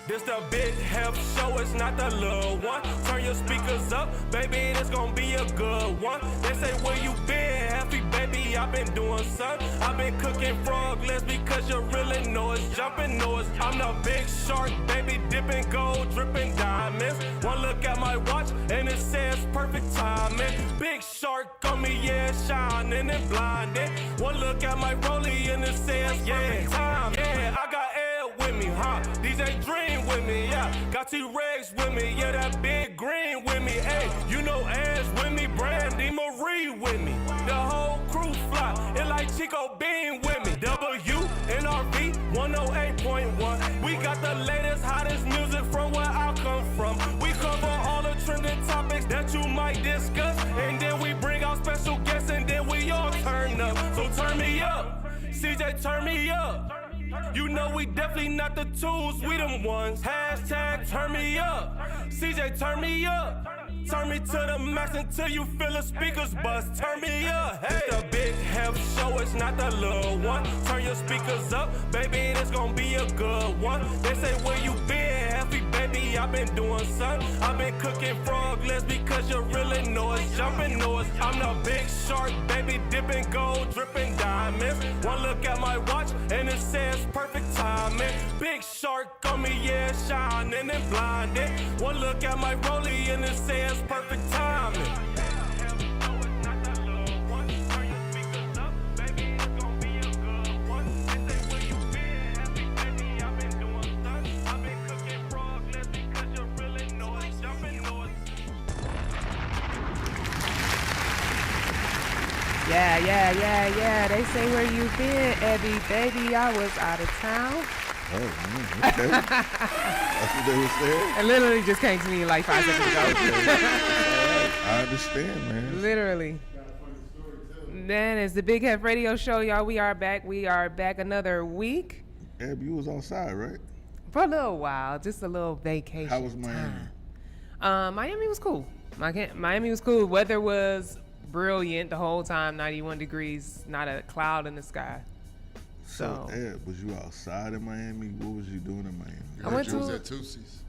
This the big Heff show, it's not the little one. Turn your speakers up, baby, this gon' be a good one. They say, where you been, Heffy, baby, I been doing something. I been cooking frog legs because you really know it's jumping noise. I'm the big shark, baby, dipping gold, dripping diamonds. One look at my watch and it says perfect timing. Big shark on me, yeah, shining and blinded. One look at my rollie and it says, yeah, time. Yeah, I got air with me, huh? DJ Dream with me, yeah. Got T-Rex with me, yeah, that big green with me. Hey, you know Ash with me, Brandy Marie with me. The whole crew fly, it like Chico Bean with me. WNRV 108.1. We got the latest, hottest music from where I come from. We cover all the trending topics that you might discuss. And then we bring out special guests and then we all turn up. So turn me up, CJ, turn me up. You know we definitely not the tools, we them ones. Hashtag turn me up. CJ, turn me up. Turn me to the max until you feel the speakers bust. Turn me up, hey. The big Heff show, it's not the little one. Turn your speakers up, baby, this gon' be a good one. They say, where you been, Heffy, baby, I been doing something. I been cooking frog legs because you really know it's jumping noise. I'm the big shark, baby, dipping gold, dripping diamonds. One look at my watch and it says perfect timing. Big shark on me, yeah, shining and blinded. One look at my rollie and it says perfect timing. Yeah. They say, where you been, Abby? Baby, I was out of town. Oh, okay. That's what they were saying? It literally just came to me like 5 seconds ago. I understand, man. Literally. Man, it's the Big Heff Radio Show, y'all. We are back. Another week. Abby, you was outside, right? For a little while. Just a little vacation. How was Miami? Miami was cool. Miami was cool. Weather was brilliant the whole time. 91 degrees. Not a cloud in the sky. So, Ed, was you outside in Miami? What was you doing in Miami? I went to. You was at Tussies.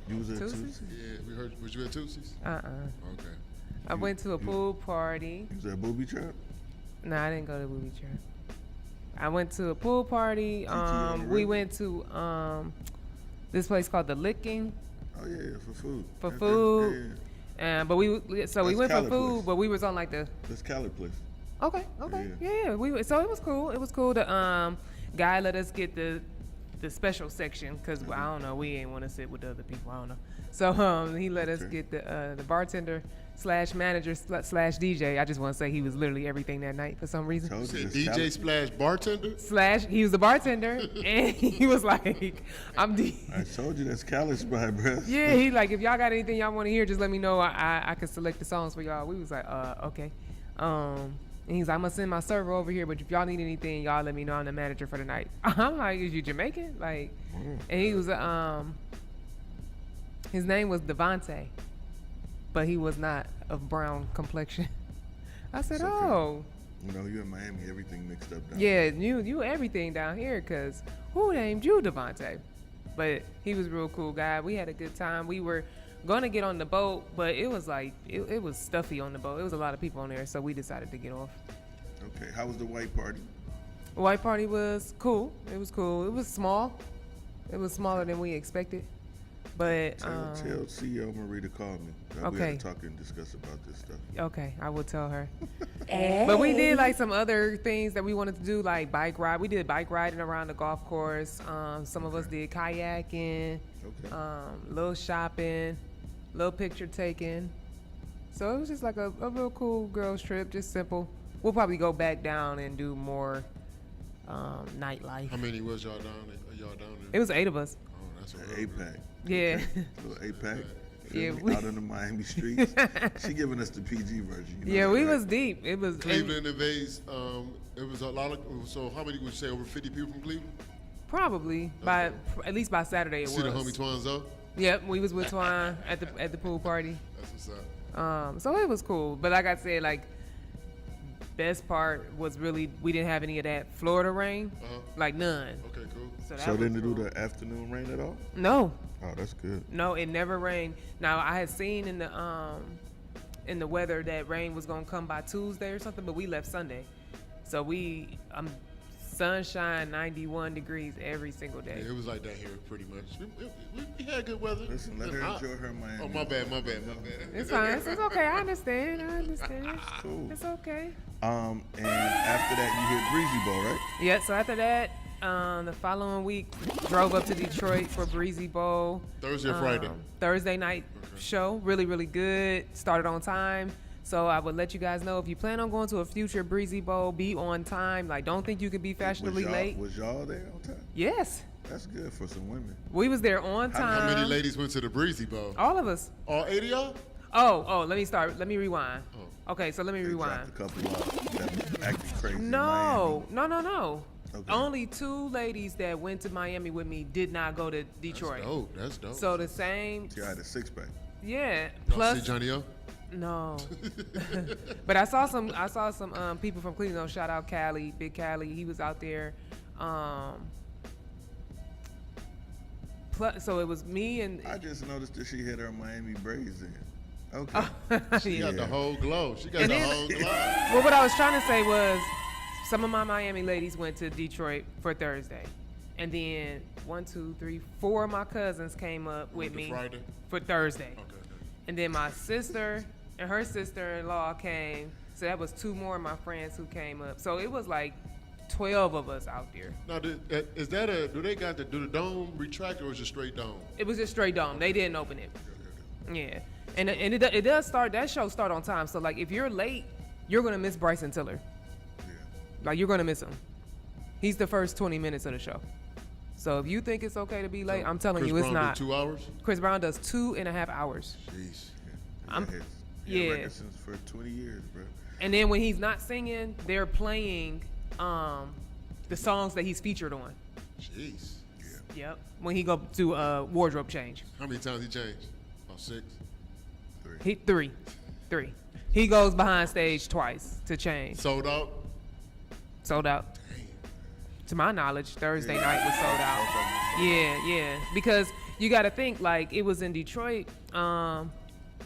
You was at Tussies? Yeah, we heard. Was you at Tussies? Okay. I went to a pool party. You was at Booby Trap? No, I didn't go to Booby Trap. I went to a pool party. We went to this place called The Licking. Oh yeah, for food. For food. Yeah. But we went Cali for food, place. but we was on like the. This Cali place. Okay. Yeah. So it was cool. The guy let us get the special section because I don't know, we ain't want to sit with the other people. I don't know. So he let us get the bartender / manager / DJ. I just want to say he was literally everything that night for some reason. You said DJ / bartender? / he was the bartender and he was like, I'm I told you that's Cali spot, bro. Yeah, he like, if y'all got anything y'all want to hear, just let me know. I can select the songs for y'all. We was like, okay. And he's like, I'm gonna send my server over here, but if y'all need anything, y'all let me know. I'm the manager for the night. I'm like, is you Jamaican? Like, and he was his name was Devontae, but he was not of brown complexion. I said, oh. You know, you in Miami, everything mixed up down there. Yeah, you everything down here, cause who named you Devontae? But he was a real cool guy. We had a good time. We were gonna get on the boat, but it was like it was stuffy on the boat. It was a lot of people on there, so we decided to get off. Okay, how was the white party? The white party was cool. It was cool. It was small. It was smaller than we expected. But tell CEO Marie to call me. Okay. We had to talk and discuss about this stuff. Okay, I will tell her. But we did like some other things that we wanted to do, like bike ride. We did bike riding around the golf course. Some of us did kayaking. Okay. Little shopping, little picture taking. So it was just like a real cool girls trip, just simple. We'll probably go back down and do more nightlife. How many was y'all down there? It was 8 of us. Oh, that's a 8-pack. Yeah. Little 8-pack. Yeah, out on the Miami streets. She giving us the PG version. You know yeah, we was deep. It was Cleveland and Vase. It was a lot of. So how many would you say? Over 50 people from Cleveland? Probably by at least by Saturday it was. See the homie Twanzo? Yep, we was with Twan at the pool party. That's what's up. So it was cool, but like I said, like best part was really we didn't have any of that Florida rain, like none. Okay, cool. So didn't it do the afternoon rain at all? No. Oh, that's good. No, it never rained. Now I had seen in the weather that rain was gonna come by Tuesday or something, but we left Sunday, so sunshine, 91 degrees every single day. Yeah, it was like that here pretty much. We had good weather. Listen, let her enjoy her Miami. Oh, my bad. It's fine. It's okay. I understand. It's cool. It's okay. And after that, you hit Breezy Bowl, right? Yeah. So after that, the following week, drove up to Detroit for Breezy Bowl. Thursday or Friday? Thursday night show. Really, really good. Started on time. So I would let you guys know if you plan on going to a future Breezy Bowl, be on time. Like, don't think you can be fashionably late. Was y'all there on time? Yes. That's good for some women. We was there on time. How many ladies went to the Breezy Bowl? All of us. All 8 of y'all? Oh, let me start. Let me rewind. Oh. Okay, so let me rewind. Dropped a couple that acted crazy. No. Okay. Only 2 ladies that went to Miami with me did not go to Detroit. That's dope. So the same. She had a 6-pack. Yeah. Y'all Plus, see Johnny O? no. But I saw some people from Cleveland. Shout out Cali, Big Cali. He was out there. So it was me and. I just noticed that she had her Miami braids in. Okay. She got the whole glow. Well, what I was trying to say was, some of my Miami ladies went to Detroit for Thursday, and then 4 of my cousins came up with me Friday? for Thursday. Okay. And then my sister and her sister-in-law came. So that was 2 more of my friends who came up. So it was like 12 of us out there. Now, do they got do the dome retract or is it straight dome? It was just straight dome. They didn't open it. Yeah. And it does start, that show start on time. So like if you're late, you're going to miss Bryson Tiller. Yeah. Like you're going to miss him. He's the first 20 minutes of the show. So if you think it's okay to be late, I'm telling Chris you, it's Brown not. Do 2 hours? Chris Brown does 2.5 hours. Jeez. Yeah. Record since for 20 years, bro. And then when he's not singing, they're playing the songs that he's featured on. Jeez. Yeah. Yep. When he go to wardrobe change. How many times he changed? About 6? 3. Three. He goes behind stage twice to change. Sold out? Sold out. Damn. To my knowledge, Thursday night was sold out. Yeah. Because you got to think, like, it was in Detroit, and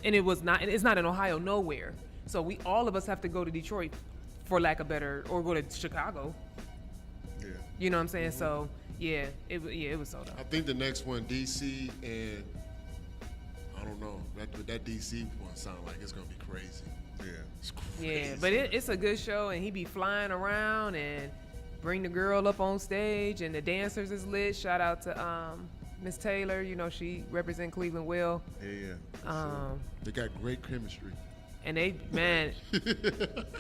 it's not in Ohio nowhere. So all of us have to go to Detroit, for lack of better, or go to Chicago. Yeah. You know what I'm saying? So it was sold out. I think the next one, DC, and I don't know. That DC one sound like it's gonna be crazy. Yeah. It's crazy. Yeah, but it's a good show, and he be flying around and bring the girl up on stage, and the dancers is lit. Shout out to Miss Taylor. You know, she represent Cleveland well. Yeah. They got great chemistry. And they, man,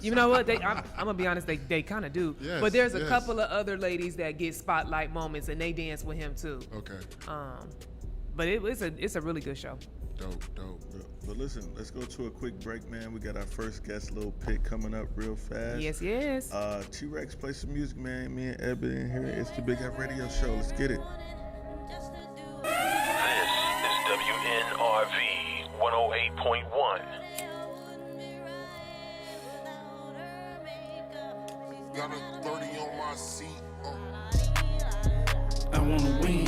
you know what? I'm gonna be honest. They kind of do. Yes, but there's a yes. couple of other ladies that get spotlight moments, and they dance with him too. Okay. But it's a really good show. Dope. But listen, let's go to a quick break, man. We got our first guest, Lil Pick, coming up real fast. Yes. T-Rex, play some music, man. Me and Ebony in here. It's the Big Heff Radio Show. Let's get it. This is WNRV 108.1. Got a 30 on my seat. I wanna win.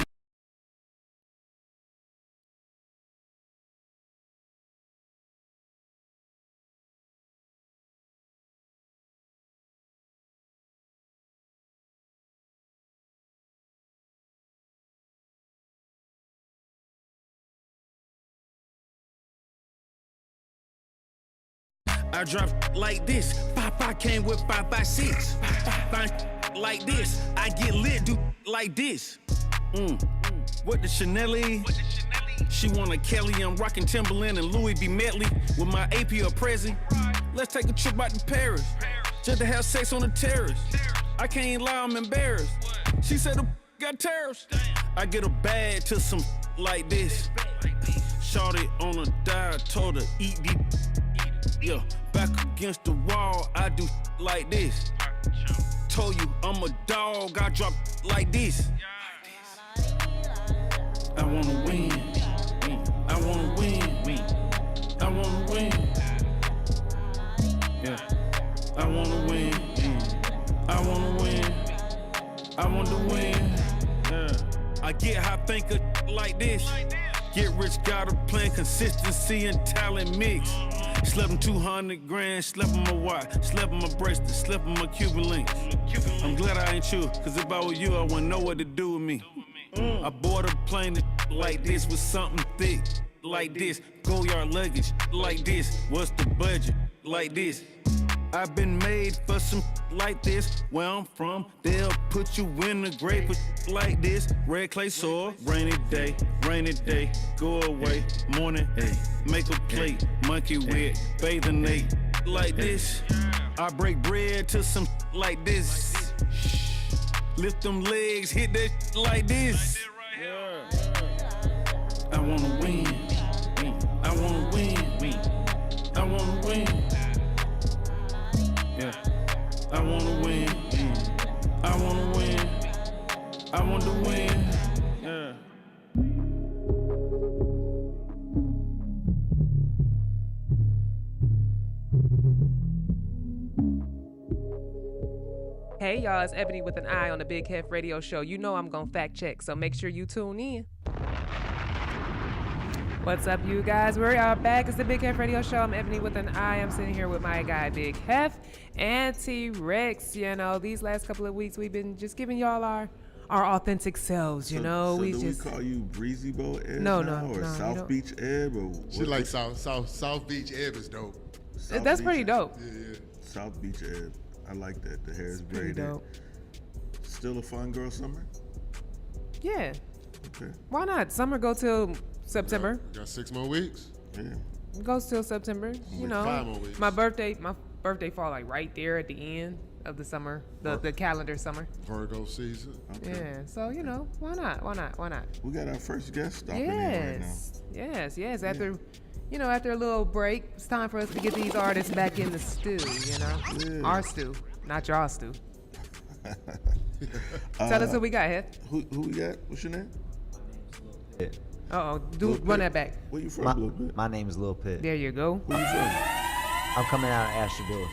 I drop like this. 5-5 came with 5-5-6. Find like this. I get lit, do like this. What the Chanel? She want a Kelly. I'm rocking Timberland and Louis B. Medley with my AP or present. Let's take a trip out to Paris. Just to have sex on the terrace. I can't lie, I'm embarrassed. She said the got tariffs. I get a bag to some like this. Shorty on a diet, told her eat these. Yeah, back against the wall, I do like this. Told you I'm a dog, I drop like this. I wanna win. I wanna win. I wanna win. Yeah, I wanna win. I want to win. Yeah. I get high, think of like this. Get rich, got a plan, consistency and talent mix. Slept on 200 grand, slept on my watch, slept on my bracelet, slept on my Cuban link. I'm glad I ain't you, cause if I were you, I wouldn't know what to do with me. I bought a plane like this with something thick, like this. Go yard luggage, like this. What's the budget? Like this. I've been made for some like this. Where I'm from, they'll put you in the grave for like this. Red clay soil, rainy day, go away. Morning, hey, make a plate, monkey with, bathing ape, like this. I break bread to some like this. Lift them legs, hit that like this. I wanna win, I wanna win, I wanna win. Yeah. I wanna win. I wanna win. I want to win. Yeah. Hey y'all, it's Ebony with an eye on the Big Heff Radio Show. You know I'm gonna fact check, so make sure you tune in. What's up, you guys? We are back. It's the Big Heff Radio Show. I'm Ebony with an eye. I'm sitting here with my guy, Big Heff and T-Rex. You know, these last couple of weeks, we've been just giving y'all our authentic selves, you know. So we do just we call you Breezy Boat Eb No, now, or South Beach Eb? Or She like South Beach Eb is dope. South That's Beach pretty Eb. dope. Yeah. South Beach Eb. I like that. The hair is Pretty braided. dope. Still a fun girl summer? Yeah. Okay. Why not? Summer go till September. Got 6 more weeks. Yeah. Goes till September. You know, 5 more weeks. my birthday fall like right there at the end of the summer, the calendar summer. Virgo season. Okay. Yeah. So you know, why not? We got our first guest stopping in right now. Yes. After, you know, after a little break, it's time for us to get these artists back in the stew. You know, Yeah. our stew, not y'all stew. Tell us who we got, Heff. Who we got? What's your name? Run Pitt. that back. Where you from, Lil Pitt? My name is Lil Pitt. There you go. Where you from? I'm coming out of Ashtabula,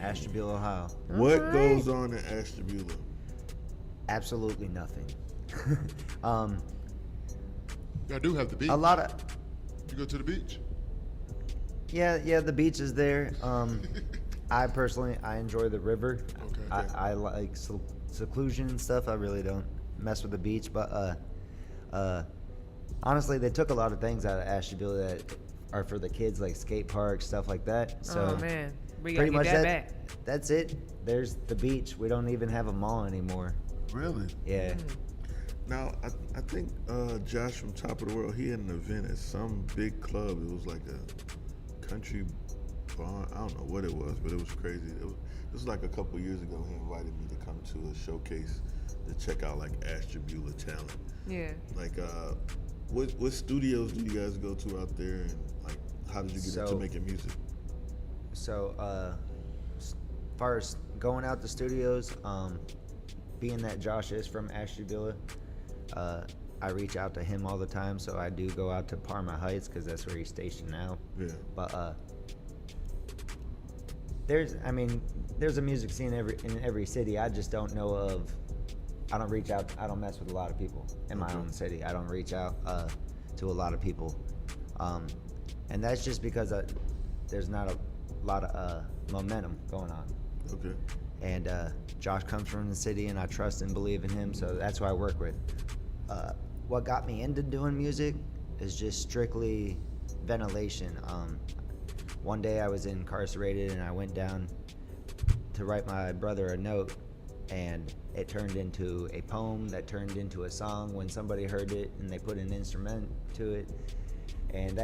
Ashtabula. Ohio. What Alright. goes on in Ashtabula? Absolutely nothing. I do have the beach. A lot of, You go to the beach? yeah, the beach is there. I personally enjoy the river. Okay. I like seclusion and stuff. I really don't mess with the beach, but honestly, they took a lot of things out of Ashtabula that are for the kids, like skate parks, stuff like that. So Oh man, we gotta pretty get much that back. that's it. There's the beach. We don't even have a mall anymore. Really? Yeah. Now, I think Josh from Top of the World, he had an event at some big club. It was like a country bar. I don't know what it was, but it was crazy. It was like a couple years ago. He invited me to come to a showcase to check out like Ashtabula talent. Yeah. Like, what studios do you guys go to out there, and like, how did you get into making music? So, as far as going out to studios, being that Josh is from Ashtabula, I reach out to him all the time. So I do go out to Parma Heights because that's where he's stationed now. Yeah. But there's a music scene in every city. I just don't know of. I don't reach out. I don't mess with a lot of people in my own city. I don't reach out to a lot of people, and that's just because there's not a lot of momentum going on. Okay. And Josh comes from the city, and I trust and believe in him, so that's who I work with. What got me into doing music is just strictly ventilation. One day I was incarcerated, and I went down to write my brother a note, and it turned into a poem that turned into a song when somebody heard it and they put an instrument to it. And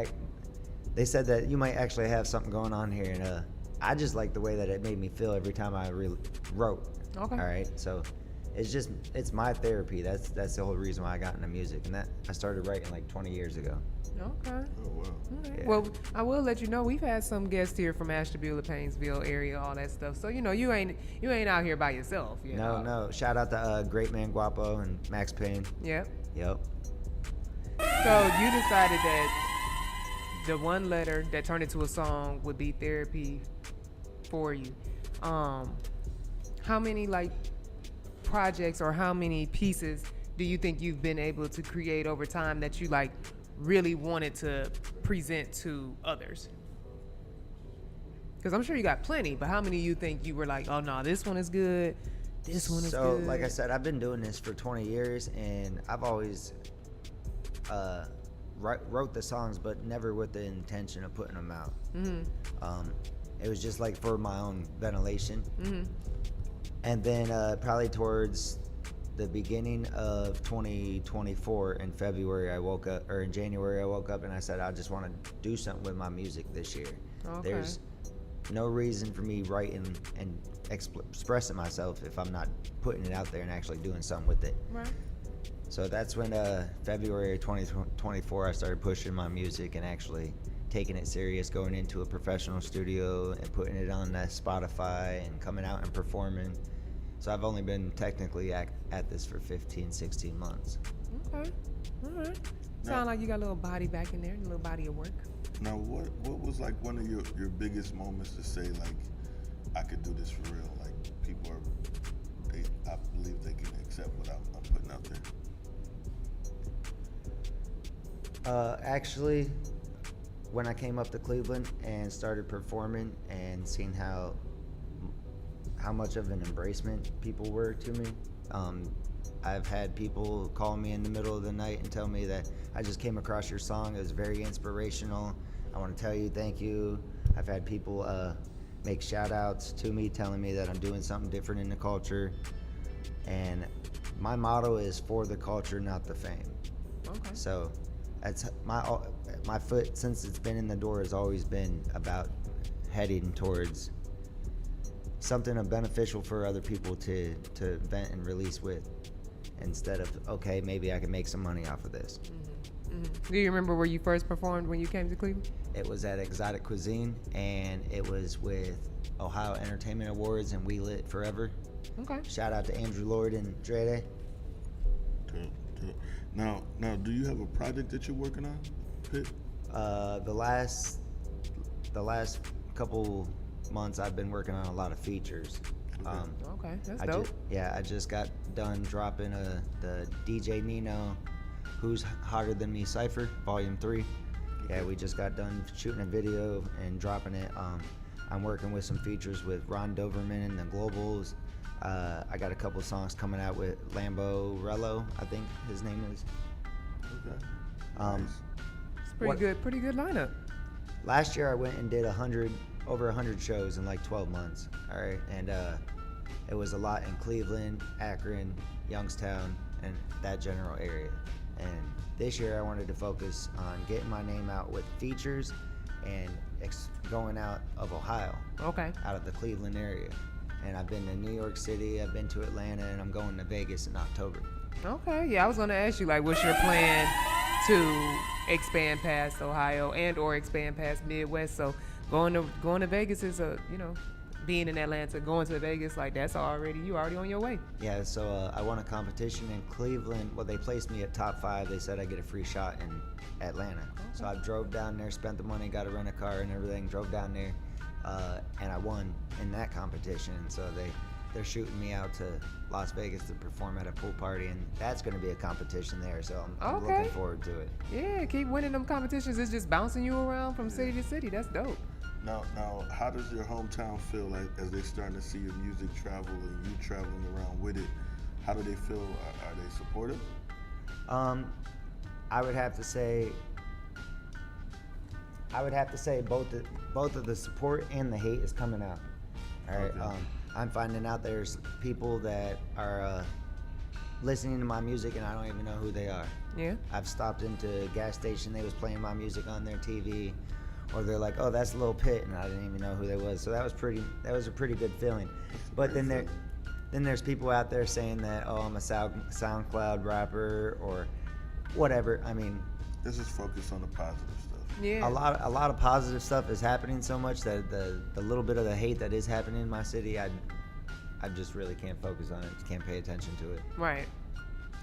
they said that you might actually have something going on here, and I just like the way that it made me feel every time I wrote. Okay. All right, so it's my therapy. That's the whole reason why I got into music, and that I started writing like 20 years ago. Okay. Oh wow. Okay. Yeah. Well, I will let you know we've had some guests here from Ashtabula, Painesville area, all that stuff. So you know you ain't out here by yourself. You know? No. Shout out to Great Man Guapo and Max Payne. Yep. Yep. So you decided that the one letter that turned into a song would be therapy for you. How many like projects or how many pieces do you think you've been able to create over time that you like really wanted to present to others? Because I'm sure you got plenty, but how many you think you were like, oh no, this one is good, this one is good? So, like I said, I've been doing this for 20 years, and I've always wrote the songs, but never with the intention of putting them out. It was just like for my own ventilation. And then probably towards the beginning of 2024 in February, I woke up, or in January, I woke up and I said, I just want to do something with my music this year. Okay. There's no reason for me writing and expressing myself if I'm not putting it out there and actually doing something with it. Right. So that's when February 2024, I started pushing my music and actually taking it serious, going into a professional studio and putting it on Spotify and coming out and performing. So I've only been technically at this for 15, 16 months. Okay. All right. Sound like you got a little body back in there, a little body of work. Now, what was like one of your biggest moments to say, like, I could do this for real? Like, people I believe they can accept what I'm putting out there. Actually, when I came up to Cleveland and started performing and seeing how much of an embracement people were to me, I've had people call me in the middle of the night and tell me that I just came across your song. It was very inspirational. I want to tell you thank you. I've had people make shout outs to me telling me that I'm doing something different in the culture. And my motto is for the culture, not the fame. Okay. So that's my foot, since it's been in the door, has always been about heading towards something beneficial for other people to vent and release with, instead of, okay, maybe I can make some money off of this. Do you remember where you first performed when you came to Cleveland? It was at Exotic Cuisine, and it was with Ohio Entertainment Awards and We Lit Forever. Okay. Shout out to Andrew Lord and Drede. Now, do you have a project that you're working on, Pitt? The last couple months, I've been working on a lot of features. Okay, that's dope. I just got done dropping the DJ Nino Who's Hotter Than Me Cypher, Volume 3. Yeah, we just got done shooting a video and dropping it. I'm working with some features with Ron Doverman and the Globals. I got a couple songs coming out with Lambo Rello, I think his name is. Okay. It's pretty good lineup. Last year I went and did over 100 shows in like 12 months. All right, and it was a lot in Cleveland, Akron, Youngstown, and that general area. And this year I wanted to focus on getting my name out with features and going out of Ohio. Okay. Out of the Cleveland area. And I've been to New York City, I've been to Atlanta, and I'm going to Vegas in October. Okay, yeah, I was gonna ask you, like, what's your plan to expand past Ohio and or expand past Midwest? So going to Vegas is being in Atlanta, going to Vegas, like you already on your way. Yeah, so I won a competition in Cleveland. Well, they placed me at top 5. They said I get a free shot in Atlanta. Okay. So I drove down there, spent the money, got to rent a car and everything, drove down there, and I won in that competition. So they're shooting me out to Las Vegas to perform at a pool party, and that's going to be a competition there. So I'm looking forward to it. Yeah, keep winning them competitions. It's just bouncing you around from city to city. That's dope. Now, how does your hometown feel like as they're starting to see your music travel and you traveling around with it? How do they feel? Are they supportive? I would have to say both of the support and the hate is coming out. All right. Okay. I'm finding out there's people that are listening to my music and I don't even know who they are. Yeah. I've stopped into a gas station, they was playing my music on their TV, or they're like, "Oh, that's Lil Pitt," and I didn't even know who they was. So that was a pretty good feeling. But then there's people out there saying that, "Oh, I'm a SoundCloud rapper," or whatever. I mean, this is focused on the positive stuff. Yeah. a lot of positive stuff is happening so much that the little bit of the hate that is happening in my city, I just really can't focus on it. Can't pay attention to it. Right.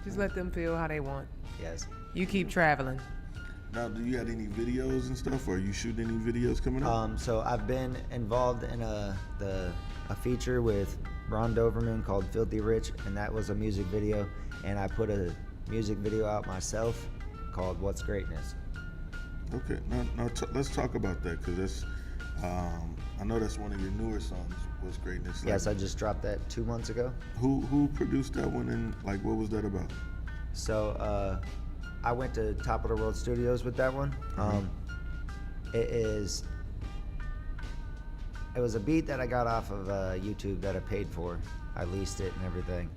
Just let them feel how they want. Yes. You keep traveling. Now, do you have any videos and stuff, or are you shooting any videos coming up? So I've been involved in a feature with Ron Doverman called Filthy Rich, and that was a music video. And I put a music video out myself called What's Greatness. Okay, now let's talk about that, because that's, I know that's one of your newer songs, What's Greatness. Like, Yes, I just dropped that 2 months ago. Who produced that one, and like what was that about? So I went to Top of the World Studios with that one. It was a beat that I got off of YouTube that I paid for. I leased it and everything.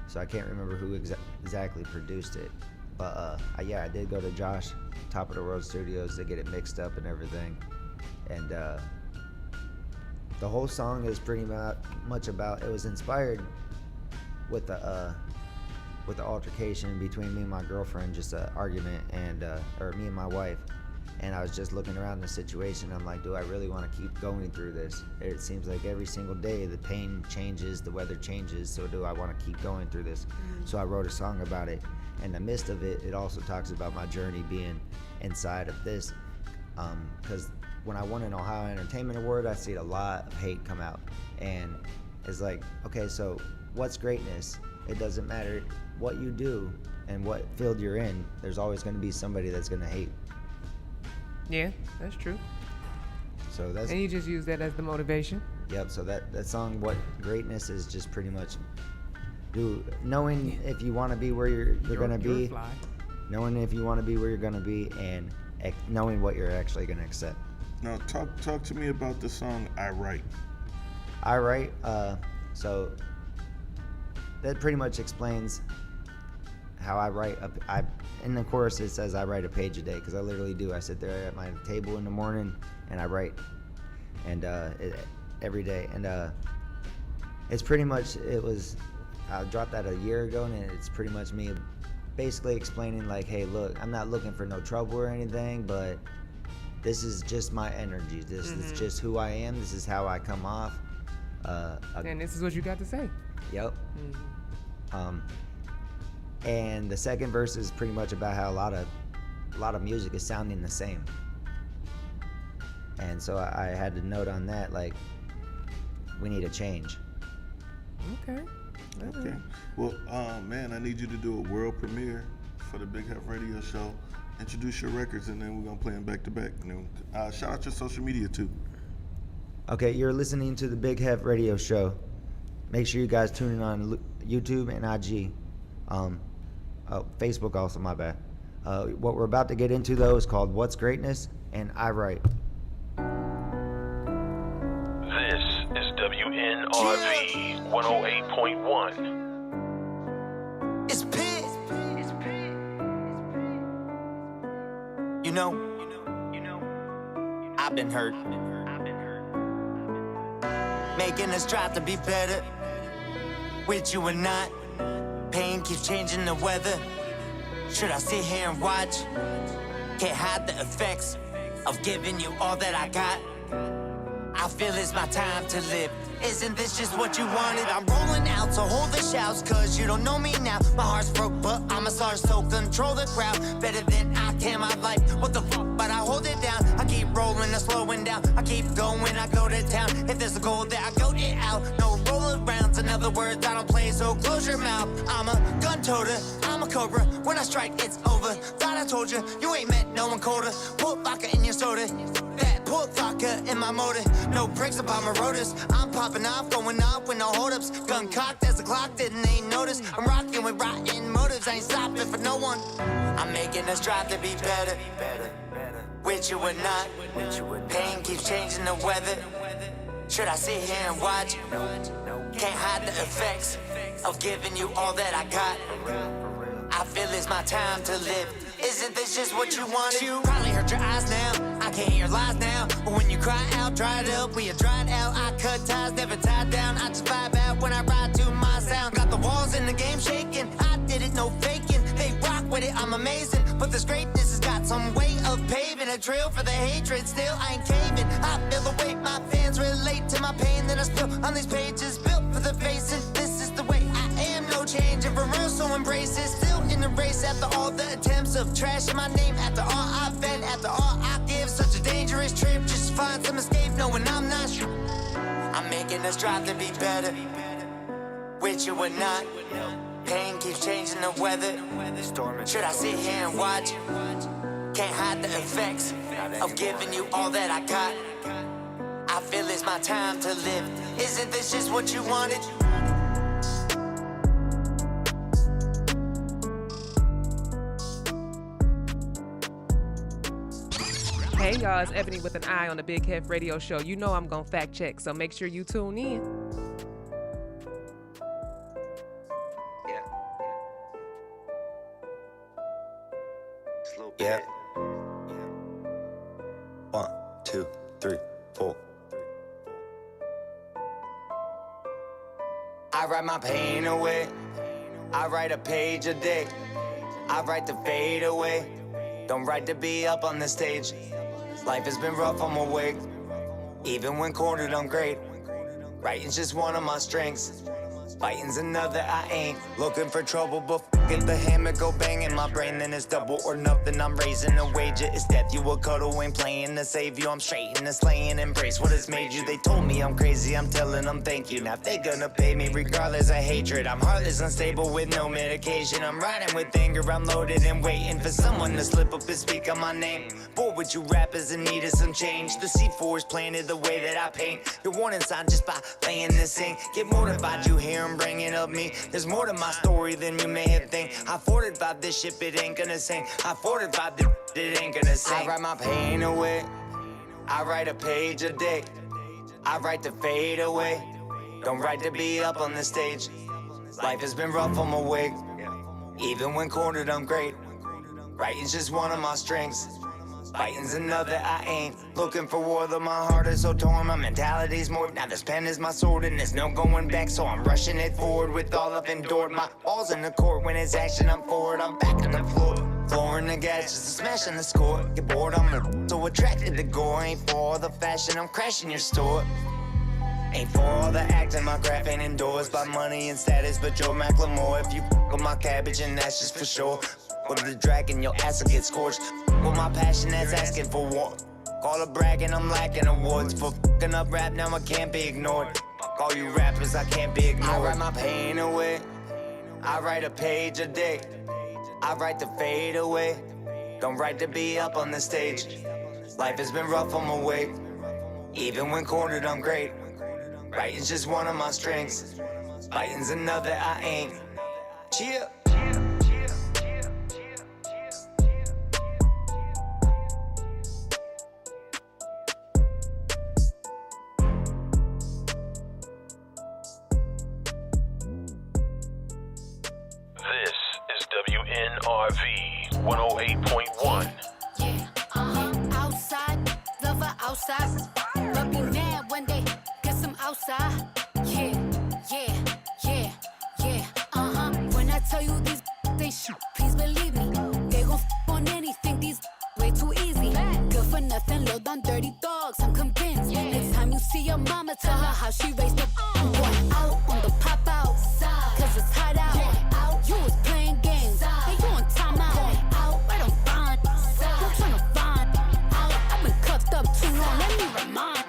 So I can't remember who exactly produced it. But yeah, I did go to Josh, Top of the World Studios, to get it mixed up and everything. And the whole song is pretty much about, it was inspired with the altercation between me and my girlfriend, just an argument, and or me and my wife. And I was just looking around the situation. I'm like, do I really want to keep going through this? It seems like every single day the pain changes, the weather changes, so do I want to keep going through this? So I wrote a song about it. In the midst of it, it also talks about my journey being inside of this. Because when I won an Ohio Entertainment Award, I see a lot of hate come out. And it's like, okay, so what's greatness? It doesn't matter what you do and what field you're in, there's always going to be somebody that's going to hate. Yeah, that's true. So that's, And you just use that as the motivation. yep, so that song, What Greatness, is just pretty much knowing if you want to be where you're going to be, fly. knowing if you want to be where you're going to be, and knowing what you're actually going to accept. Now talk to me about the song I Write. I write, so that pretty much explains how I write. In the chorus it says I write a page a day, because I literally do. I sit there at my table in the morning and I write, and every day. And it's pretty much, I dropped that a year ago, and it's pretty much me basically explaining like, hey, look, I'm not looking for no trouble or anything, but this is just my energy. This is just who I am. This is how I come off. And this is what you got to say. Yep. And the second verse is pretty much about how a lot of music is sounding the same. And so I had to note on that, like, we need a change. Okay. Okay. Well, man, I need you to do a world premiere for the Big Heff Radio Show. Introduce your records, and then we're gonna play them back to back. And then shout out your social media too. Okay, you're listening to the Big Heff Radio Show. Make sure you guys tune in on YouTube and IG. Facebook also, my bad. What we're about to get into, though, is called What's Greatness, and I Write. This is WNRV 108.1. It's Pit. You know, I've been hurt. Making us try to be better, with you or not. Pain keeps changing the weather. Should I sit here and watch? Can't hide the effects of giving you all that I got. I feel it's my time to live. Isn't this just what you wanted? I'm rolling out, so hold the shouts, cause you don't know me now. My heart's broke, but I'm a star, so control the crowd. Better than I can, my life, what the fuck, but I hold it down. I keep rolling, I'm slowing down. I keep going, I go to town. If there's a goal there, I go it out. No roll arounds, in other words, I don't play, so close your mouth. I'm a gun toter, I'm a cobra. When I strike, it's over. Thought I told you, you ain't met no one colder. Put vodka in your soda. Put vodka in my motor. No brakes upon my rotors. I'm popping off, going off with no hold-ups. Gun cocked as the clock didn't ain't notice. I'm rocking with rotten motives. I ain't stopping for no one. I'm making us strive to be better. With you or not. Pain keeps changing the weather. Should I sit here and watch? Can't hide the effects of giving you all that I got. I feel it's my time to live. Isn't this just what you wanted? You probably hurt your eyes now. I can't hear lies now. But when you cry out, dry it up. We are dried out. I cut ties, never tied down. I just vibe out when I ride to my sound. Got the walls in the game shaking. I did it, no faking. They rock with it, I'm amazing. But this greatness has got some way of paving a trail for the hatred. Still, I ain't caving. I feel the weight. My fans relate to my pain that I spill on these pages. Built for the facing. This is the way I am. No change. And for real, so embrace it. Still in the race after all the attempts of trashing my name. After all I've been, after all I give. Such a dangerous trip. Just find some escape knowing I'm not sure. I'm making us strive to be better. With you or not, pain keeps changing the weather. Should I sit here and watch? Can't hide the effects of giving you all that I got. I feel it's my time to live. Isn't this just what you wanted? Hey y'all, it's Ebony with an eye on the Big Heff Radio Show. You know I'm gonna fact check, so make sure you tune in. Yeah. 1, 2, 3, 4. I write my pain away. I write a page a day. I write to fade away. Don't write to be up on the stage. Life has been rough, I'm awake. Even when cornered, I'm great. Writing's just one of my strengths. Fighting's another, I ain't looking for trouble, but get the hammer, go bang in my brain, then it's double or nothing. I'm raising a wager, it's death you will cuddle, ain't playing to save you. I'm straight in the slaying, embrace what has made you. They told me I'm crazy, I'm telling them thank you. Now they gonna pay me regardless of hatred. I'm heartless, unstable with no medication. I'm riding with anger, I'm loaded and waiting for someone to slip up and speak on my name. Bored with you rappers in need of some change. The C4 is planted the way that I paint. Your warning sign just by playing this thing. Get mortified, you hear them bringing up me. There's more to my story than you may have think. I fortified this ship, it ain't gonna sing. I fortified this, it ain't gonna sing. I write my pain away. I write a page a day. I write to fade away. Don't write to be up on the stage. Life has been rough, I'm awake. Even when cornered, I'm great. Writing's just one of my strengths. Fighting's another, I ain't looking for war, though my heart is so torn. My mentality's more, now this pen is my sword and there's no going back, so I'm rushing it forward with all I've endured. My ball's in the court, when it's action, I'm forward. I'm back on the floor, flooring the gas, just smashing the score. Get bored, I'm so attracted to gore. Ain't for all the fashion, I'm crashing your store. Ain't for all the acting, my craft ain't endorsed by money and status, but Joe Macklemore. If you with my cabbage, and that's just for sure. With the dragon, your ass will get scorched. With my passion, that's asking for war. Call it bragging, I'm lacking awards. For fucking up rap, now I can't be ignored. All you rappers, I can't be ignored. I write my pain away. I write a page a day. I write to fade away. Don't write to be up on the stage. Life has been rough, I'm awake. Even when cornered, I'm great. Writing's just one of my strengths. Fighting's another, I ain't. Cheer. This is WNRV 108.1. Yeah, outside, lover outside. But be mad when they get some outside. Yeah, When I tell you these they shoot, please believe me. They gon' on anything, these way too easy. Good for nothing, low down dirty dogs, I'm convinced. Next time you see your mama, tell her how she raised up. I'm going out on the pop out, cause it's hot out. You was playing games, and you on timeout. Right on fine, I'm tryna find out. I've been cuffed up too long, let me remind.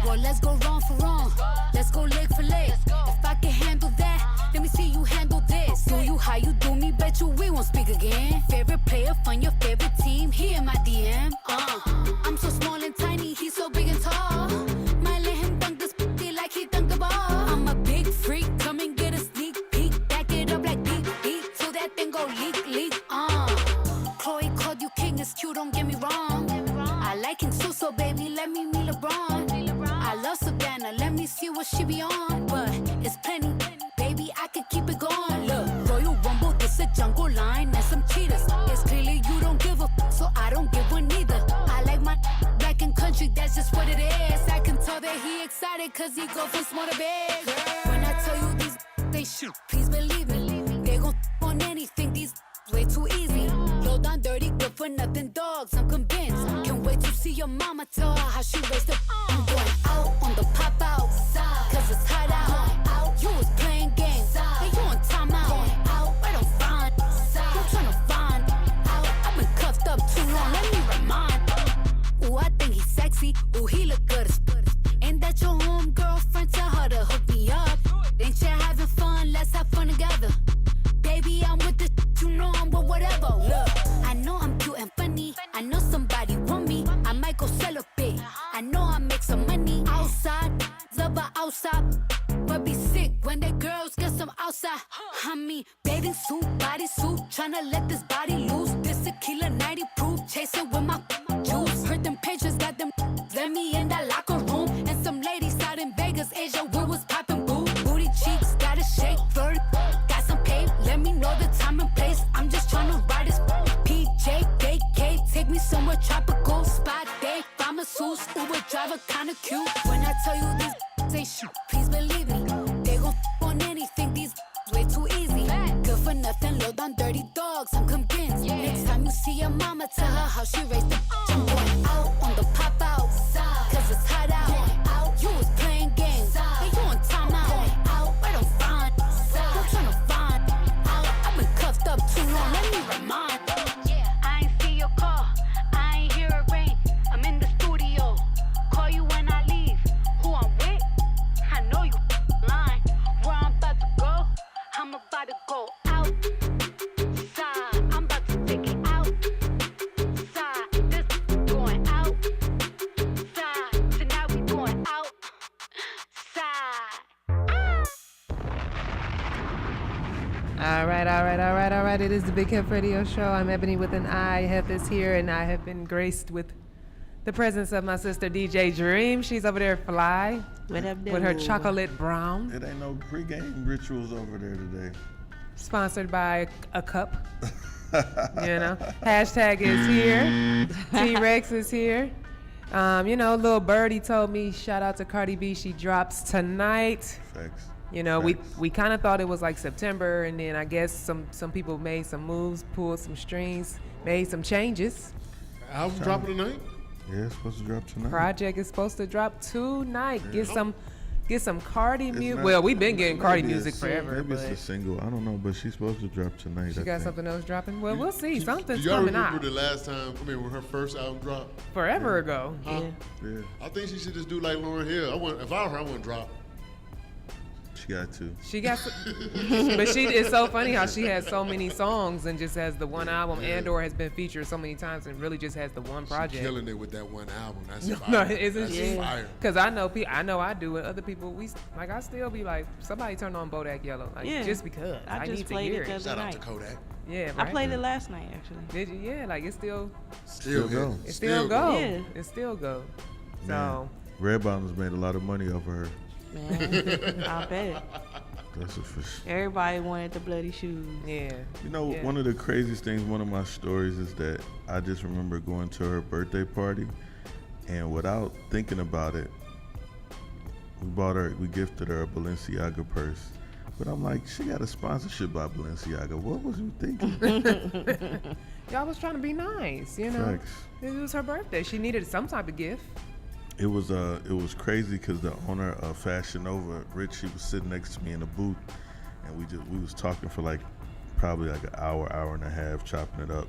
Well, let's go wrong for wrong, let's go leg for leg. If I can handle that, let me see you handle this. Do you how you do me, bet you we won't speak again. Favorite player from your favorite team, he in my DM. I'm so small and tiny, he's so big and tall. Might let him dunk this p***y like he dunked the ball. I'm a big freak, come and get a sneak peek. Back it up like beep, beep, till that thing go leak, leak. Chloe called you king, it's cute, don't get me wrong. I like him too, so baby, let me meet LeBron. I love Savannah, let me see what she be on. But it's plenty, baby, I could keep it going. Look, Royal Rumble, this a jungle line and some cheetahs. It's clearly you don't give a f, so I don't give one neither. I like my black and country, that's just what it is. I can tell that he excited, cause he go from small to big. When I tell you these they shoot, please believe me. They gon' on anything, these way too easy. Low down dirty, good for nothing dogs, I'm convinced. Can't wait to see your mama, tell her how she raised up. I'm going out on the pop out, cause it's hot out. You was playing games, and you on timeout. Right on fine, I'm tryna find out. I've been cuffed up too long, let me remind. Ooh, I think he's sexy, ooh, he look good as. Ain't that your home girlfriend? I mean, bathing suit, bodysuit, tryna let this body loose. This tequila 90 proof, chasing with my juice. Heard them patrons got them, let me in that locker room. And some ladies out in Vegas, Asia, where was popping boo. Booty cheeks, gotta shake, vert, got some pay. Let me know the time and place. I'm just tryna ride this PJ, vacate, take me somewhere tropical. Spot day, find masseuse, Uber driver, kinda cute. When I tell you these ain't shit, please believe me. They gon' on anything, these way too easy. Good for nothing, low down dirty dogs, I'm convinced. Next time you see your mama, tell her how she raised the I'm going out on the pop out, cause it's hot out. You was playing games, and you on timeout. Where them find? I'm tryna find out. I've been cuffed up too long, let me remind. I ain't see your call, I ain't hear a ring. I'm in the studio, call you when I leave. Who I'm with? I know you lying. Where I'm about to go, I'm about to go out. Side, I'm about to take it out. Side, this going out. Side, tonight we going out. Side. All right. It is the Big Heff Radio Show. I'm Ebony with an I. Heff is here, and I have been graced with the presence of my sister DJ Dream. She's over there fly What up, with her dude? chocolate brown, It ain't no pregame rituals over there today. sponsored by a cup. Hashtag is here. T-Rex is here. Lil Birdie told me, shout out to Cardi B, she drops tonight. Facts. We kind of thought it was like September, and then I guess some people made some moves, pulled some strings, made some changes. Album dropping tonight? Yeah, it's supposed to drop tonight. Project is supposed to drop tonight. Get some Cardi music. not- Well, we've been getting Cardi maybe music it's- forever. Maybe it's But a single. I don't know, but she's supposed to drop tonight. she I got think. something else dropping. Well, we'll see. Something's Do y'all coming remember out. the last time, when her first album dropped? Forever ago. Huh? Yeah, I think she should just do like Lauryn Hill. If I were her, I wouldn't drop. she got to. She got, but it's so funny how she has so many songs and just has the one album, and/or has been featured so many times and really just has the one project. She's killing it with that one album. That's No, fire. isn't That's she? fire. Because I know I do it. Other people, I still be like, somebody turn on Bodak Yellow, just because I need just to played hear it the it. other Shout out night. to Kodak. Yeah, I right? played it last night, actually. Did you? Yeah, like it still Still go. go. It still go. Yeah. It still go. Man, So Red Bottoms made a lot of money off of her. Man, I bet. That's a for sure. Everybody wanted the bloody shoes. yeah. You one of the craziest things, one of my stories is that I just remember going to her birthday party, and without thinking about it, we gifted her a Balenciaga purse. But I'm like, she got a sponsorship by Balenciaga. What was you thinking? Y'all was trying to be nice, you know. Facts. It was her birthday. She needed some type of gift. It was crazy because the owner of Fashion Nova, Rich, he was sitting next to me in the booth, and we was talking for probably an hour and a half, chopping it up.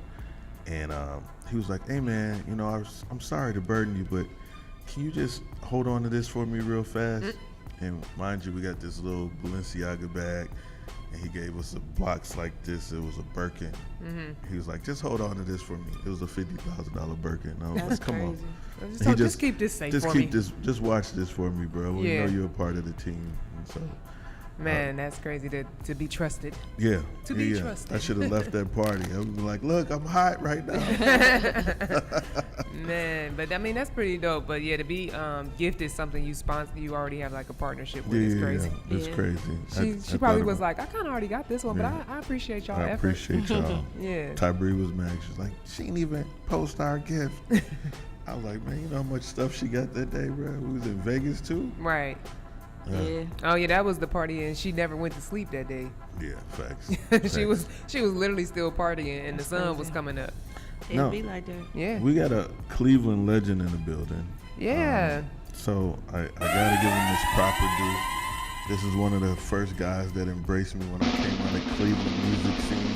And he was like, "Hey man, I'm sorry to burden you, but can you just hold on to this for me real fast?" And mind you, we got this little Balenciaga bag, and he gave us a box like this. It was a Birkin. He was like, "Just hold on to this for me." It was a $50,000 Birkin. And I was That's like, "Come crazy. on." Just keep this safe Just for keep me. this. Just watch this for me, bro. We Yeah. know you're a part of the team, and so Man, that's crazy to be trusted. yeah. To be trusted. I should have left that party. I would be like, "Look, I'm hot right now." Man, but I mean that's pretty dope. But yeah, to be gifted something you sponsor, you already have like a partnership with. It's crazy. Yeah, it's Yeah. crazy. She probably was like, I kind of already got this one, Yeah. but I appreciate y'all I effort. appreciate y'all. Yeah. Tybree was mad. She was like, "She didn't even post our gift." I was like, "Man, you know how much stuff she got that day, bro? We was in Vegas too." Right. Yeah. Oh yeah, that was the party, and she never went to sleep that day. Yeah, facts. she was literally still partying, and the sun was coming up. It'd No. be like that. Yeah. We got a Cleveland legend in the building. Yeah. So I gotta give him this proper due. This is one of the first guys that embraced me when I came on the Cleveland music scene.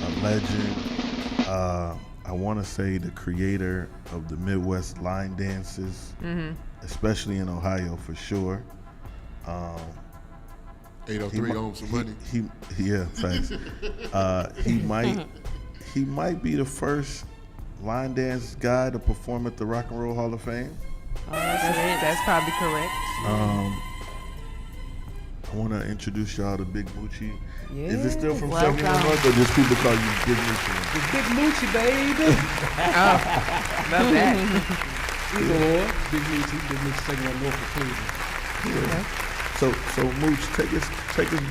A legend. I want to say the creator of the Midwest line dances, especially in Ohio for sure. 803 owns some money. Yeah, thanks. He might be the first line dance guy to perform at the Rock and Roll Hall of Fame. That's probably correct. I want to introduce y'all to Big Moochie. Yeah. Is it still from Welcome. Second on North, or just people call you Big Moochie? The Big Moochie, baby. Oh, love that. Either or, Big Moochie taking on North of Cleveland. Yeah. So Mooch, take us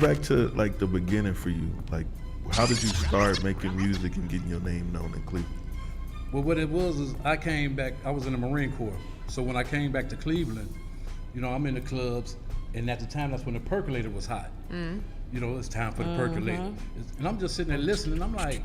back to like the beginning for you. Like, how did you start making music and getting your name known in Cleveland? Well, what it was is I came back, I was in the Marine Corps. So when I came back to Cleveland, you know, I'm in the clubs, and at the time, that's when the percolator was hot. You know, it's time for the percolator. And I'm just sitting there listening, I'm like,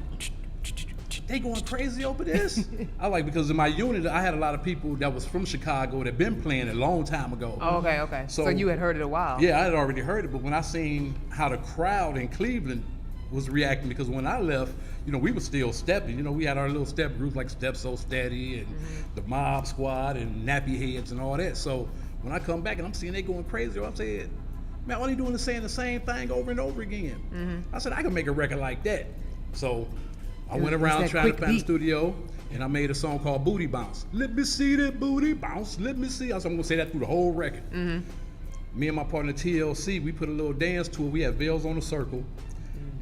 they going crazy over this? Because in my unit, I had a lot of people that was from Chicago that been playing a long time ago. Oh, okay. So you had heard it a while. Yeah, I had already heard it, but when I seen how the crowd in Cleveland was reacting, because when I left, you know, we were still stepping. You know, we had our little step groups like Step So Steady and the Mob Squad and Nappy Heads and all that. So when I come back and I'm seeing they going crazy, I'm saying, man, all they doing is saying the same thing over and over again. I said, I can make a record like that. So I went around trying to find a studio, and I made a song called Booty Bounce. Let me see that booty bounce, let me see. I said, I'm gonna say that through the whole record. Me and my partner TLC, we put a little dance to it. We had Veils on the Circle,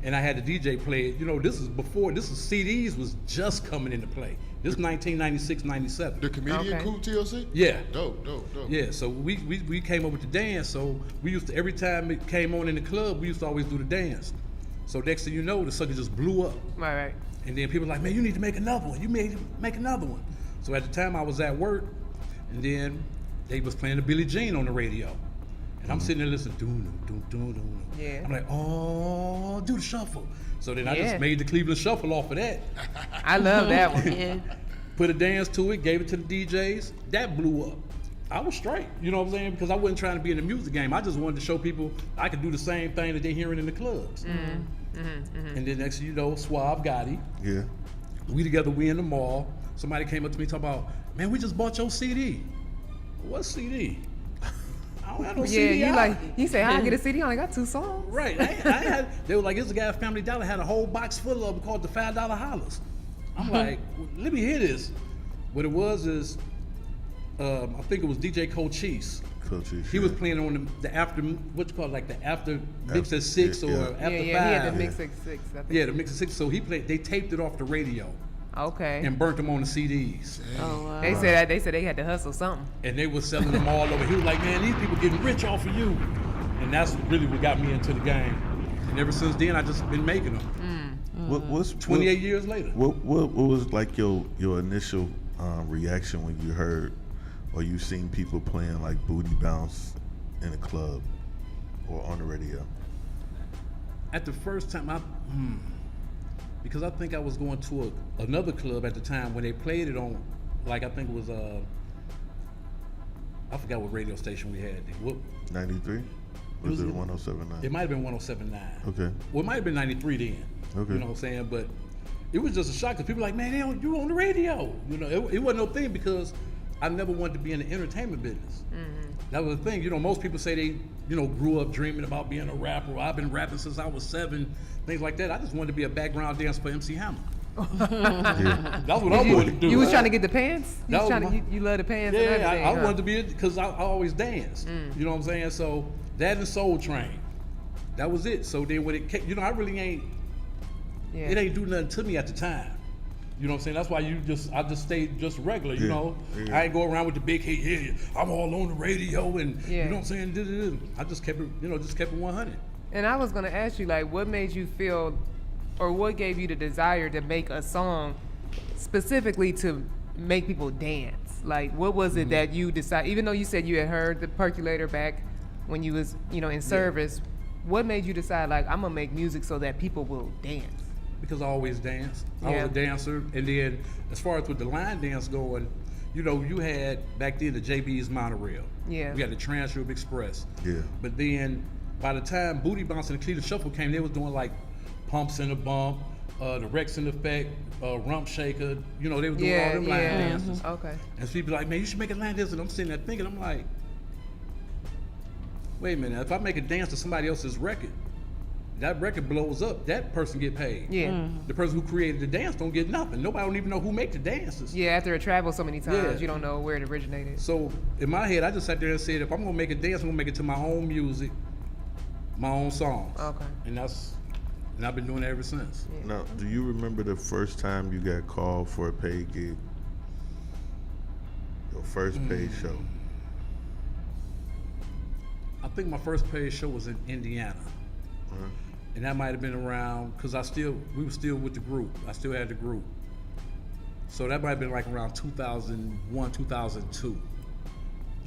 and I had the DJ play it. You know, this is CDs was just coming into play. This is 1996, 97. The comedian Cool TLC? Yeah. Dope. Yeah, so we came up with the dance. So we used to, every time it came on in the club, we used to always do the dance. So next thing you know, the sucker just blew up. Right. And then people were like, man, you need to make another one. You make another one. So at the time I was at work, and then they was playing the Billie Jean on the radio. And I'm sitting there listening, doom. Yeah. I'm like, oh, do the shuffle. So then I just made the Cleveland Shuffle off of that. I love that one. Put a dance to it, gave it to the DJs. That blew up. I was straight, you know what I'm saying? Because I wasn't trying to be in the music game. I just wanted to show people I could do the same thing that they're hearing in the clubs. And then next thing you know, Suave Gotti. Yeah. We together, we in the mall. Somebody came up to me talking about, man, we just bought your CD. What CD? I don't have no CD. You say, I'll get a CD, I only got 2 songs. Right. They were like, this guy at Family Dollar had a whole box full of them called the $5 Hollers. I'm like, let me hear this. What it was is, I think it was DJ Cochise. He was playing on the after, what you call it, like the after mix at 6 or after 5. He had the mix at 6, I think. Yeah, the mix at 6. So they taped it off the radio. Okay. And burnt them on the CDs. Oh, wow. They said they had to hustle something. And they were selling them all over. He was like, man, these people getting rich off of you. And that's really what got me into the game. And ever since then, I just been making them. 28 years later. What was like your initial reaction when you heard or you seen people playing like Booty Bounce in a club or on the radio? At the first time, because I think I was going to another club at the time when they played it on, like I think it was, I forgot what radio station we had. 93? Was it 107.9? It might have been 107.9. Okay. Well, it might have been 93 then. Okay. You know what I'm saying? But it was just a shock because people were like, man, you on the radio. You know, it wasn't no thing because I never wanted to be in the entertainment business. That was the thing. You know, most people say they, grew up dreaming about being a rapper. Or I've been rapping since I was 7, things like that. I just wanted to be a background dancer for MC Hammer. That's what I wanted to do. You was trying to get the pants? You love the pants and everything. I wanted to be it because I always danced. You know what I'm saying? So that and Soul Train. That was it. So then when it came, I really ain't, it ain't do nothing to me at the time. You know what I'm saying? That's why I just stayed just regular, you know? I ain't go around with the big hit, I'm all on the radio and, you know what I'm saying? I just kept it, just kept it 100. And I was gonna ask you, like, what made you feel, or what gave you the desire to make a song specifically to make people dance? Like, what was it that you decided, even though you said you had heard the Percolator back when you was, in service, what made you decide, like, I'm gonna make music so that people will dance? Because I always danced. I was a dancer. And then as far as with the line dance going, you had back then the JB's Monorail. Yeah. We had the Trans-Europe Express. Yeah. But then by the time Booty Bounce and the Cleveland Shuffle came, they was doing like Pumps in the Bump, the Rex in Effect, Rump Shaker. They were doing all them line dances. Okay. And so people like, man, you should make a line dance. And I'm sitting there thinking, I'm like, wait a minute, if I make a dance to somebody else's record, that record blows up, that person get paid. Yeah. The person who created the dance don't get nothing. Nobody don't even know who make the dances. Yeah, after it travels so many times, you don't know where it originated. So in my head, I just sat there and said, if I'm gonna make a dance, I'm gonna make it to my own music. my own songs. Okay. And I've been doing it ever since. Now, do you remember the first time you got called for a paid gig? Your first paid show? I think my first paid show was in Indiana. And that might have been around, because we were still with the group. I still had the group. So that might have been like around 2001, 2002.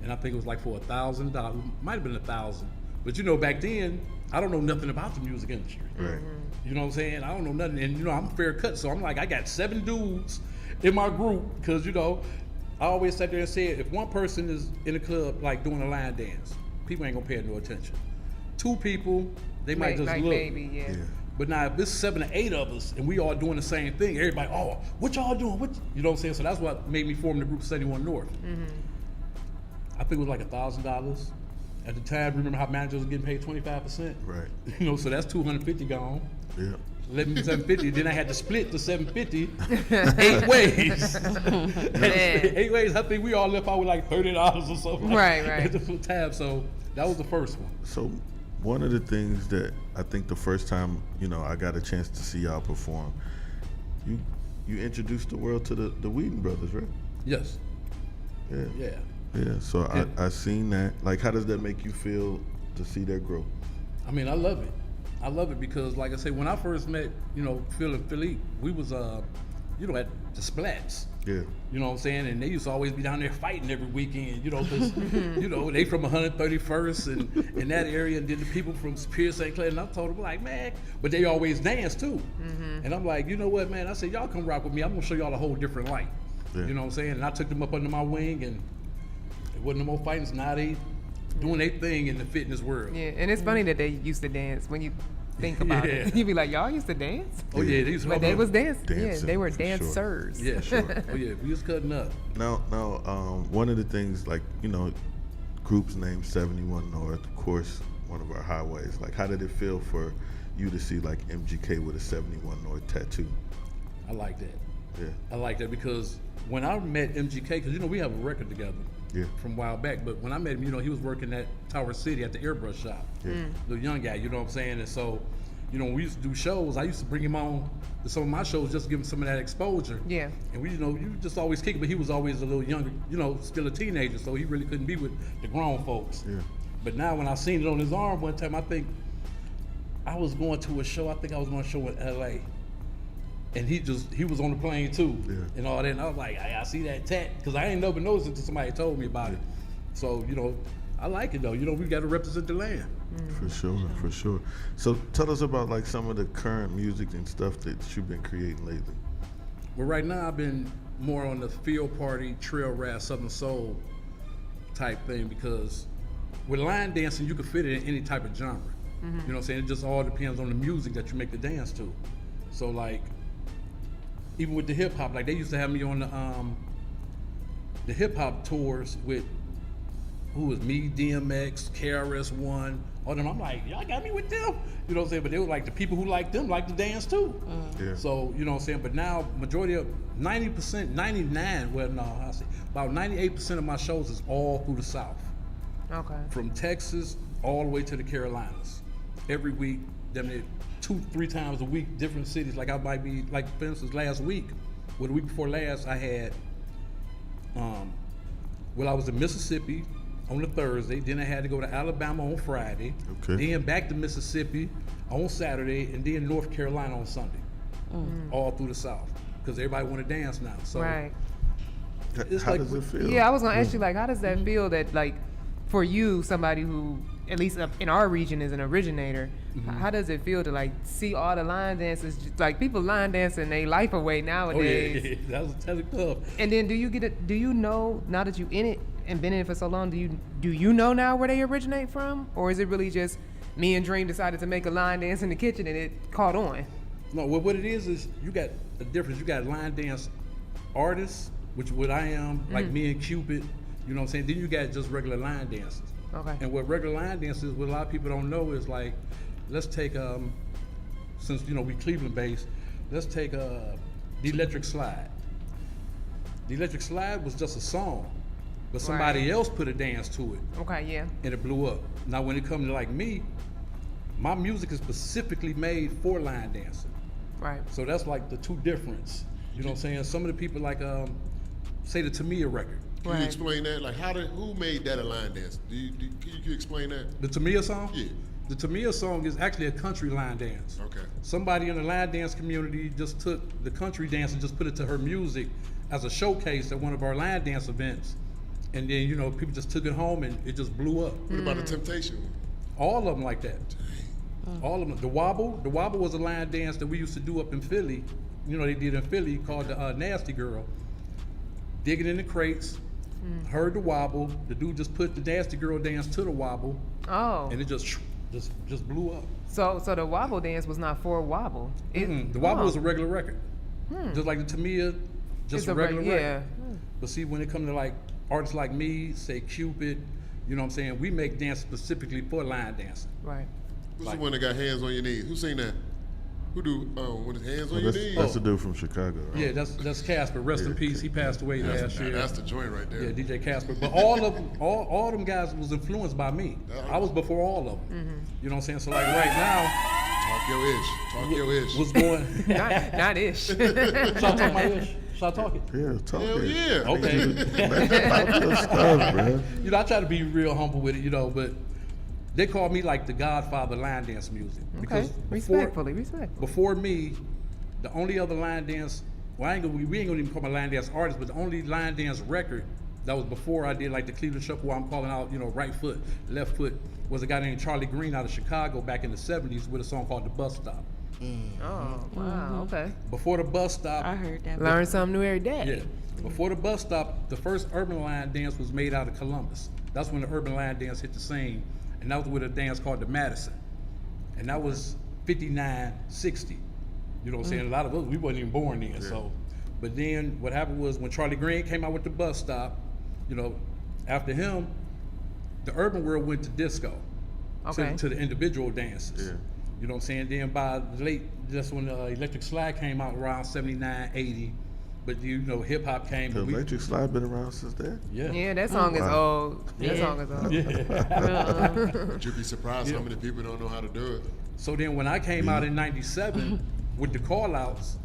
And I think it was like for $1,000. Might have been $1,000. But you know, back then, I don't know nothing about the music industry. Right. You know what I'm saying? I don't know nothing. And you know, I'm fair cut, so I'm like, I got 7 dudes in my group, because you know, I always sat there and said, if one person is in a club like doing a line dance, people ain't gonna pay no attention. 2 people, they might just like look. maybe, yeah. But now if it's 7 or 8 of us and we all doing the same thing, everybody, oh, what y'all doing? You know what I'm saying? So that's what made me form the group 71 North. I think it was like $1,000. At the time, remember how managers were getting paid 25%? Right. You know, so that's 250 gone. Yeah. Left me 750. Then I had to split the 750 8 ways. 8 ways. I think we all left out with like $30 or something. Right. At the time. So that was the first one. So one of the things that I think the first time, you know, I got a chance to see y'all perform, you introduced the world to the Whedon brothers, right? Yes. Yeah. Yeah. So I seen that. Like, how does that make you feel to see that grow? I mean, I love it. I love it because, like I say, when I first met, you know, Phil and Philippe, we was, you know, at the Splats. Yeah. You know what I'm saying? And they used to always be down there fighting every weekend, you know, because, you know, they from 131st and in that area, and then the people from Pierce St. Clair, and I told them, like, man, but they always dance too. And I'm like, you know what, man? I said, y'all come rock with me. I'm going to show y'all a whole different light. Yeah. You know what I'm saying? And I took them up under my wing, and it wasn't no more fighting. So now they doing their thing in the fitness world. Yeah, and it's funny that they used to dance when you think about it. You be like, y'all used to dance? Oh yeah, they used to. But they was dancing. Yeah, Dancing, they were for dancers. sure. Yeah, sure. Oh yeah, we was cutting up. Now, one of the things, like, you know, groups named 71 North, of course, one of our highways. Like, how did it feel for you to see like MGK with a 71 North tattoo? I like that. Yeah. I like that because when I met MGK, because you know we have a record together. Yeah. From a while back, but when I met him, you know, he was working at Tower City at the airbrush shop. Yeah. Little young guy, you know what I'm saying? And so, you know, when we used to do shows, I used to bring him on to some of my shows just to give him some of that exposure. Yeah. And we, you know, you just always kick it, but he was always a little younger, you know, still a teenager, so he really couldn't be with the grown folks. Yeah. But now when I seen it on his arm one time, I think I was going to a show, I think I was going to a show in LA. And he was on the plane too, and all that. And I was like, I see that tat, because I ain't never noticed it until somebody told me about it. So, you know, I like it though. You know, we got to represent the land. For sure. So tell us about like some of the current music and stuff that you've been creating lately. Well, right now I've been more on the field party, trail rap, Southern soul type thing, because with line dancing, you can fit it in any type of genre. You know what I'm saying? It just all depends on the music that you make the dance to. So like, even with the hip hop, like they used to have me on the hip hop tours with who was me, DMX, KRS-One, all them. I'm like, y'all got me with them. You know what I'm saying? But they were like, the people who like them like to dance too. Yeah. So, you know what I'm saying? But now, majority of 90%, 99, well, no, I say about 98% of my shows is all through the South. Okay. From Texas all the way to the Carolinas. Every week, them 2-3 times a week, different cities. Like I might be, like for instance, last week, well, the week before last, I had, I was in Mississippi on a Thursday, then I had to go to Alabama on Friday, then back to Mississippi on Saturday, and then North Carolina on Sunday, all through the South, because everybody want to dance now. So right. It's how like, does it feel? Yeah, I was gonna ask you, like, how does that feel that, like, for you, somebody who, at least in our region, is an originator, how does it feel to, like, see all the line dances, like, people line dancing their life away nowadays? Oh yeah, that's tough. And then do you know, now that you in it and been in it for so long, do you know now where they originate from? Or is it really just me and Dream decided to make a line dance in the kitchen and it caught on? No, what it is you got a difference. You got line dance artists, which what I am, like me and Cupid, you know what I'm saying? Then you got just regular line dancers. Okay. And what regular line dancers, what a lot of people don't know is like, let's take, since, you know, we Cleveland based, let's take the Electric Slide. The Electric Slide was just a song, but somebody else put a dance to it. Okay, yeah. And it blew up. Now when it comes to like me, My music is specifically made for line dancing. Right. So that's like the two difference. You know what I'm saying? Some of the people like, say the Tamia record. Can you explain that? Like, who made that a line dance? Can you explain that? The Tamia song? Yeah. The Tamia song is actually a country line dance. Okay. Somebody in the line dance community just took the country dance and just put it to her music as a showcase at one of our line dance events. And then, you know, people just took it home and it just blew up. What about the Temptation one? All of them like that. All of them. The Wobble was a line dance that we used to do up in Philly. You know, they did in Philly called the Nasty Girl. Digging in the crates, heard the wobble. The dude just put the Nasty Girl dance to the wobble. Oh. And it just blew up. So the wobble dance was not for wobble. The wobble was a regular record. Just like the Tamia, just It's a regular record. yeah. But see, when it comes to like artists like me, say Cupid, you know what I'm saying? We make dance specifically for line dancing. Right. Who's the one that got hands on your knees? Who seen that? Who do when his hands on your knees? That's the dude from Chicago, right? Yeah, that's Casper. Rest in peace. He passed away last year. That's the joint right there. Yeah, DJ Casper. But all them guys was influenced by me. I was before all of them. You know what I'm saying? So like right now, talk your ish. What's going? not ish. Should I talk my ish? Should I talk it? Yeah, talk Hell it. yeah. Okay. Talk your stuff, bro. You know, I try to be real humble with it, you know, but they call me like the godfather of line dance music. Okay. Respectfully. Before me, the only other line dance, well, we ain't gonna even call my line dance artist, but the only line dance record that was before I did like the Cleveland Shuffle, where I'm calling out, you know, right foot, left foot, was a guy named Charlie Green out of Chicago back in the 70s with a song called The Bus Stop. Oh, wow. Okay. Before The Bus Stop. I heard that. Learn something new every day. Yeah. Before The Bus Stop, the first urban line dance was made out of Columbus. That's when the urban line dance hit the scene. And that was with a dance called the Madison. And that was 59, 60. You know what I'm saying? A lot of us, we wasn't even born then. So, but then what happened was when Charlie Green came out with The Bus Stop, you know, after him, the urban world went to disco. Okay. To the individual dances. Yeah. You know what I'm saying? Then by the late, just when Electric Slide came out around 79, 80, but you know, hip hop came. The Electric Slide been around since then? Yeah. Yeah, that song is old. That song is old. Yeah. But you'd be surprised how many people don't know how to do it. So then when I came out in 97 with the call outs,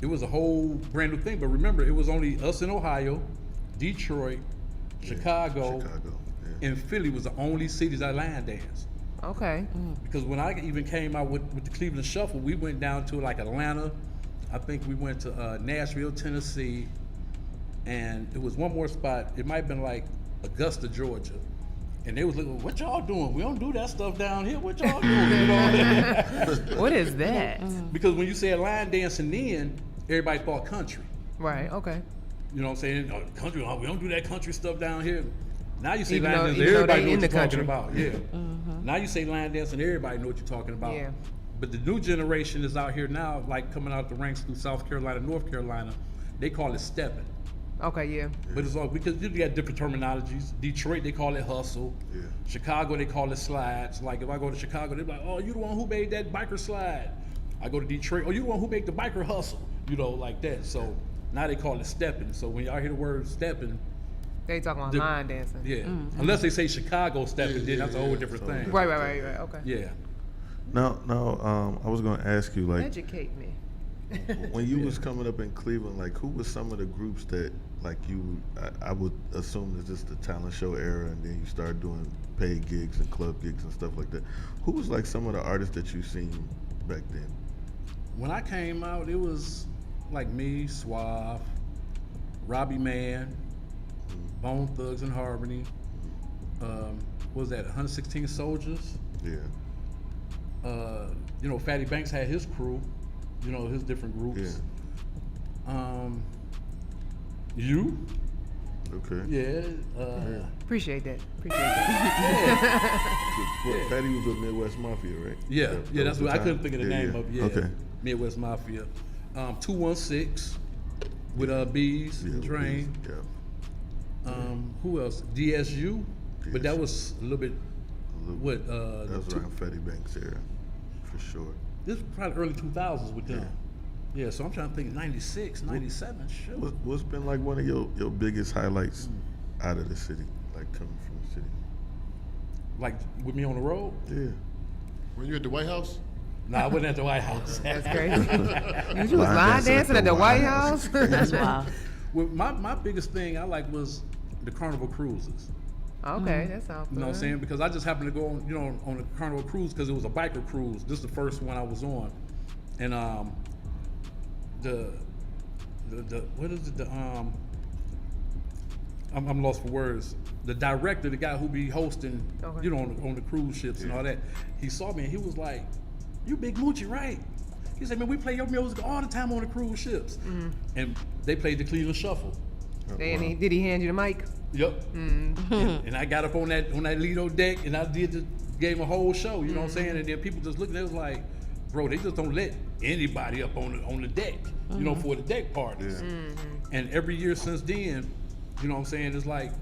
it was a whole brand new thing. But remember, it was only us in Ohio, Detroit, Chicago, and Philly was the only cities that line danced. Okay. Because when I even came out with the Cleveland Shuffle, we went down to like Atlanta. I think we went to Nashville, Tennessee, and it was one more spot. It might have been like Augusta, Georgia. And they was like, what y'all doing? We don't do that stuff down here. What y'all doing? You know? What is that? Because when you say line dancing then, everybody thought country. Right, okay. You know what I'm saying? Country, we don't do that country stuff down here. Now you say Even line though- dancing, even though everybody they know in what the you're talking country. about. Yeah. Now you say line dancing, everybody know what you're talking about. Yeah. But the new generation is out here now, like coming out the ranks through South Carolina, North Carolina. They call it stepping. Okay, yeah. But it's all because you got different terminologies. Detroit, they call it hustle. Yeah. Chicago, they call it slides. Like if I go to Chicago, they're like, oh, you the one who made that biker slide. I go to Detroit, oh, you the one who made the biker hustle. You know, like that. So now they call it stepping. So when y'all hear the word stepping, They talking about The- line dancing. yeah. Unless they say Chicago stepping, then that's a whole different thing. Right. Okay. Yeah. Now, I was gonna ask you, like, Educate me. when you was coming up in Cleveland, like, who was some of the groups that, like, I would assume it's just the talent show era, and then you started doing paid gigs and club gigs and stuff like that. Who was like some of the artists that you seen back then? When I came out, it was like me, Suave, Robbie Man, Bone Thugs and Harmony. What was that, 116 Soldiers? Yeah. You know, Fatty Banks had his crew, you know, his different groups. You? Okay. Yeah. Appreciate that. Well, Fatty was with Midwest Mafia, right? Yeah, That that's was the what I time? couldn't think of the name of. Yeah. Okay. Midwest Mafia. 216 with Bees, Yeah, with Train. Bees, yeah. Who else? DSU, but that was a little bit. What? That was around Fatty Banks era, for sure. This was probably early 2000s with them. Yeah, so I'm trying to think 96, 97, sure. What's been like one of your biggest highlights out of the city, like coming from the city? Like with me on the road? Yeah. Were you at the White House? No, I wasn't at the White House. That's crazy. You was line dancing at the White House? That's wild. Well, my biggest thing I like was the Carnival cruises. Okay, that sounds good. You know what I'm saying? Because I just happened to go on, on the Carnival cruise because it was a biker cruise. This is the first one I was on, and the what is it? I'm lost for words. The director, the guy who be hosting, Okay. on the cruise ships and all that, he saw me and he was like, "You Big Moochie, right?" He said, "Man, we play your music all the time on the cruise ships." And they played the Cleveland Shuffle. And did he hand you the mic? Yep. And I got up on that Lido deck and I gave him a whole show, you know what I'm saying? And then people just looking at it was like, bro, they just don't let anybody up on the deck, for the deck parties. And every year since then, you know what I'm saying, it's like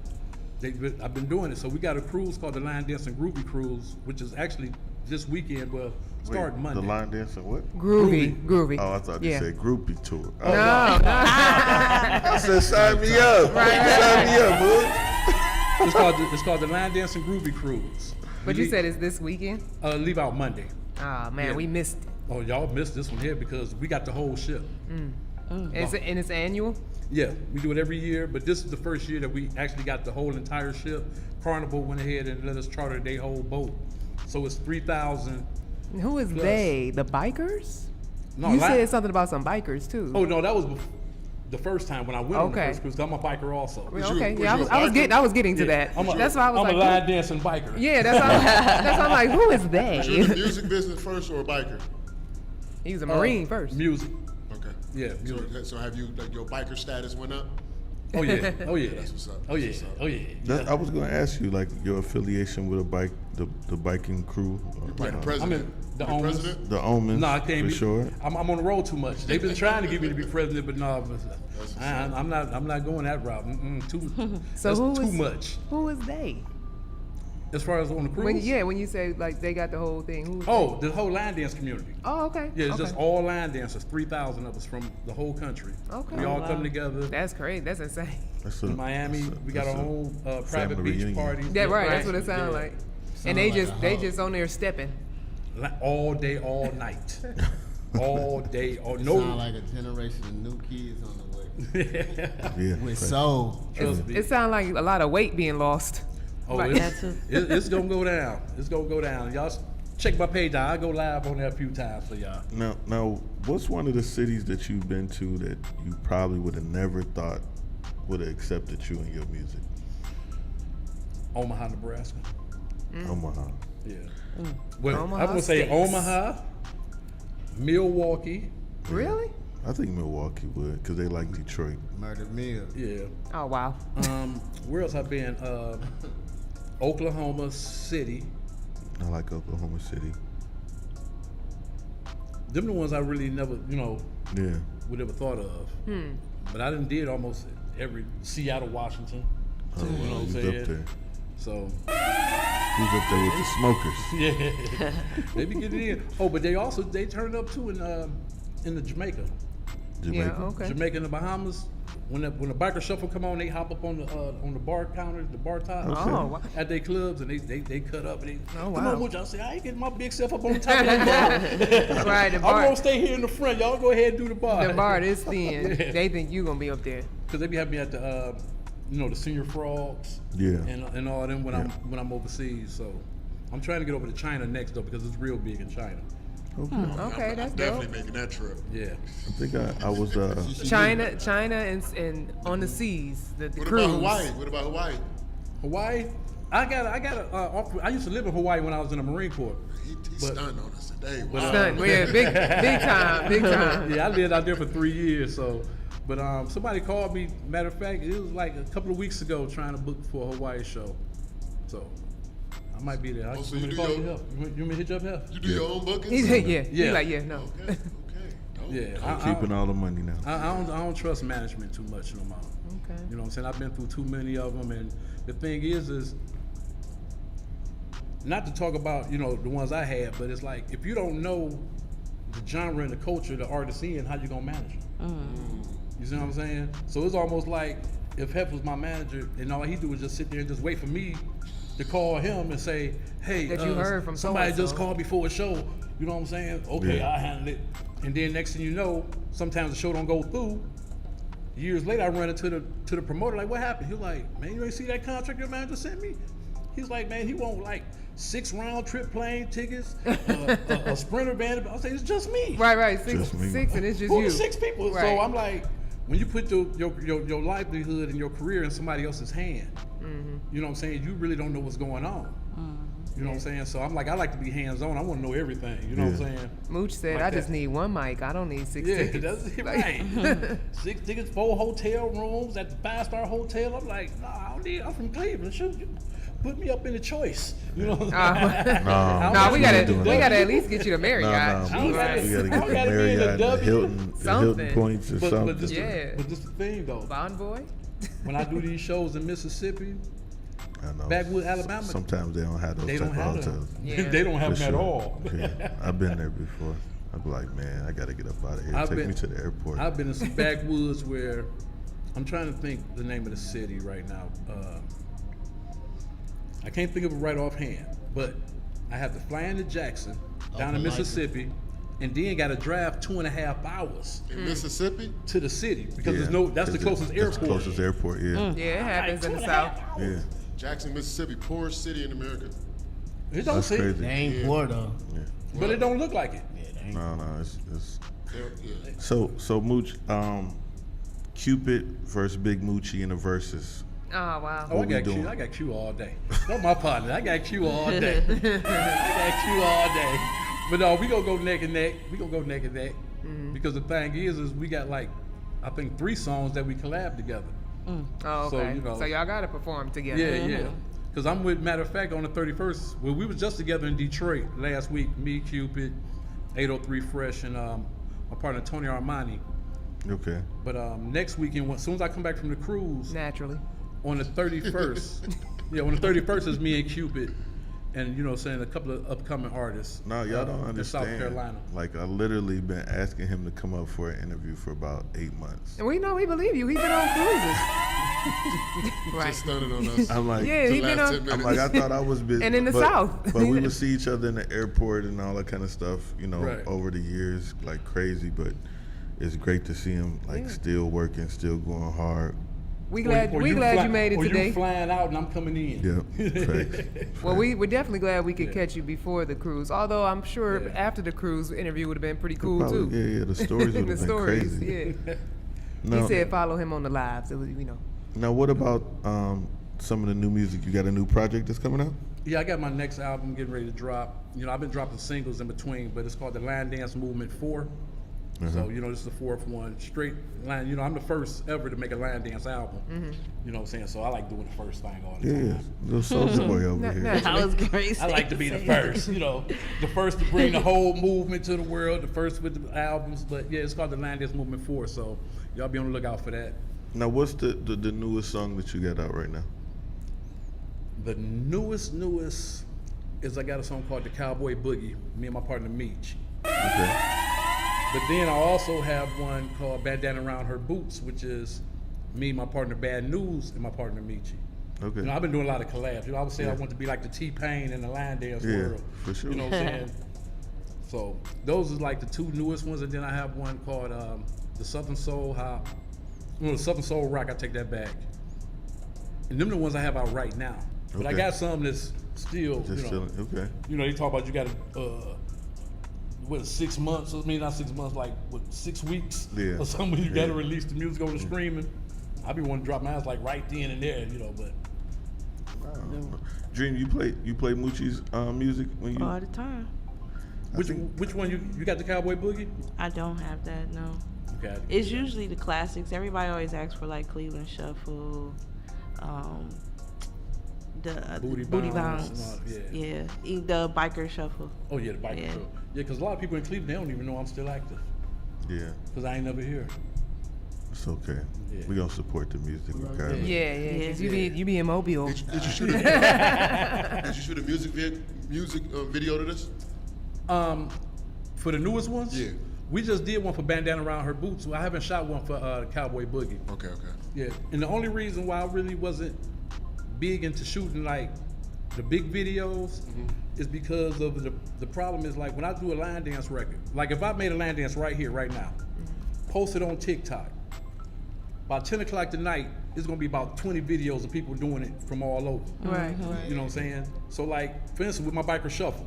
I've been doing it. So we got a cruise called the Line Dancing Groovy Cruise, which is actually this weekend, well, starting Monday. The line dancing what? Groovy. Oh, I thought you said groupie tour. Oh, No. I said sign me up. Sign me up, boy. It's called the Line Dancing Groovy Cruise. But you said it's this weekend? Leave out Monday. Oh, man, we missed it. Oh, y'all missed this one here because we got the whole ship. And it's annual? Yeah, we do it every year, but this is the first year that we actually got the whole entire ship. Carnival went ahead and let us charter their whole boat. So it's 3,000. Who is plus. they? The bikers? No, you said something about some bikers too. Oh no, that was the first time when I went on the first cruise. 'Cause I'm a biker also. I was getting to that. That's why I was I'm like, a line dancing biker. Yeah, that's why I'm like, who is they? Was you in the music business first or a biker? He was a Marine first. Music. Okay. Yeah, music. So have you, like, your biker status went up? Oh yeah, oh yeah. That's what's up. Oh yeah, That's what's up. oh yeah. I was going to ask you, like, your affiliation with the biking crew. Like the president? I'm in the president? The Omens, No, I can't for be. sure. I'm on the road too much. They've been trying to get me to be president, but no, I'm not going that route. So that's too much. Who is they? As far as on the cruise? When you say like they got the whole thing, who is the whole line dance community. Oh, okay. Yeah, it's just all line dancers, 3,000 of us from the whole country. Okay. We all come together. That's crazy. That's insane. In Miami, we got our own private beach reunion. parties. Yeah, right. That's what it sounds like. And they just on there stepping. All day, all night. All day, all no. Sound like a generation of new kids on the way. Yeah. With soul. It sounds like a lot of weight being lost. Oh, it's gonna go down. It's gonna go down. Y'all check my page out. I go live on there a few times for y'all. Now, what's one of the cities that you've been to that you probably would have never thought would have accepted you and your music? Omaha, Nebraska. Omaha. Yeah. Well, Omaha I'm gonna say States. Omaha, Milwaukee. Really? I think Milwaukee would, because they like Detroit. Murder Mill. Yeah. Oh wow. Where else I've been? Oklahoma City. I like Oklahoma City. Them the ones I really never, Yeah. would ever thought of. But I done did almost every Seattle, Washington. Oh, You know what I'm he's saying? up there. So He's up there with the smokers. yeah, they be getting in. Oh, but they turned up too in the Jamaica. Jamaica. Yeah. Okay. Jamaica and the Bahamas. When the biker shuffle come on, they hop up on the bar counter, the bar top, Oh, wow. at their clubs, and they cut up. And Oh, come wow. on, Mooch. I say, I ain't getting my big self up on the top of the bar. Right, the I'm bar. gonna stay here in the front. Y'all go ahead and do the bar. The bar is thin. Yeah. They think you gonna be up there. Because they be having me at the the Senior Frogs. Yeah. And all of them when I'm overseas. So I'm trying to get over to China next though, because it's real big in China. Okay. Okay, that's I'm dope. definitely making that trip. Yeah. I think I was. China, and on the seas, the What cruise. about Hawaii? What about Hawaii? Hawaii. I used to live in Hawaii when I was in the Marine Corps. He But- stunned on us today. Wow. Stunned. Yeah, big time. Yeah, I lived out there for 3 years. So, but somebody called me. Matter of fact, it was like a couple of weeks ago, trying to book for a Hawaii show. So I might be there. so You you do want me to your- call you, Heff? You want me to hit you up, Heff? You do your own bookings? He's yeah. Yeah. He's like no. Okay. Dope. Yeah, I'm keeping all the money now. I don't trust management too much no more. Okay. You know what I'm saying? I've been through too many of them, and the thing is not to talk about the ones I had, but it's like if you don't know the genre and the culture the artist in, how you gonna manage them? You see what I'm saying? So it's almost like if Heff was my manager and all he do was just sit there and just wait for me to call him and say, hey, That you heard from somebody so-and-so. just called before a show. You know what I'm saying? Okay, Yeah. I'll handle it. And then next thing you know, sometimes the show don't go through. Years later, I run into the promoter, like, what happened? He's like, man, you ain't see that contract your manager sent me? He's like, man, he want like 6 round trip plane tickets, a Sprinter band. I say, it's just me. Right. Six, Just me. and it's just Who you. the 6 people? Right. So I'm like, when you put your livelihood and your career in somebody else's hand, you know what I'm saying? You really don't know what's going on. You know what I'm saying? So I'm like, I like to be hands-on. I want to know everything. You know what I'm saying? Mooch said, Like I just that. need 1 mic. I don't need 6 Yeah, tickets. that's Like- right. 6 tickets, 4 hotel rooms at the 5-star hotel. I'm like, nah, I don't need. I'm from Cleveland. Shoot, you put me up in the choice. You know. No, we gotta at least get you to Marriott. No, we gotta get the I gotta be in Marriott, the the W. Hilton Something. points or But something. just Yeah. but just the thing though, Bonvoy? when I do these shows in Mississippi, I know. Backwood, Alabama, Sometimes they don't have those they type don't of have hotels. them. Yeah. They don't have For them at sure. all. Yeah. I've been there before. I'd be like, man, I gotta get up out of here. Take me to the airport. I've been in some backwoods where I'm trying to think the name of the city right now. I can't think of it right offhand, but I have to fly into Jackson, down in Mississippi, and then got to drive 2.5 hours In Mississippi? to the city because Yeah, there's no. That's the 'cause closest that's airport. the closest airport, yeah. Yeah, it happens in the South. Yeah. Jackson, Mississippi, poorest city in America. It don't That's say, crazy. They ain't poor though. Yeah. but it don't look like it. No, it's Yeah. so Mooch, Cupid versus Big Moochie in the verses. Oh, wow. Oh, I What we got doing? Q. I got Q all day. That's my partner. I got Q all day. I got Q all day. But no, we gonna go neck and neck. We gonna go neck and neck because the thing is we got like I think 3 songs that we collab together. Oh, So, okay. you know- So y'all gotta perform together. Yeah. Because I'm with, matter of fact, on the 31st, well, we was just together in Detroit last week. Me, Cupid, 803 Fresh, and my partner Tony Armani. Okay. But next weekend, as soon as I come back from the cruise, Naturally. on the 31st, on the 31st is me and Cupid, and you know, saying a couple of upcoming artists. No, y'all don't in understand. South Carolina. Like I literally been asking him to come up for an interview for about 8 months. And we know we believe you. He been on cruises. Right. Just stunning on us. I'm like, Yeah, he the been last on. 10 minutes. I'm like, I thought I was busy. And in the but, South. But we would see each other in the airport and all that kind of stuff, you know, Right. over the years, like crazy. But it's great to see him like Yeah. still working, still going hard. We glad you made it or today. you flying out and I'm coming in. Yep. Facts. Well, we're definitely glad we could catch you before the cruise. Although I'm sure Yeah. after the cruise interview would have been pretty cool Probably- too. yeah, the stories would have The been stories, crazy. yeah. No, He said follow him on the lives. It was, Now, what about some of the new music? You got a new project that's coming out? Yeah, I got my next album getting ready to drop. You know, I've been dropping singles in between, but it's called the Line Dance Movement 4. So, you know, this is the 4th one. Straight line, you know, I'm the first ever to make a line dance album. You know what I'm saying? So I like doing the first thing all the time. Yeah, little soldier boy over here. I was great. I like to be the first, you know, the first to bring the whole movement to the world, the first with the albums. But yeah, it's called the Line Dance Movement 4. So y'all be on the lookout for that. Now, what's the newest song that you got out right now? The newest is I got a song called The Cowboy Boogie, me and my partner Meech. Okay. But then I also have one called Bandana Around Her Boots, which is me, my partner Bad News, and my partner Michi. Okay. You know, I've been doing a lot of collabs. You know, I would say I want to be like the T-Pain in the line dance world. for sure. You know what I'm saying? So those are like the 2 newest ones, and then I have one called the Southern Soul Hop. No, the Southern Soul Rock. I take that back. And them the ones I have out right now. But I Okay. got some that's still, Just you know, chilling. Okay. you know, they talk about you got to, what, 6 months? I mean, not 6 months, like, what, 6 weeks? Yeah. Or something, you got to Yeah. release the music over the streaming. I be wanting to drop my ass like right then and there, you know, but. Dream, you play Moochie's music when you? All the time. Which one you got the Cowboy Boogie? I don't have that, no. Okay. It's usually the classics. Everybody always asks for like Cleveland Shuffle, the Booty Booty Bounce Bounce. and all- Yeah, the Biker Shuffle. Oh yeah, the biker Yeah. show. Yeah, because a lot of people in Cleveland, they don't even know I'm still active. Yeah, Because I ain't never here. it's okay. Yeah. We gonna support the music regardless. Yeah. 'Cause you be in Mobile. Did you shoot a music video to this? For the newest ones? Yeah. We just did one for Bandana Around Her Boots. I haven't shot one for Cowboy Boogie. Okay. Yeah, and the only reason why I really wasn't big into shooting like the big videos is because of the problem is like when I do a line dance record, like if I made a line dance right here, right now, post it on TikTok, by 10 o'clock tonight, it's gonna be about 20 videos of people doing it from all over. Right. You know what I'm saying? So like, for instance, with my Biker Shuffle,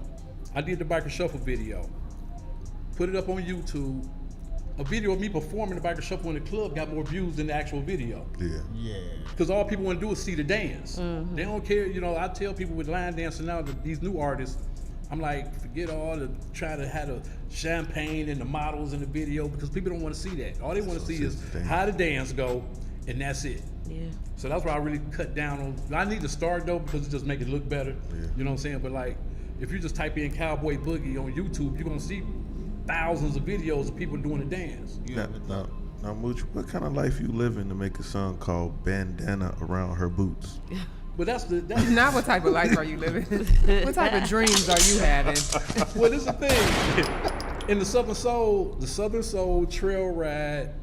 I did the Biker Shuffle video, put it up on YouTube. A video of me performing the Biker Shuffle in the club got more views than the actual video. Yeah. Because all people want to do is see the dance. They don't care, you know, I tell people with line dancing now, that these new artists, I'm like, forget all the try to have the champagne and the models in the video because people don't want to see that. All they want to see is how the dance go, and that's it. Yeah. So that's why I really cut down on, I need to start though because it just make it look better. You know what I'm saying? But like, if you just type in Cowboy Boogie on YouTube, you're gonna see thousands of videos of people doing the dance. Now, Mooch, what kind of life you living to make a song called Bandana Around Her Boots? But that's Not what type of life are you living? What type of dreams are you having? Well, this is the thing. In the Southern Soul trail ride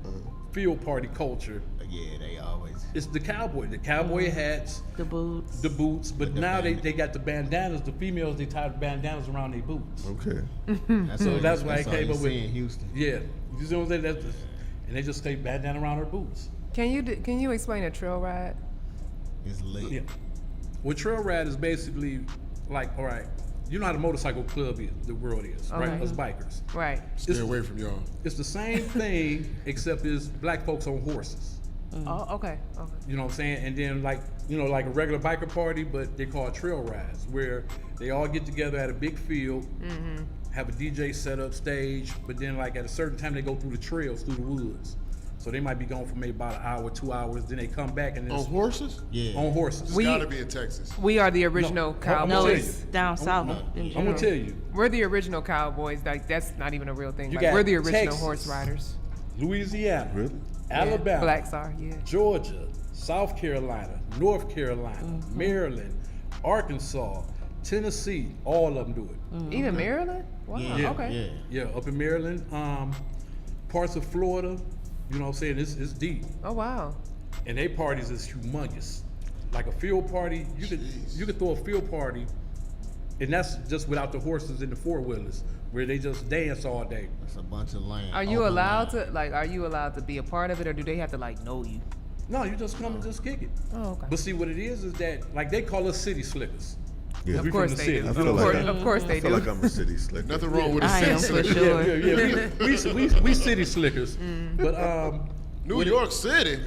field party culture. Yeah, they always. It's the cowboy hats, the boots. But now they got the bandanas. The females, they tie the bandanas around their boots. Okay. That's why I came up with in Houston. Yeah, you see what I'm saying? And they just say bandana around her boots. Can you explain a trail ride? It's lit. Yeah. Well, trail ride is basically like, all right, you know how the motorcycle club is, the world is, right? Okay. Us bikers. Right. Stay away from y'all. It's the same thing except it's black folks on horses. Oh, okay. You know what I'm saying? And then like, you know, like a regular biker party, but they call it trail rides, where they all get together at a big field, have a DJ set up stage, but then like at a certain time they go through the trails, through the woods. So they might be gone for maybe about an hour, 2 hours, then they come back and On horses? Yeah. On horses. It's gotta be in Texas. We are the original cowboys. No, it's down south. I'm gonna tell you. We're the original cowboys. Like that's not even a real thing. You Like, got we're the original Texas, horse riders. Louisiana, Really? Alabama, Yeah. Blacks are, yeah. Georgia, South Carolina, North Carolina, Maryland, Arkansas, Tennessee, all of them do it. Even Maryland? Wow. Yeah. Okay. Yeah, up in Maryland, parts of Florida, you know what I'm saying? It's deep. Oh wow. And they parties is humongous. Like a field party, you could throw a field party, and that's just without the horses and the four-wheelers, where they just dance all day. It's a bunch of land. Are you allowed to be a part of it, or do they have to like know you? No, you just come and just kick it. Oh, okay. But see, what it is that, like, they call us city slickers. Yeah. Of We course from the they city. do. I feel Of course they I feel do. like I'm a city slicker. Nothing wrong with a I city am for slicker. sure. Yeah. We city slickers. But New York City.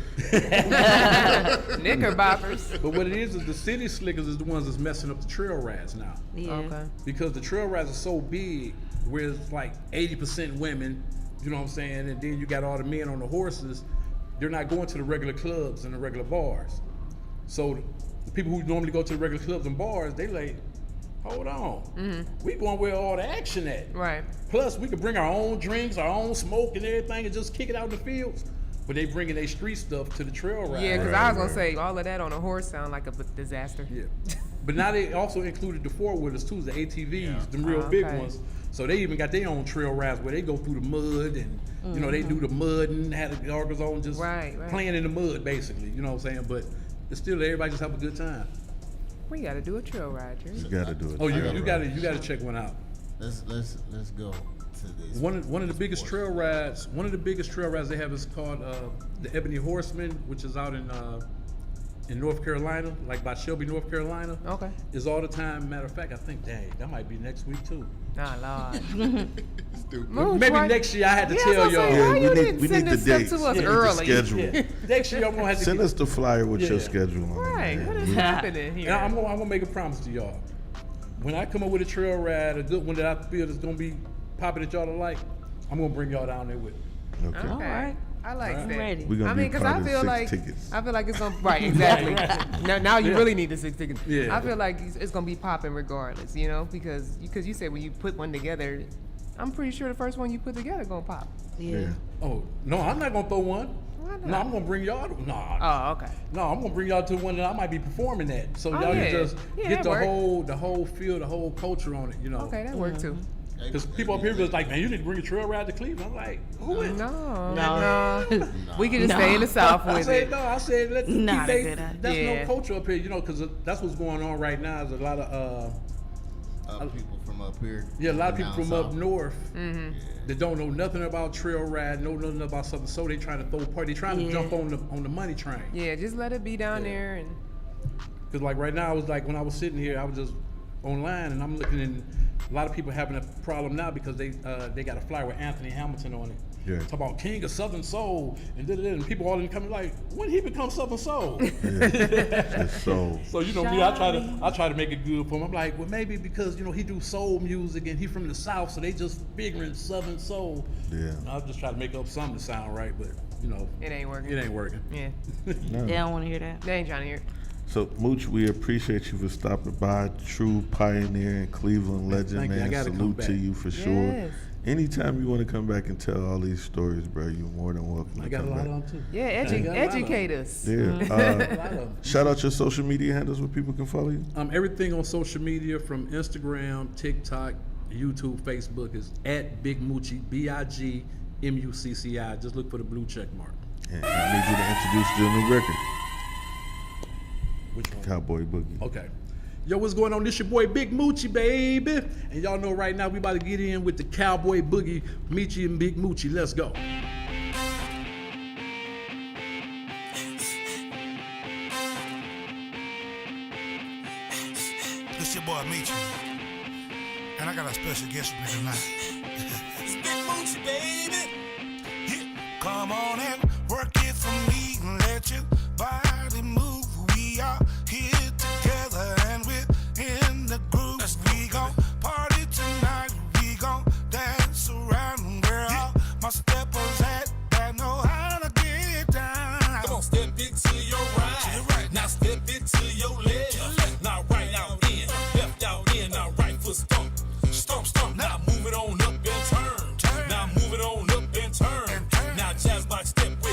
Knickerbockers. But what it is the city slickers is the ones that's messing up the trail rides now. Yeah. Okay. Because the trail rides are so big, where it's like 80% women, you know what I'm saying? And then you got all the men on the horses. They're not going to the regular clubs and the regular bars. So the people who normally go to the regular clubs and bars, they like, hold on. We going where all the action at. Right. Plus, we could bring our own drinks, our own smoke and everything and just kick it out in the fields. But they bringing their street stuff to the trail ride. Yeah, because I was gonna say all of that on a horse sound like a disaster. Yeah. But now they also included the four-wheelers too, the ATVs, them real big okay. ones. So they even got their own trail rides where they go through the mud and, you know, they do the mud and have the goggles on just playing in the mud, basically. You know what I'm saying? But it's still, everybody just have a good time. We gotta do a trail ride, Jerry. You gotta do it. Oh, you gotta check one out. Let's go to this. One of the biggest trail rides they have is called the Ebony Horseman, which is out in North Carolina, like by Shelby, North Carolina. Okay. Is all the time. Matter of fact, I think, dang, that might be next week too. Nah, Lord. Maybe next year I had to tell y'all. Why you we didn't need send the this stuff dates. to us We need the early? schedule. Yeah. Next year I'm gonna have to Send us the flyer with your Yeah. schedule on it. Right. man. What is happening And here? I'm gonna make a promise to y'all. When I come up with a trail ride, a good one that I feel is gonna be popping that y'all don't like, I'm gonna bring y'all down there with it. Okay. Okay. right. I like I'm that. ready. We're gonna I mean, be because part I of the feel 6 like tickets. I feel like it's gonna exactly. Now you Yeah. really need the 6 tickets. Yeah. I feel like it's gonna be popping regardless, you know, because you said when you put one together, I'm pretty sure the first one you put together gonna pop. Yeah. Oh no, I'm not gonna throw one. Why not? No, I'm gonna bring y'all. Oh, okay. No, I'm gonna bring y'all to one that I might be performing at, so Oh, y'all yeah. can just Yeah, get that the whole feel, the whole culture on it. You know. Okay, that worked too. Because people up here was like, man, you need to bring a trail ride to Cleveland. I'm like, who is? No. We can just stay in the South with it. I said, let's Not a keep good idea. That's Yeah. no culture up here, you know, because that's what's going on right now. There's a lot of people from up here. yeah, a lot of people down from up south. north that don't know nothing about trail ride, know nothing about something. So they trying to throw a party, they trying to jump on the money train. Yeah, just let it be down there and. Because like right now, I was like, when I was sitting here, I was just online and I'm looking, and a lot of people having a problem now because they got a flyer with Anthony Hamilton on it. Yeah. Talk about King of Southern Soul and people all in coming like, when did he become Southern Soul? So you know me, I try to make it good for him. I'm like, well, maybe because you know he do soul music and he from the South, so they just figuring Southern Soul. Yeah. I'll just try to make up something to sound right, but you know, It ain't working. It ain't working. Yeah. They don't want to hear that. They ain't trying to hear it. So, Mooch, we appreciate you for stopping by. True pioneer and Cleveland legend, Thank you. I man. gotta come Salute to back. you for sure. Yes. Anytime you want to come back and tell all these stories, bro, you're more than welcome I to got a come lot back. of them too. Yeah, I got a lot of educate us. Yeah. A lot of them. Shout out your social media handles where people can follow you. Everything on social media from Instagram, TikTok, YouTube, Facebook is at Big Moochie, BIGMUCCI. Just look for the blue check mark. And I need you to introduce your new record, Which one? Cowboy Boogie. Okay. Yo, what's going on? This your boy Big Moochie, baby. And y'all know right now we about to get in with the Cowboy Boogie, Meechie and Big Moochie. Let's go. This your boy Meechie, and I got a special guest with me tonight. It's Big Moochie, baby. Yeah. Come on and work it for me and let your body move. We are here together and we're in the groove. We gon' party tonight. We gon' dance around where all my steppers at that know how to get down. Come on, step it to your right. Now step it to your left. Now right out in, left out in. Now right foot stomp, stomp, stomp. Now move it on up and turn. Now move it on up and turn. Now jazz like step with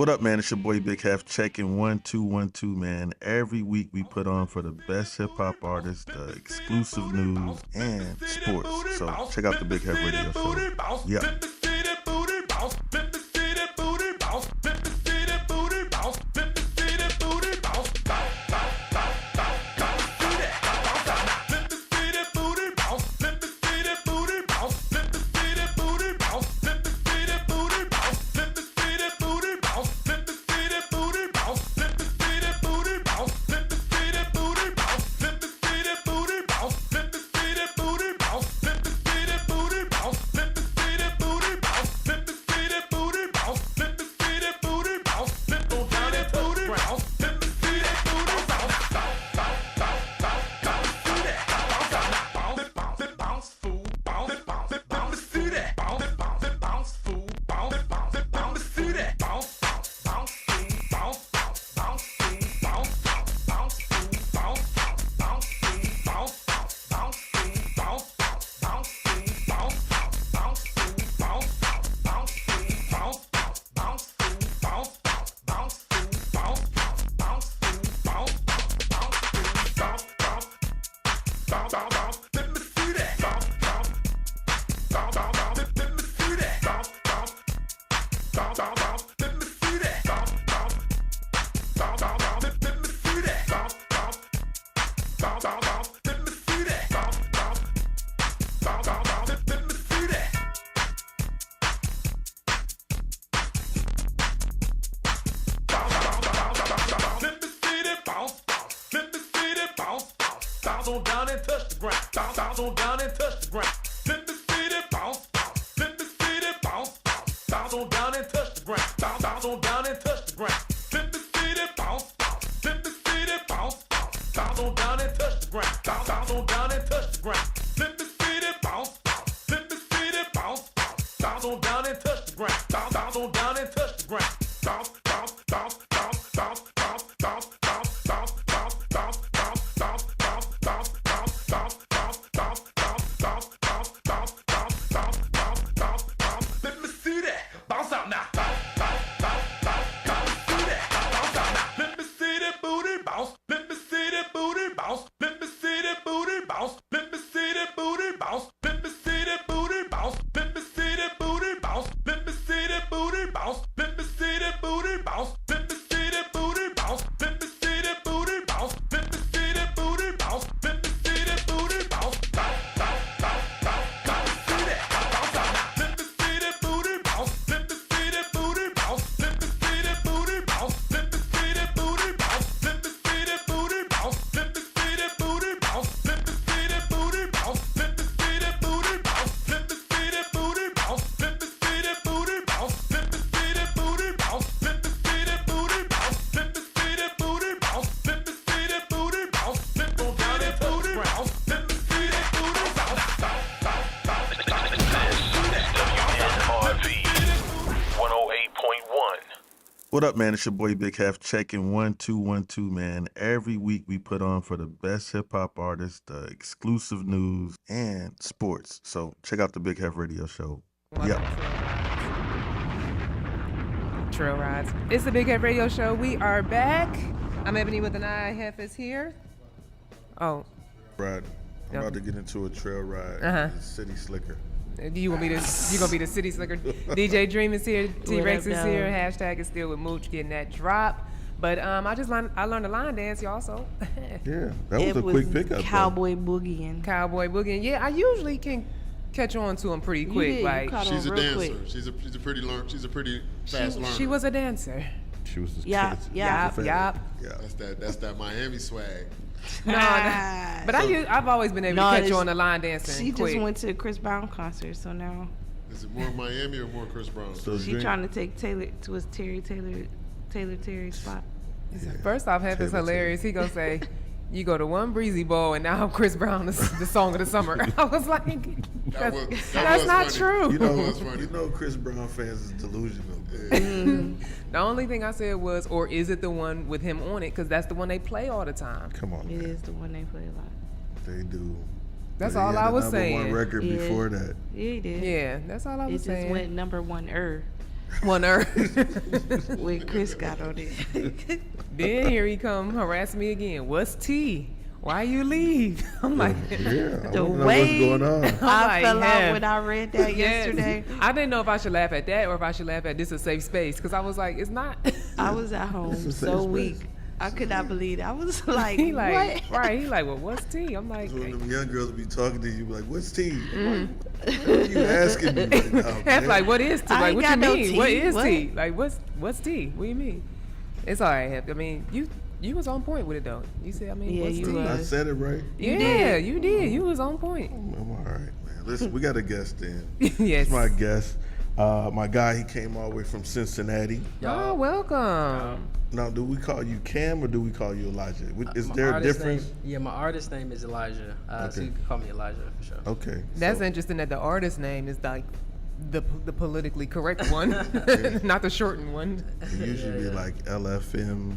What up, man? It's your boy Big Heff checking 1212, man. Every week we put on for the best hip hop artists, exclusive news, and sports. So check out the Big Heff Radio Show. Yeah. What up, man? It's your boy Big Heff checking 1212, man. Every week we put on for the best hip hop artists, exclusive news, and sports. So check out the Big Heff Radio Show. Yeah. Trail rides. It's the Big Heff Radio Show. We are back. I'm Ebony with an eye. Heff is here. Oh. Ride. I'm about to get into a trail ride. City Slicker. You gonna be the city slicker? DJ Dream is here. T-Rex is here. Hashtag is still with Mooch getting that drop. But I learned a line dance, y'all. So yeah, that was a quick pickup. Cowboy boogieing. Cowboy boogieing. Yeah, I usually can catch on to him pretty quick. She's a dancer. Quick. She's a pretty fast learner. She was a dancer. She was. Yep. Yeah. That's that Miami swag. No, but I've always been able to catch on the line dancing. She quick. just went to a Chris Brown concert, so now. Is it more Miami or more Chris Brown? So she trying to take Taylor to his Terry spot. Yeah. First off, Heff is hilarious. He gonna say, "You go to one breezy bowl, and now Chris Brown is the song of the summer." I was like, "That's not true." You know, Chris Brown fans is delusional. The only thing I said was, or is it the one with him on it? Because that's the one they play all the time. Come on, It is the one they play a lot. They do. That's all I was saying. One record before that. Yeah, he did. Yeah, that's all I was saying. It just went number one. One Earth. When Chris got on it. Then here he come harassing me again. What's T? Why you leave? I'm like, Yeah, I The don't know way what's going on. I like, fell out Heff. when I read that Yes. yesterday. I didn't know if I should laugh at that or if I should laugh at this is a safe space because I was like, it's not. I was at home It's a safe so space. weak. I could not believe it. I was like, He like, what? right? He like, well, what's T? I'm like, When them young girls be talking to you, be like, "What's tea?" Mm-hmm. What are you asking me right now? Heff man? like, what is T? I Like, ain't what you got no mean? tea. What is What? T? Like, what's T? What do you mean? It's all right, Heff. I mean, you was on point with it though. You said, I mean, Yeah, what's you T? was. I said it right. Yeah, you did. You was on point. I'm all right, man. Listen, we got a guest in. Yes. It's my guest. My guy, he came all the way from Cincinnati. Oh, welcome. Now, do we call you Cam or do we call you Elijah? Is My there a artist difference? Name, yeah, my artist name is Elijah. So Okay. you can call me Elijah for sure. Okay. That's so- interesting that the artist name is like the politically correct one, not the shortened one. It usually be like LFM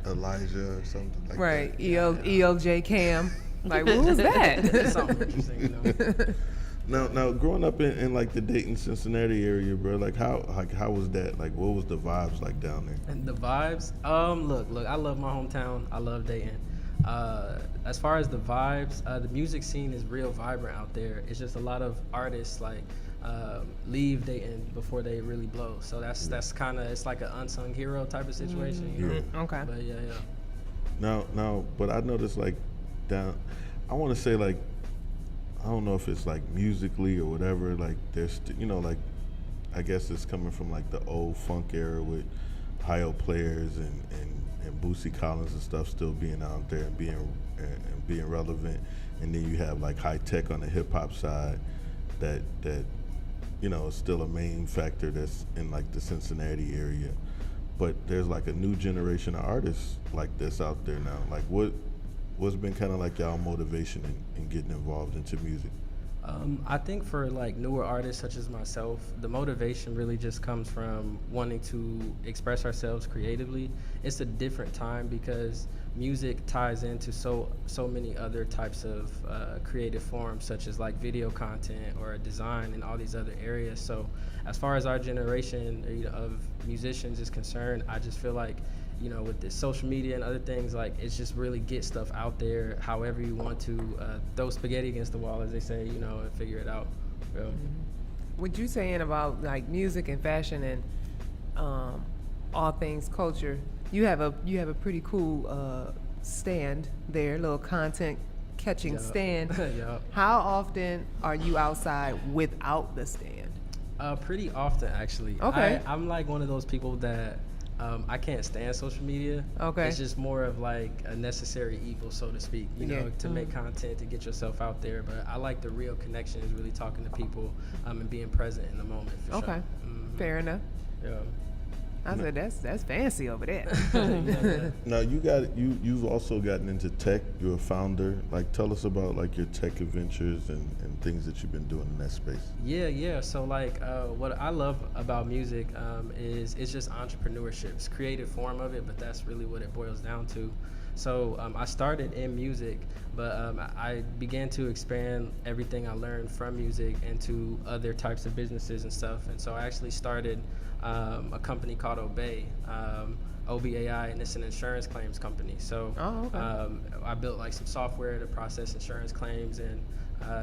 Elijah or something like Right, that. ELJ Cam. Like, what was that? Something interesting, you know. Now, growing up in like the Dayton, Cincinnati area, bro, like how was that? Like, what was the vibes like down there? And the vibes, look, I love my hometown. I love Dayton. As far as the vibes, the music scene is real vibrant out there. It's just a lot of artists like leave Dayton before they really blow. So that's kind of, it's like an unsung hero type of situation. You know? Okay. But yeah. Now, but I noticed like down, I want to say like, I don't know if it's like musically or whatever. Like there's, like, I guess it's coming from like the old funk era with Ohio players and Boosie Collins and stuff still being out there and being relevant. And then you have like high tech on the hip hop side that is still a main factor that's in like the Cincinnati area. But there's like a new generation of artists like this out there now. Like what's been kind of like y'all motivation in getting involved into music? I think for like newer artists such as myself, the motivation really just comes from wanting to express ourselves creatively. It's a different time because music ties into so many other types of creative forms, such as like video content or design and all these other areas. So as far as our generation of musicians is concerned, I just feel like, with this social media and other things, like it's just really get stuff out there however you want to, throw spaghetti against the wall, as they say, and figure it out. Yeah. What you saying about like music and fashion and all things culture, you have a pretty cool stand there, little content catching stand. Yup. How often are you outside without the stand? Pretty often, actually. Okay. I'm like one of those people that I can't stand social media. Okay. It's just more of like a necessary evil, so to speak, to make content, to get yourself out there. But I like the real connections, really talking to people and being present in the moment, for Okay. sure. Mhm. Fair enough. Yeah. I said that's fancy over there. Now you've also gotten into tech. You're a founder. Like tell us about like your tech adventures and things that you've been doing in that space. Yeah. So like what I love about music is it's just entrepreneurship. It's creative form of it, but that's really what it boils down to. So I started in music, but I began to expand everything I learned from music into other types of businesses and stuff. And so I actually started a company called Obey, OBAI, and it's an insurance claims company. So I built like some software to process insurance claims, and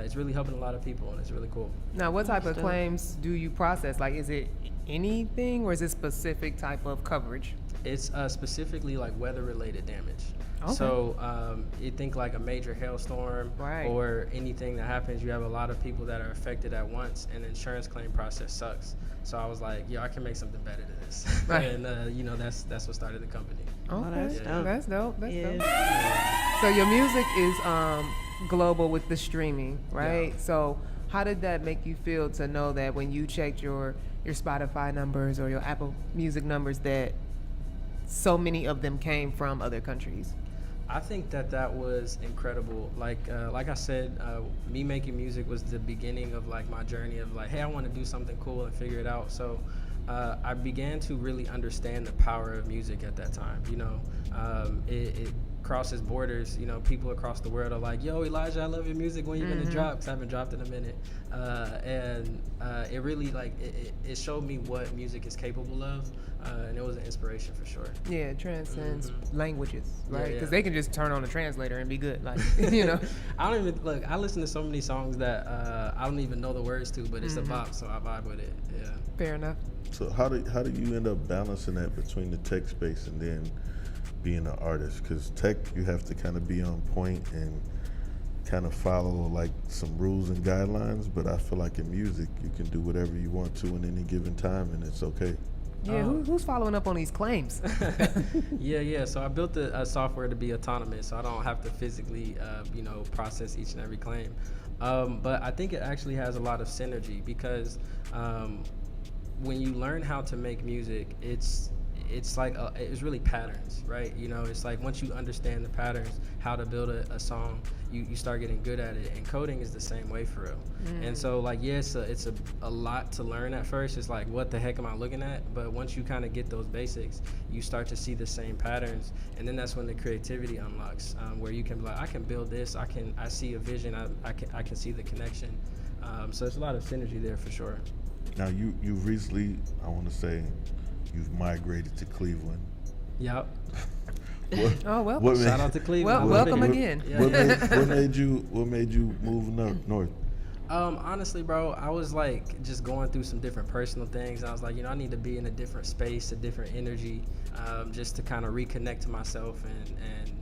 it's really helping a lot of people, and it's really cool. Now, what type of claims do you process? Like, is it anything, or is it specific type of coverage? It's specifically like weather-related damage. Okay. So you think like a major hailstorm or anything that happens, you have a lot of people that are affected at once, and the insurance claim process sucks. So I was like, I can make something better than this. Right. And that's what started the company. Okay, that's dope. That's Yeah. dope. So your music is global with the streaming, right? Yeah. So how did that make you feel to know that when you checked your Spotify numbers or your Apple Music numbers that so many of them came from other countries? I think that was incredible. Like I said, me making music was the beginning of like my journey of like, hey, I want to do something cool and figure it out. So I began to really understand the power of music at that time. It crosses borders. You know, people across the world are like, "Yo, Elijah, I love your music. When you gonna drop?" 'Cause I haven't dropped in a minute. And it really it showed me what music is capable of, and it was an inspiration for sure. Yeah, it transcends languages, right? Yeah, Because yeah. they can just turn on a translator and be good, like you know. I don't even look. I listen to so many songs that I don't even know the words to, but it's a bop, so I vibe with it. Yeah. Fair enough. So how do you end up balancing that between the tech space and then being an artist? Because tech, you have to kind of be on point and kind of follow like some rules and guidelines, but I feel like in music you can do whatever you want to in any given time and it's okay. Yeah, who's following up on these claims? Yeah. So I built a software to be autonomous, so I don't have to physically, process each and every claim. But I think it actually has a lot of synergy because when you learn how to make music, it's like it's really patterns, right? You know, it's like once you understand the patterns, how to build a song, you start getting good at it. And coding is the same way for real. And so like, it's a lot to learn at first. It's like, what the heck am I looking at? But once you kind of get those basics, you start to see the same patterns, and then that's when the creativity unlocks, where you can be like, I can build this. I see a vision. I can see the connection. So there's a lot of synergy there for sure. Now you've recently, I want to say, you've migrated to Cleveland. Yep. Shout out to Cleveland. Welcome again. What made you move north? Honestly, bro, I was like just going through some different personal things. I was like, I need to be in a different space, a different energy, just to kind of reconnect to myself and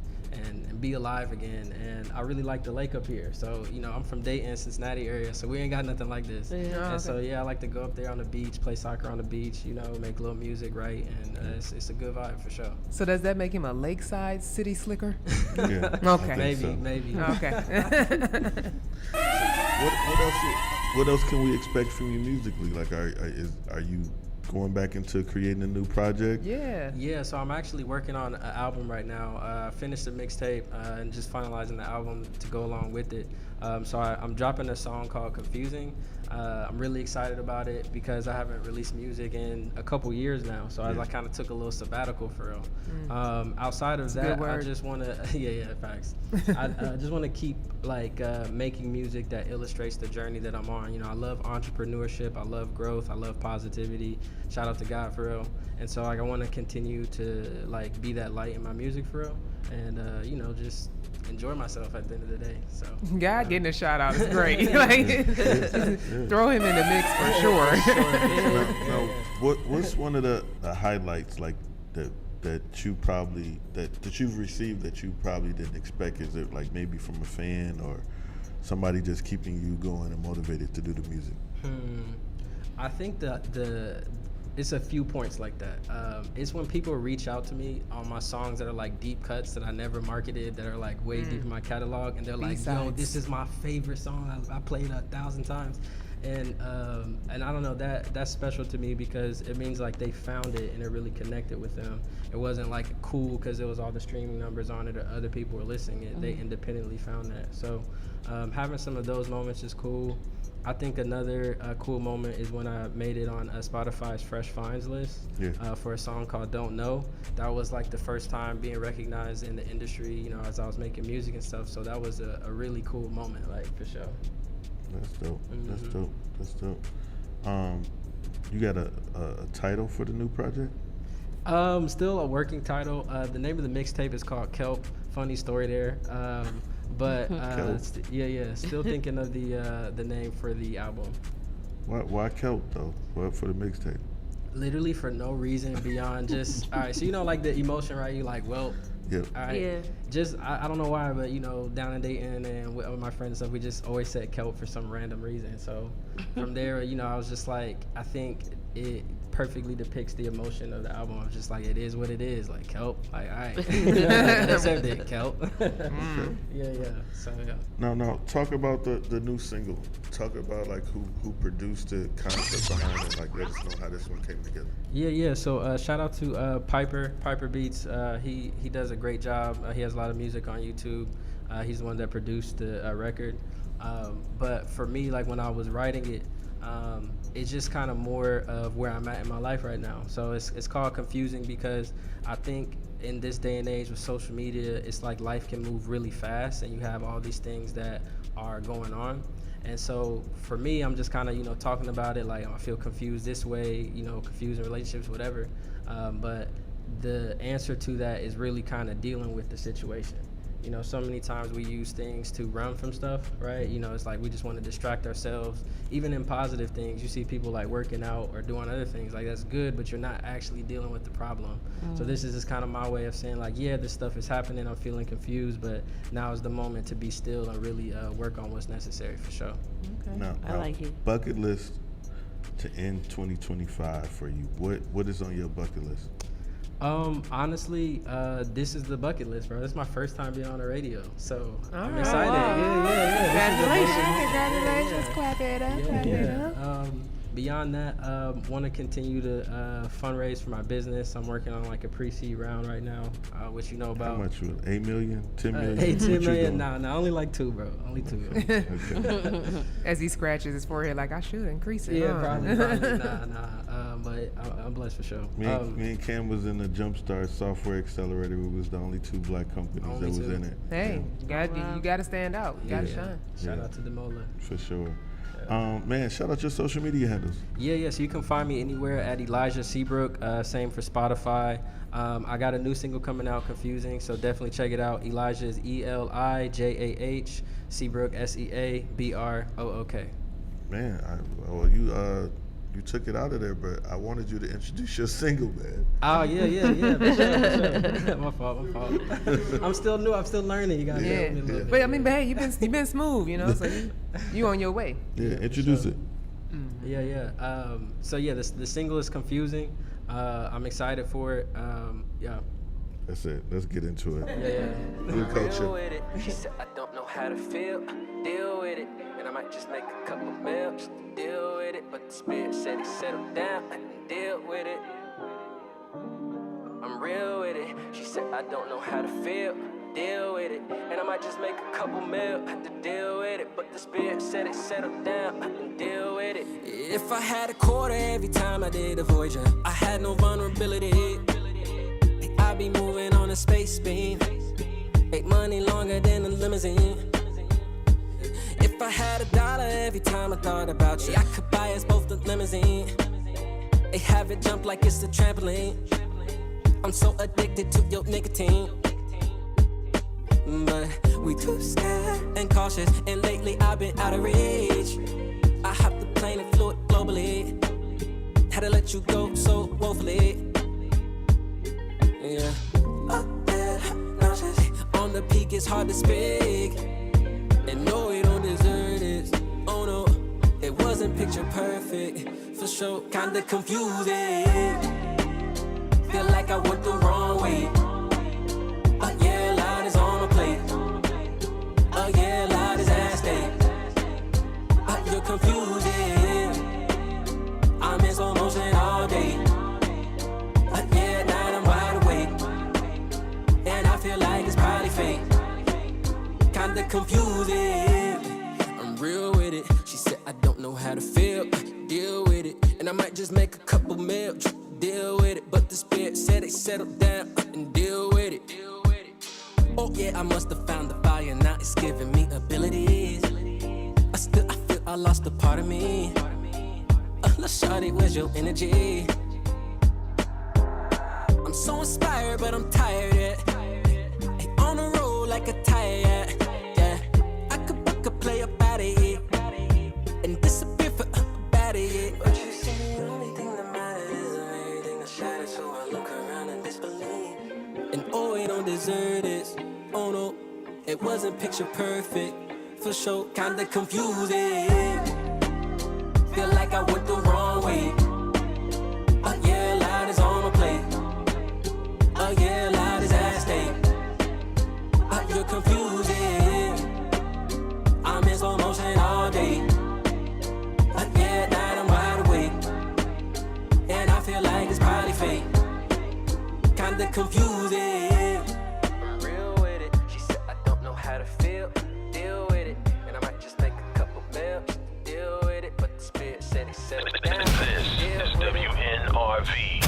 be alive again. And I really like the lake up here. So, I'm from Dayton, Cincinnati area, so we ain't got nothing like this. So I like to go up there on the beach, play soccer on the beach, make a little music, right? And it's a good vibe for sure. So does that make him a lakeside city slicker? Yeah. Okay. Maybe. Okay. What else can we expect from you musically? Like, are you going back into creating a new project? Yeah, so I'm actually working on an album right now. I finished a mixtape and just finalizing the album to go along with it. So I'm dropping a song called Confusing. I'm really excited about it because I haven't released music in a couple years now. So I kind of took a little sabbatical for real. Outside of that, I just want to, facts. I just want to keep making music that illustrates the journey that I'm on. I love entrepreneurship. I love growth. I love positivity. Shout out to God for real. And so I want to continue to be that light in my music for real. And, just enjoy myself at the end of the day. So God getting a shout out is great. Throw him in the mix for sure. Now, what's one of the highlights that you've received that you probably didn't expect? Is it like maybe from a fan or somebody just keeping you going and motivated to do the music? I think it's a few points like that. It's when people reach out to me on my songs that are like deep cuts that I never marketed, that are like way deep in my catalog, and they're like, yo, this is my favorite song. I played 1,000 times. And I don't know, that's special to me because it means like they found it and it really connected with them. It wasn't like cool because it was all the streaming numbers on it or other people were listening it. They independently found that. So having some of those moments is cool. I think another cool moment is when I made it on Spotify's Fresh Finds list for a song called Don't Know. That was like the first time being recognized in the industry, as I was making music and stuff. So that was a really cool moment, like for sure. That's dope. That's dope. You got a title for the new project? Still a working title. The name of the mixtape is called Kelp. Funny story there. But still thinking of the name for the album. Why Kelp though? What for the mixtape? Literally for no reason beyond just all right. So like the emotion, right? You like, well, yeah. All right. Yeah. Just I don't know why, but down in Dayton and with my friends and stuff, we just always said Kelp for some random reason. So from there, I was just like, I think it perfectly depicts the emotion of the album. I was just like, it is what it is, like Kelp. Like, all right, that's everything, Kelp. Yeah. So yeah. No. Talk about the new single. Talk about like who produced the concept behind it. Like, let us know how this one came together. Yeah. So shout out to Piper Beats. He does a great job. He has a lot of music on YouTube. He's the one that produced the record. But for me, like when I was writing it, it's just kind of more of where I'm at in my life right now. So it's called Confusing because I think in this day and age with social media, it's like life can move really fast, and you have all these things that are going on. And so for me, I'm just kind of, you know, talking about it like I feel confused this way, you know, confused in relationships, whatever. But the answer to that is really kind of dealing with the situation. You know, so many times we use things to run from stuff, right? You know, it's like we just want to distract ourselves. Even in positive things, you see people like working out or doing other things, like that's good, but you're not actually dealing with the problem. So this is just kind of my way of saying like, yeah, this stuff is happening, I'm feeling confused, but now is the moment to be still and really work on what's necessary for sure. Okay. Now, I like it. Bucket list to end 2025 for you. What is on your bucket list? Honestly, this is the bucket list, bro. This is my first time being on the radio, so I'm right. excited. Wow. Yeah. Congratulations. Clap it up. Clap it up. Beyond that, want to continue to fundraise for my business. I'm working on like a pre-seed round right now, which you know about. How much? 8 million? 10 million? 10 What you million? doing? Nah, only like 2, bro. Only 2. Okay. As he scratches his forehead, like I should increase it. Yeah, huh? probably. Nah. But I'm blessed for sure. Me and Cam was in the Jumpstart Software Accelerator. We was the only 2 black companies that was in it. Hey, you got to stand out. You got to shine. Shout out to Demola. For sure. Man, shout out your social media handles. Yeah, so you can find me anywhere at Elijah Seabrook, same for Spotify. I got a new single coming out, Confusing, so definitely check it out. Elijah is ELIJAH, Seabrook SEABROOK. Man, you took it out of there, but I wanted you to introduce your single, man. Oh, yeah, for sure. My fault. I'm still new, I'm still learning. You gotta help me a little bit. But I mean, but hey, you've been smooth, you know, so you on your way. Yeah, introduce it. Yeah. So yeah, the single is Confusing. I'm excited for it. Yeah. That's it. Let's get into it. Yeah. Good culture. Deal with it. She said, I don't know how to feel. Deal with it. And I might just make a couple meals just to deal with it. But the spirit said he settled down and deal with it. I'm real with it. She said, I don't know how to feel. Deal with it. And I might just make a couple meals to deal with it. But the spirit said it settled down and deal with it. If I had a quarter every time I did a Voyager, I had no vulnerability. I'd be moving on a space beam. Make money longer than a limousine. If I had $1 every time I thought about you, I could buy us both the limousine. They have it jump like it's a trampoline. I'm so addicted to your nicotine. But we too scared and cautious, and lately I've been out of reach. I hopped the plane and flew it globally. Had to let you go so woefully. Yeah. Up there, nauseous. On the peak, it's hard to speak. And no, we don't deserve this. Oh no, it wasn't picture perfect. For sure, kinda confusing. Feel like I went the wrong way. Yeah, a lot is on my plate. Yeah, a lot is at stake. You're confusing. I'm in slow motion all day. Yeah, night I'm wide awake. And I feel like it's probably fake. Kinda confusing. I'm real with it. She said I don't know how to feel. Deal with it. And I might just make a couple meals. Deal with it. But the spirit said it settled down and deal with it. Oh yeah, I must have found the fire. Now it's giving me abilities. I feel I lost a part of me. Let's shawty, where's your energy? I'm so inspired, but I'm tired yet. Hey, on the road like a tire, yeah. I could play up out of here and disappear for about a year. But you see, the only thing that matters is everything that shatters. So I look around and disbelieve. And oh, we don't deserve this. Oh no, it wasn't picture perfect. For sure, kinda confusing. Feel like I went the wrong way. Yeah, a lot is on my plate. Yeah, a lot is at stake. You're confusing. I'm in slow motion all day. Yeah, at night I'm wide awake. And I feel like it's probably fake. Kinda confusing. I'm real with it. She said I don't know how to feel. Deal with it. And I might just make a couple meals. Deal with it. But the spirit said it settled down. This is WNRV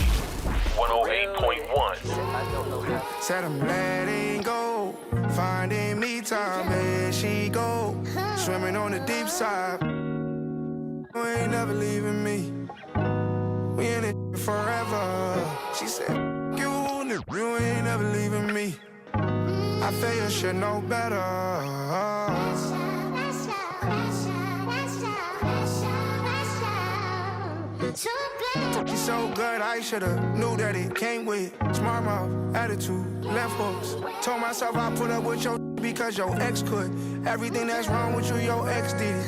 108.1. Said I'm letting go, finding me time, there she go, swimming on the deep side. You ain't never leaving me, we in it forever. She said, you ain't never leaving me. I feel you should know better. He's so good, I should've knew that it came with smart mouth, attitude, left hooks. Told myself I put up with your because your ex could. Everything that's wrong with you, your ex did it.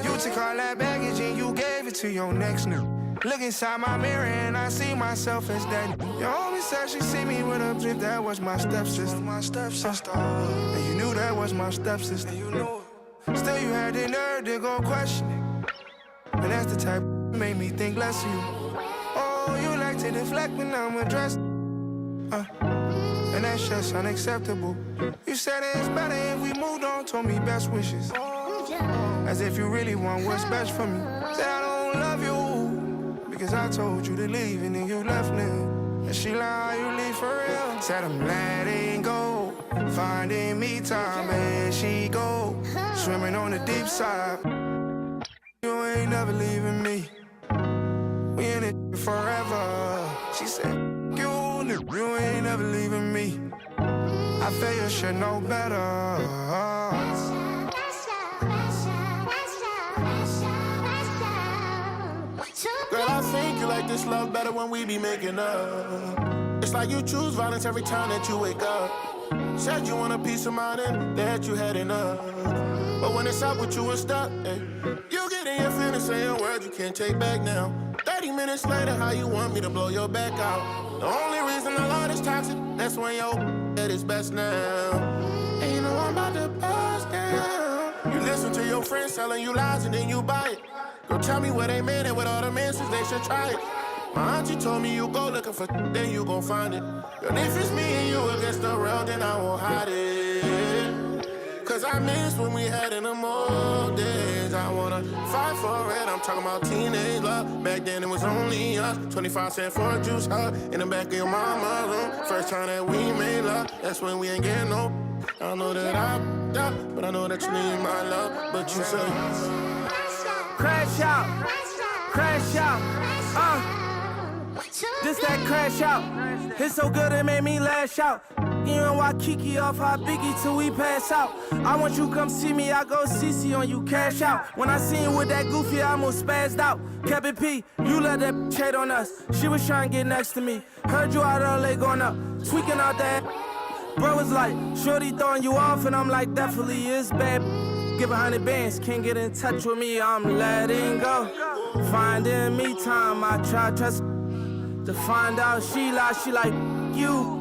You took all that baggage and you gave it to your next nigga. Look inside my mirror and I see myself as that. Your homie said she see me with a bitch that was my stepsister. And you knew that was my stepsister. You knew it. Still you had the nerve to go question it. And that's the type made me think less of you. Oh, you like to deflect when I'm addressed. And that's just unacceptable. You said it's better if we moved on, told me best wishes. As if you really want what's best for me. Said I don't love you because I told you to leave and then you left now. And she like, how you leave for real? Said I'm letting go, finding me time, there she go, swimming on the deep side. You ain't never leaving me, we in it forever. She said, you ain't never leaving me. I feel you should know better. Girl, I think you like this love better when we be making up. It's like you choose violence every time that you wake up. Said you want a piece of mind and that you had enough. But when it's up with you, it's stuck. Hey. You get in your feelings, saying words you can't take back now. 30 minutes later, how you want me to blow your back out? The only reason the Lord is toxic, that's when your at its best now. And you know I'm about to bust down. You listen to your friends telling you lies and then you buy it. Go tell me where they made it with all the answers, they should try it. My auntie told me you go looking for then you gon' find it. But if it's me and you against the world, then I won't hide it. Cause I miss when we had in the old days. I wanna fight for it, I'm talking about teenage love. Back then it was only us, 25 cents for a juice hug. In the back of your mama's room, first time that we made love. That's when we ain't getting no. I know that I'm up, but I know that you need my love. But you say crash out, crash out, this that crash out. It's so good it made me lash out. You know why Kiki off our Biggie till we pass out. I want you come see me, I go CC on you, cash out. When I seen you with that goofy, I almost spazzed out. Kevin P, you let that hate on us. She was trying to get next to me. Heard you out of LA going up, tweaking out that. Bro was like, shorty throwing you off, and I'm like, definitely is bad. Give 100 bands, can't get in touch with me, I'm letting go. Finding me time, I try trust to find out she like you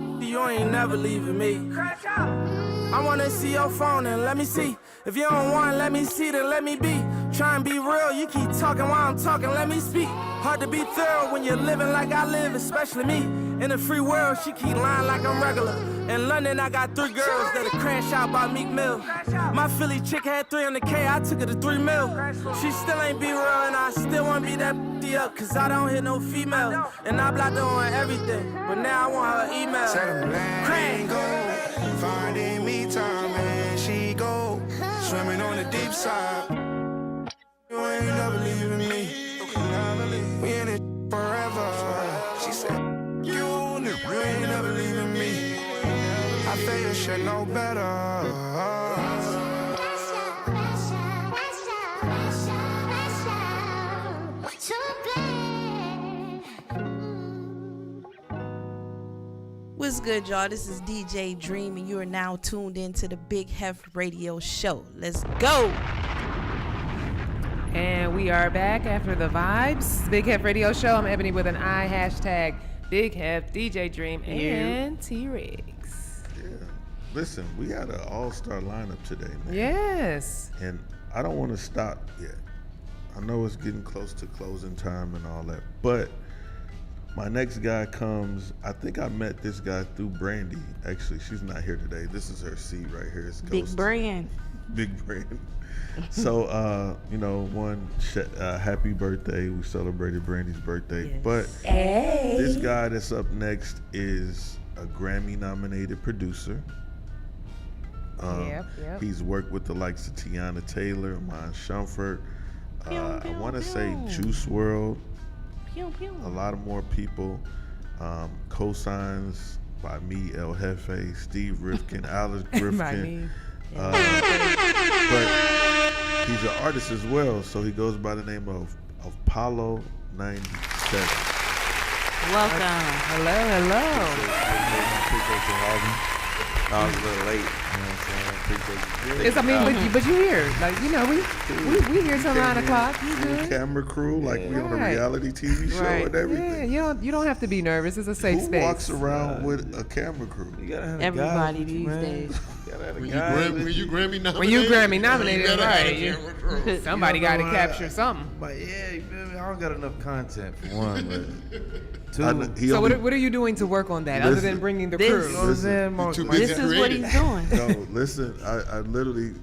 ain't never leaving me. I wanna see your phone and let me see. If you don't want, let me see, then let me be. Try and be real, you keep talking while I'm talking, let me speak. Hard to be thorough when you're living like I live, especially me. In the free world, she keep lying like I'm regular. In London, I got 3 girls that'll crash out by Meek Mill. My Philly chick had 300K, I took her to 3 mil. She still ain't be real, and I still wanna be that up, cause I don't hit no female. And I blocked her on everything, but now I want her email. Said I'm letting go, finding me time, and she go, swimming on the deep side. You ain't never leaving me, we in it forever. She said, you ain't never leaving me. I feel you should know better. What's good, y'all? This is DJ Dream, and you are now tuned in to the Big Heff Radio Show. Let's go! And we are back after the vibes. Big Heff Radio Show. I'm Ebony with an I, hashtag Big Heff, DJ Dream, and T-Rex. Yeah. Listen, we had an all-star lineup today, man. Yes. And I don't want to stop yet. I know it's getting close to closing time and all that, but my next guy comes, I think I met this guy through Brandy. Actually, she's not here today. This is her seat right here. It's Big Brand. Big Brand. So, happy birthday. We celebrated Brandy's birthday. Yes. But Hey. this guy that's up next is a Grammy-nominated producer. Yep. He's worked with the likes of Tiana Taylor, Mon Shumford. I want to say Juice WRLD. A lot of more people. Cosigns by me, El Hefe, Steve Rifkin, Alex Griffin. But he's an artist as well, so he goes by the name of Apollo 97. Welcome. Hello. Appreciate you having me. I was a little late. You know what I'm saying? Appreciate you. But you here. Like, we here till 9 o'clock. You good? Camera crew, like we on a reality TV show and everything. Yeah, you don't have to be nervous. It's a safe space. Who walks around with a camera crew? You gotta have Everybody these days. When you Grammy nominated. When you Grammy nominated, right? Somebody got to You know, capture something. But yeah, you feel me? I don't got enough content for one, but two. So what are you doing to work on that other than bringing the crew? You know what I'm saying? This is what he's doing. No, listen, I literally,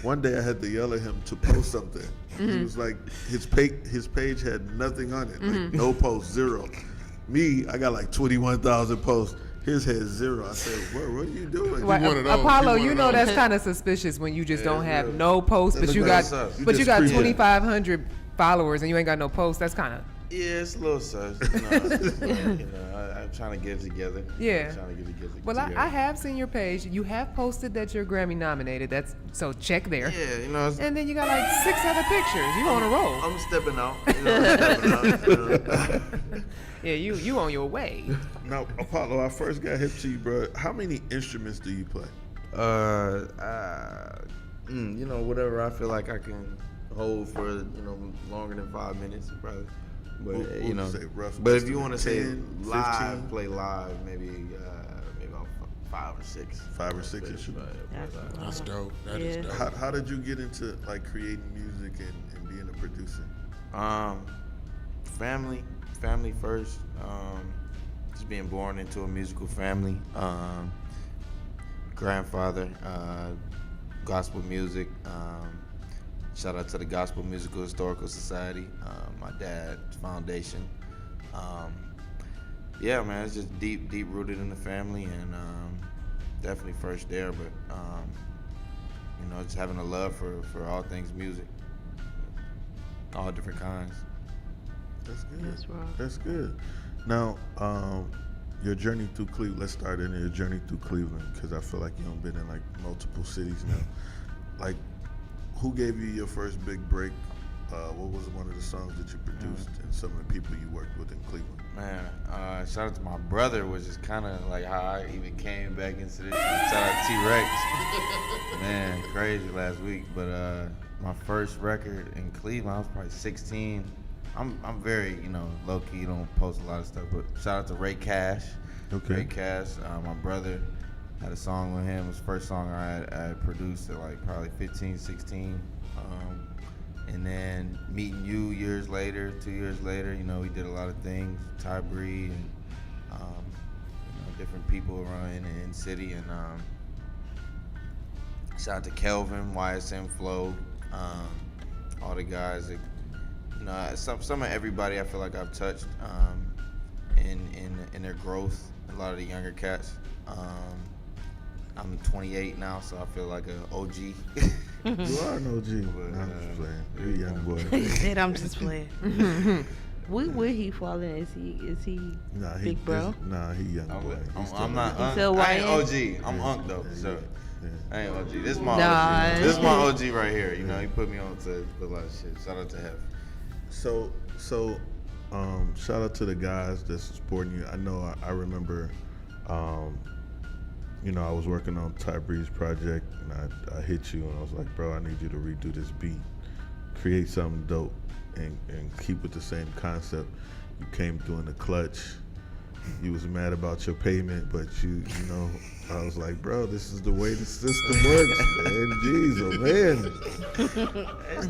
one day I had to yell at him to post something. He was like, his page had nothing on it, like no post, zero. Me, I got like 21,000 posts. His had zero. I said, what are you doing? Well, Apollo, you know that's kind of suspicious when you just don't have no posts, but you got 2,500 followers and you ain't got no posts. That's kind of. Yeah, it's a little sus. I'm trying to get it together. Yeah. I'm trying to get it together. Well, I have seen your page. You have posted that you're Grammy nominated. So check there. Yeah, And then you got like 6 other pictures. You on a roll. I'm stepping out. Yeah, you on your way. Now, Apollo, I first got hip to you, bro. How many instruments do you play? Whatever I feel like I can hold for longer than 5 minutes, probably. But but if you want to say 10, live, 15? play live, maybe about 5 or 6. 5 or 6 instruments. That's dope. That is dope. How did you get into like creating music and being a producer? Family first. Just being born into a musical family. Grandfather, gospel music. Shout out to the Gospel Musical Historical Society, my dad's foundation. Yeah, man, it's just deep rooted in the family, and definitely first there. But just having a love for all things music, all different kinds. That's good. That's good. Now, your journey through Cleveland. Let's start in your journey through Cleveland, because I feel like you've been in like multiple cities now. Like, who gave you your first big break? What was one of the songs that you produced, and some of the people you worked with in Cleveland? Man, shout out to my brother, which is kind of like how I even came back into this. Shout out T-Rex. Man, crazy last week. But my first record in Cleveland, I was probably 16. I'm very, low key, don't post a lot of stuff. But shout out to Ray Cash. Okay. Ray Cash, my brother. Had a song with him. It was the first song I produced at like probably 15, 16. And then meeting you 2 years later, we did a lot of things, Ty Bree and different people around in the city. And shout out to Kelvin, YSM Flow, all the guys that, some of everybody I feel like I've touched in their growth, a lot of the younger cats. I'm 28 now, so I feel like an OG. You are an OG. But, I'm just playing. You're a young boy. He said, "I'm just playing." Where he fall in? Is he big bro? He young boy. I'm not. I ain't OG. I'm Unk though. So I ain't OG. This is my OG. This is my OG right here. He put me on to a lot of shit. Shout out to Heff. So shout out to the guys that's supporting you. I know I remember. I was working on Ty Bree's project, and I hit you, and I was like, bro, I need you to redo this beat, create something dope, and keep with the same concept. You came through in the clutch. You was mad about your payment, but I was like, bro, this is the way the system works, man. Jeez, oh man.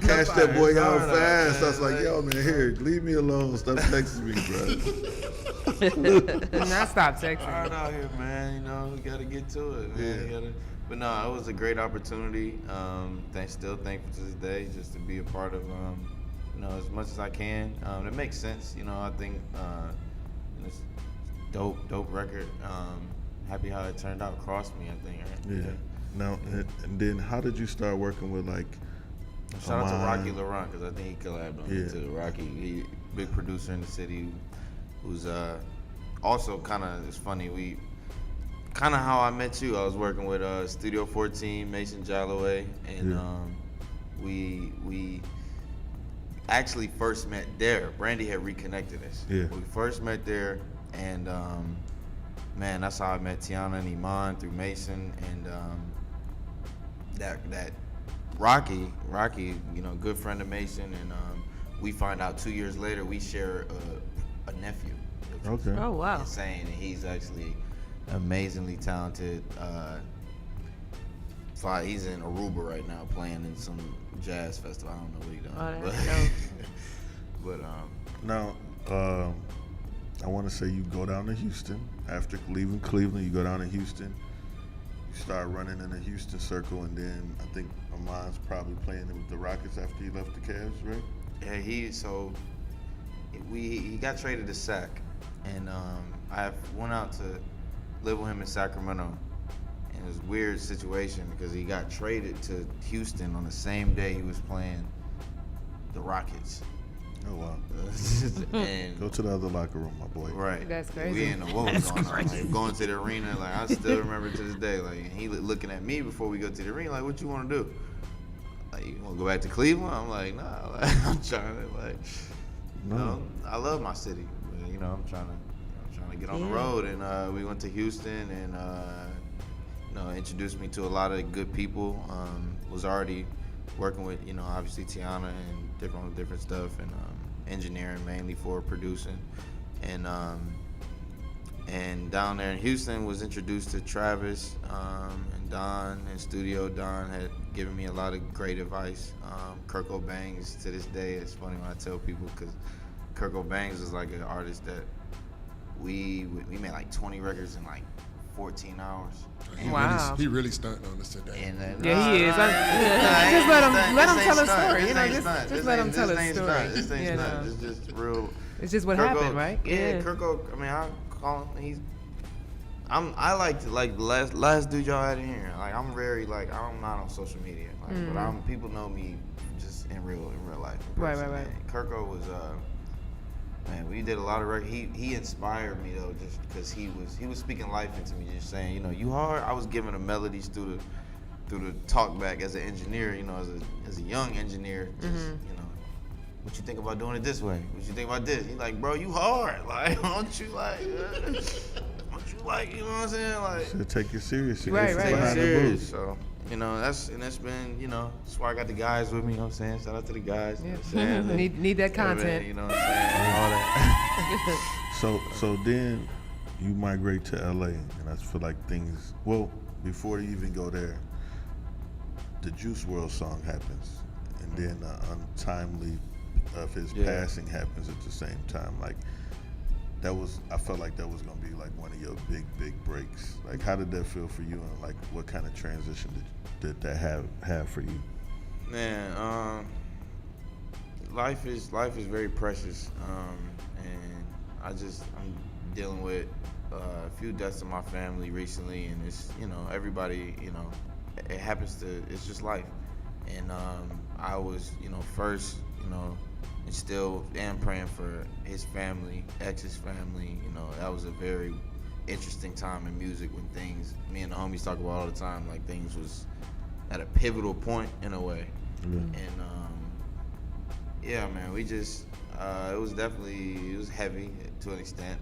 Cash that boy out fast. I was like, yo, man, here, leave me alone. Stop texting me, bro. Now stop texting. Hard out here, man. We gotta get to it, man. But no, it was a great opportunity. Still thankful to this day just to be a part of, as much as I can. It makes sense, I think it's dope record. Happy how it turned out. Crossed me, I think. Right? Yeah. Now, and then how did you start working with like? Shout out to Rocky LaRon because I think he collabed on it too. Rocky, he big producer in the city, who's also kind of. It's funny kind of how I met you. I was working with Studio 14, Mason Jalloway, and we actually first met there. Brandy had reconnected us. Yeah. We first met there, and man, that's how I met Tiana and Iman through Mason, and that Rocky, good friend of Mason, and we find out 2 years later we share a nephew. Okay. Oh wow. Insane, and he's actually amazingly talented. He's in Aruba right now playing in some jazz festival. I don't know what he's doing. Oh, that's but now, I want to say you go down to Houston after leaving Cleveland. You go down to Houston. You start running in the Houston circle, and then I think Amon's probably playing with the Rockets after he left the Cavs, right? Yeah, he got traded to Sac, and I went out to live with him in Sacramento. And it was a weird situation because he got traded to Houston on the same day he was playing the Rockets. Oh wow! And go to the other locker room, my boy. Right. That's crazy. We didn't know what was going on. Like, going to the arena, like I still remember to this day. Like, and he looking at me before we go to the arena, like, "What you want to do? Like, you want to go back to Cleveland?" I'm like, "Nah." Like, I'm trying to I love my city, but I'm trying to get on the road. And we went to Houston, and introduced me to a lot of good people. Was already working with obviously Tiana and different stuff, and engineering mainly for producing, and down there in Houston was introduced to Travis and Don in studio. Don had given me a lot of great advice. Kurt Bangs to this day, it's funny when I tell people because Kurt Bangs is like an artist that we made like 20 records in like 14 hours. Wow. He really stunting on us today. And yeah, he is. Just let him tell a story. Just let him tell a story. This ain't stunt. It's just real. It's just what happened, right? Yeah, Kirko. I mean, I call him. I like the last dude y'all had in here. Like, I'm very I'm not on social media. But people know me just in real life. Right. Kirko was man, we did a lot of records. He inspired me though, just because he was speaking life into me, just saying, you hard. I was giving him melodies through the talk back as an engineer, as a young engineer. Just what you think about doing it this way? What you think about this? He's like, bro, you hard. Like, don't you like, you know what I'm saying? Like, should take it serious. Right. Take it serious. So. That's been, that's why I got the guys with me, Shout out to the guys. Yeah. You know what I'm saying? Need that content. You know what I'm saying? All that. So then you migrate to LA, and I feel like things, before you even go there, the Juice WRLD song happens, and then the untimely of his passing happens at the same time. Like, I felt like that was gonna be like one of your big breaks. Like, how did that feel for you, and like what kind of transition did that have for you? Man, life is very precious, and I'm dealing with a few deaths in my family recently, and it's everybody it happens it's just life, and I was first and still am praying for his family, ex's family. That was a very interesting time in music when me and the homies talk about all the time, like things was at a pivotal point in a way. And yeah, man, we just it was heavy to an extent.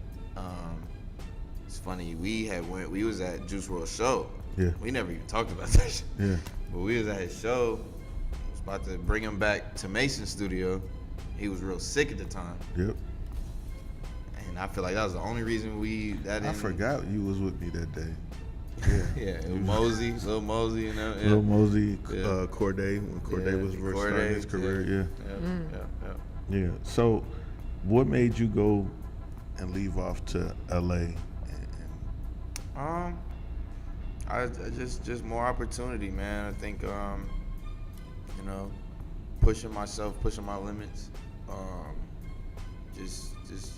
It's funny, we was at Juice WRLD show. Yeah. We never even talked about that shit. Yeah. But we was at his show. Was about to bring him back to Mason's studio. He was real sick at the time. Yep. And I feel like that was the only reason I forgot you was with me that day. Yeah. Lil Mosey, Lil Mosey, Corday, when Corday was starting his career. Yeah. So, what made you go and leave off to LA? I just more opportunity, man. I think pushing myself, pushing my limits, just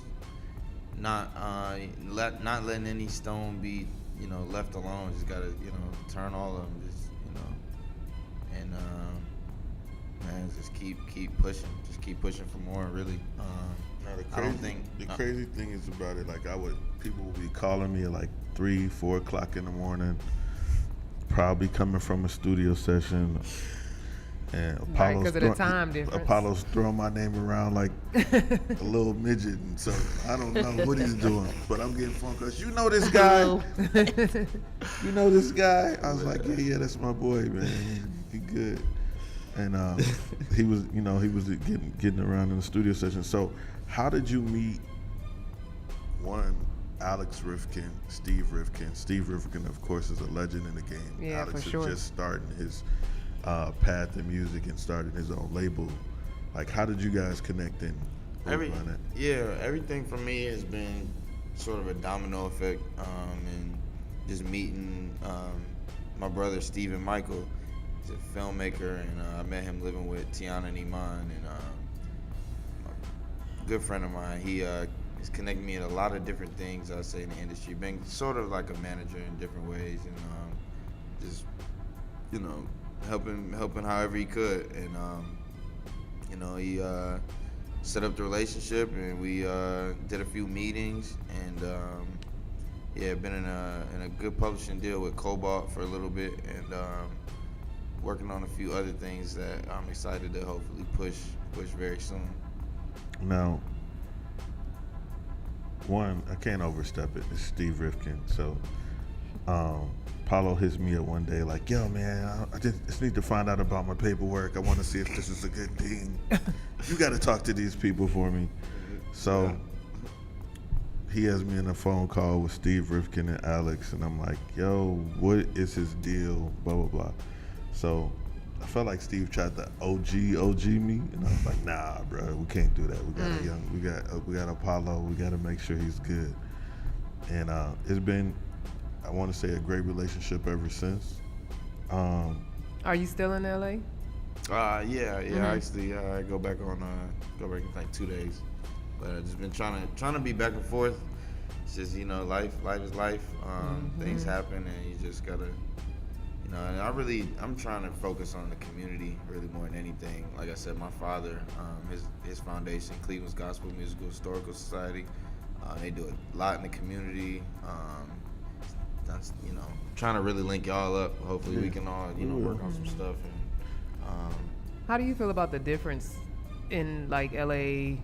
not not letting any stone be left alone. Just gotta turn all of them, and man, just keep pushing for more, really. The crazy thing is about it, like people will be calling me at like 3-4 o'clock in the morning, probably coming from a studio session, and Apollo's throwing my name around like a little midget, and so I don't know what he's doing, but I'm getting phone calls. You know this guy? You know this guy? I was like, yeah, that's my boy, man. He good. And he was getting around in the studio session. So how did you meet Alex Rifkin, Steve Rifkin? Steve Rifkin, of course, is a legend in the game. Yeah, Alex for sure. is just starting his path in music and started his own label. Like, how did you guys connect and work on it? Everything for me has been sort of a domino effect, and just meeting my brother Stephen Michael. He's a filmmaker, and I met him living with Tiana and Iman, and a good friend of mine. He has connected me in a lot of different things, I'd say, in the industry, being sort of like a manager in different ways, and just helping however he could, and he set up the relationship, and we did a few meetings, and been in a good publishing deal with Cobalt for a little bit, and working on a few other things that I'm excited to hopefully push very soon. Now, I can't overstep it. It's Steve Rifkin. So, Paulo hits me up one day like, yo, man, I just need to find out about my paperwork. I want to see if this is a good thing. You got to talk to these people for me. So, he has me in a phone call with Steve Rifkin and Alex, and I'm like, yo, what is his deal? Blah, blah, blah. So I felt like Steve tried to OG me, and I was like, nah, bro, we can't do that. We got Apollo. We got to make sure he's good. And it's been, I want to say, a great relationship ever since. Are you still in LA? Yeah. Actually, I go back in like 2 days. But I've just been trying to be back and forth. It's just life is life. Things happen, and you just gotta. And I'm trying to focus on the community really more than anything. Like I said, my father, his foundation, Cleveland's Gospel Musical Historical Society, they do a lot in the community. That's trying to really link y'all up. Hopefully we can all work on some stuff. And how do you feel about the difference in like LA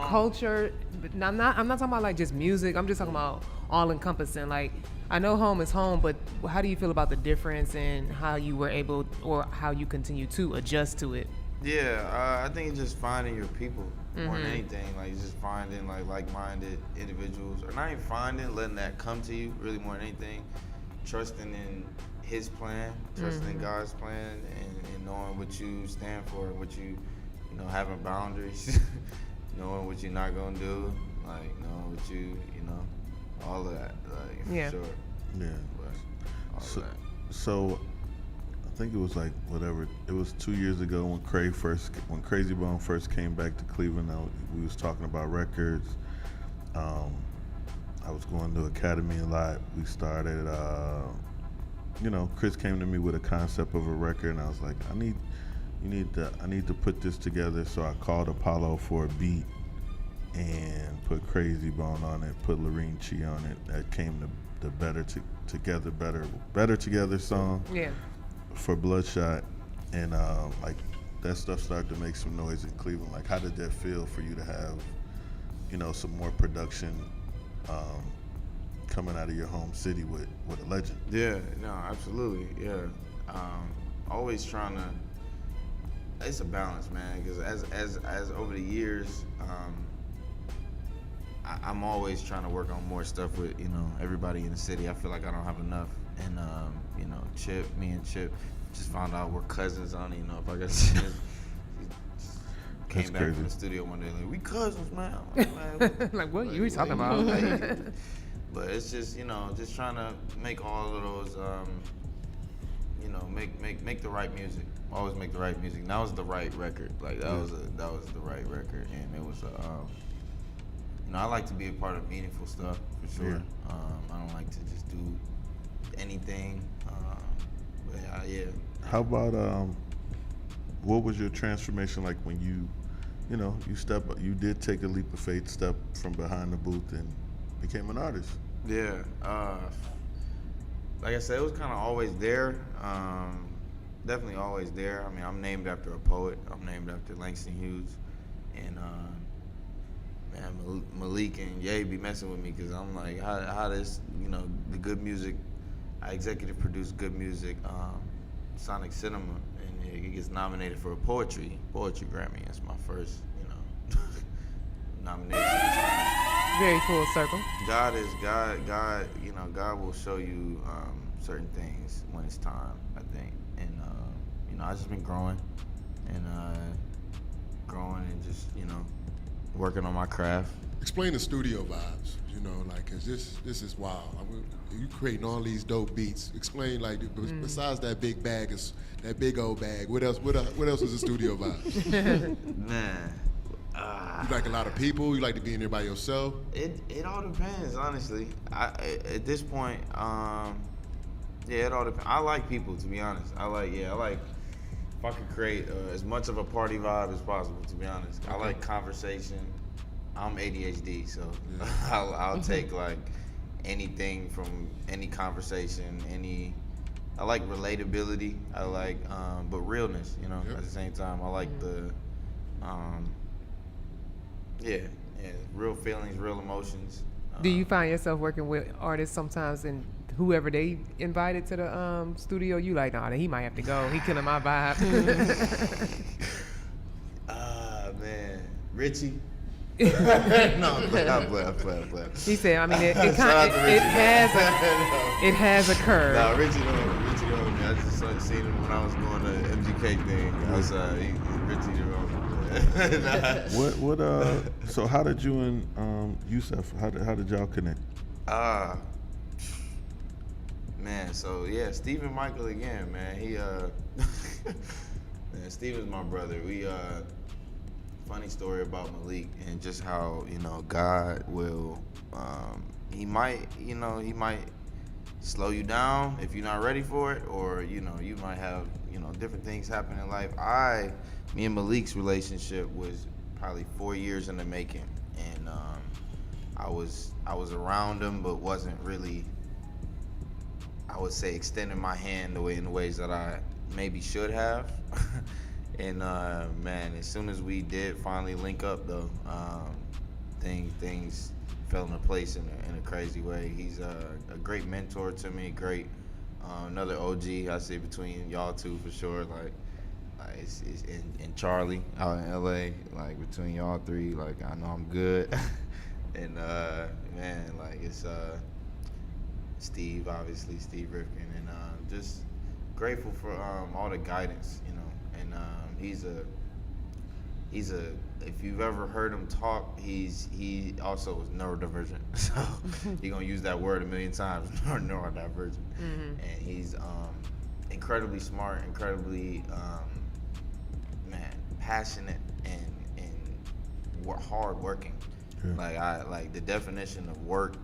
culture? I'm not talking about like just music. I'm just talking about all encompassing. Like, I know home is home, but how do you feel about the difference in how you were able, or how you continue to adjust to it? Yeah, I think it's just finding your people more than anything. Like, just finding like-minded individuals, or not even finding, letting that come to you really more than anything. Trusting in His plan, trusting in God's plan, and knowing what you stand for, what you having boundaries, knowing what you're not gonna do, like knowing what you all of that, like, for sure. Yeah. But all of that. So I think it was like it was 2 years ago when Crazy Bone first came back to Cleveland. We was talking about records. I was going to Academy a lot. We started, Chris came to me with a concept of a record, and I was like, I need to put this together. So I called Apollo for a beat and put Crazy Bone on it, put Lorene Chi on it. That came to Better Together song. Yeah. For Bloodshot, and like that stuff started to make some noise in Cleveland. Like, how did that feel for you to have, some more production coming out of your home city with a legend? Yeah, no, absolutely, yeah. Always trying to. It's a balance, man. Because as over the years, I'm always trying to work on more stuff with everybody in the city. I feel like I don't have enough, and me and Chip just found out we're cousins. I don't even know if I got to came back from the studio one day like, we cousins, man. Like, what you talking about? But it's just, you know, just trying to make all of those, you know, make the right music. Always make the right music. And that was the right record. Like that was the right record, and it was you know, I like to be a part of meaningful stuff for sure. I don't like to just do anything. But yeah. How about what was your transformation like when you know, you did take a leap of faith, step from behind the booth and became an artist? Yeah. Like I said, it was kind of always there. Definitely always there. I mean, I'm named after a poet. I'm named after Langston Hughes, and man, Malik and Ye be messing with me because I'm like, how this, you know, the good music. I executive produce good music, Sonic Cinema, and it gets nominated for a poetry Grammy. That's my first, you know, nomination. Very full circle. God, you know, God will show you certain things when it's time, I think. And you know, I've just been growing and just, you know, working on my craft. Explain the studio vibes, you know, like, cause this is wild. You creating all these dope beats. Explain, like, besides that big bag, that big old bag. What else is the studio vibes? Man, you like a lot of people. You like to be in there by yourself. It all depends, honestly. At this point, yeah, it all depends. I like people, to be honest. I like if I could create as much of a party vibe as possible, to be honest. Okay. I like conversation. I'm ADHD, so I'll take like anything from any conversation, I like relatability. I like, but realness, you know, at the same time. I like the, yeah, real feelings, real emotions. Do you find yourself working with artists sometimes and whoever they invited to the studio, you like, nah, he might have to go. He killing my vibe. Man, Richie. No, I'm playing. He said, I mean, it has occurred. Nah, Richie know me. I just seen him when I was going to MGK thing outside. Richie So how did you and Yusef, how did y'all connect? Man, so yeah, Steve and Michael again, man. He man, Steve is my brother. We funny story about Malik and just how, you know, God will, he might slow you down if you're not ready for it, or, you know, you might have, you know, different things happen in life. Me and Malik's relationship was probably 4 years in the making, and I was around him, but wasn't really, I would say, extending my hand in the ways that I maybe should have. And man, as soon as we did finally link up, though, things fell into place in a crazy way. He's a great mentor to me, great another OG. I say between y'all two for sure. Like it's and Charlie out in LA. Like between y'all three, like I know I'm good. And man, like it's Steve, obviously Steve Rifkin, and just grateful for all the guidance, you know. And he's a if you've ever heard him talk, he also is neurodivergent, so you're gonna use that word a million times, neurodivergent. And he's incredibly smart, incredibly passionate, and hard working. Like I like the definition of work,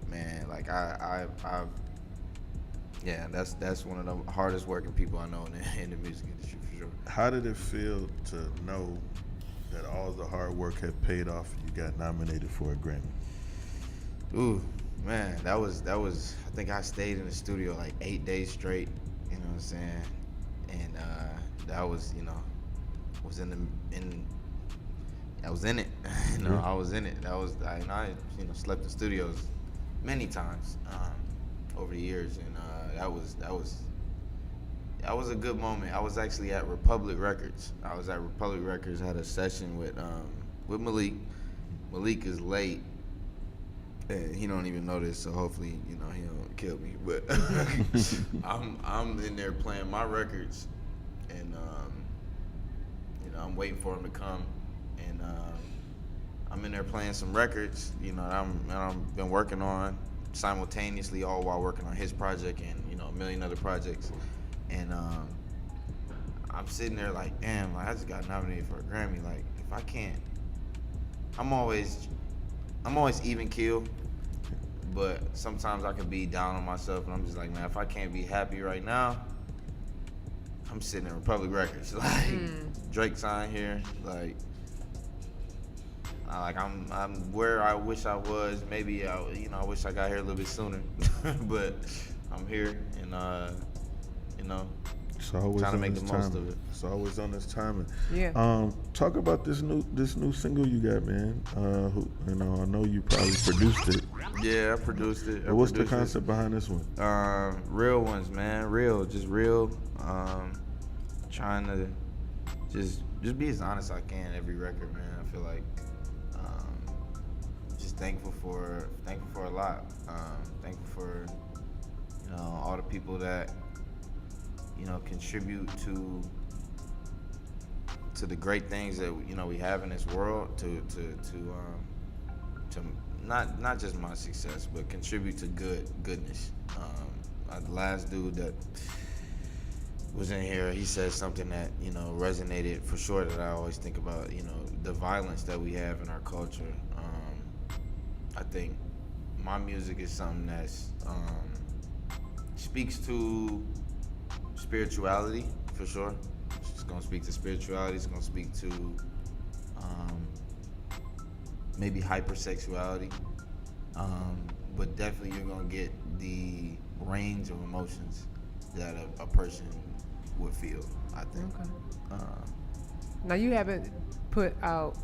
man. Like I've yeah, that's one of the hardest working people I know in the music industry for sure. How did it feel to know that all the hard work had paid off and you got nominated for a Grammy? Ooh, man, that was. I think I stayed in the studio like 8 days straight. You know what I'm saying? And that was, you know, I was in it. You know, I was in it. That was, I you know, slept in studios many times over the years, and that was a good moment. I was actually at Republic Records. I had a session with Malik. Malik is late, and he don't even know this, so hopefully, you know, he don't kill me. But I'm in there playing my records, and you know, I'm waiting for him to come, and I'm in there playing some records, you know, I've been working on, simultaneously, all while working on his project and a million other projects. And I'm sitting there like, damn, like I just got nominated for a Grammy. Like if I can't, I'm always even keel, but sometimes I can be down on myself, and I'm just like, man, if I can't be happy right now, I'm sitting in Republic Records. Like Drake signed here, like I'm where I wish I was. Maybe I wish I got here a little bit sooner, but I'm here, and It's always trying to on make this the most timing. of it. It's always on this timing. Yeah. Talk about this new single you got, man. I know you probably produced it. Yeah, I produced it. What's the concept behind this one? Real ones, man. Just real. Trying to just be as honest as I can every record, man. I feel like just thankful for a lot. Thankful for all the people that contribute to the great things that we have in this world, to not just my success, but contribute to goodness. The last dude that was in here, he said something that resonated for sure, that I always think about. The violence that we have in our culture. I think my music is something that's speaks to spirituality for sure. It's gonna speak to spirituality. It's gonna speak to maybe hypersexuality, but definitely you're gonna get the range of emotions that a person would feel, I think. Okay. Now you haven't put out.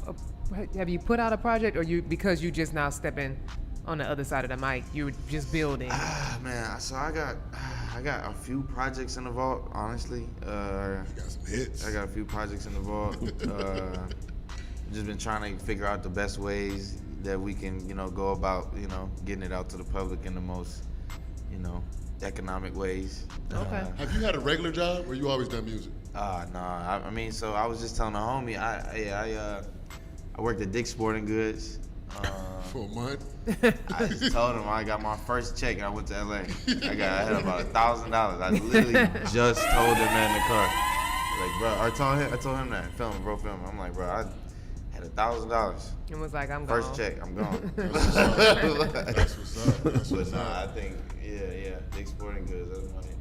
Have you put out a project, or because you just now stepping on the other side of the mic, you're just building? Man, so I got a few projects in the vault, honestly. You got some hits. I got a few projects in the vault. Just been trying to figure out the best ways that we can, go about, getting it out to the public in the most, economic ways. Okay. Have you had a regular job, or you always done music? Nah. I mean, so I was just telling a homie, I worked at Dick's Sporting Goods. For a month? I just told him I got my first check and I went to LA. I had about $1,000. I literally just told him that in the car. Like, bro, I told him that. Film him. I'm like, bro, I had $1,000. It was like, I'm first gone. check, I'm gone. That's what's up. That's what's up. I think, yeah, Dick's Sporting Goods. That's money.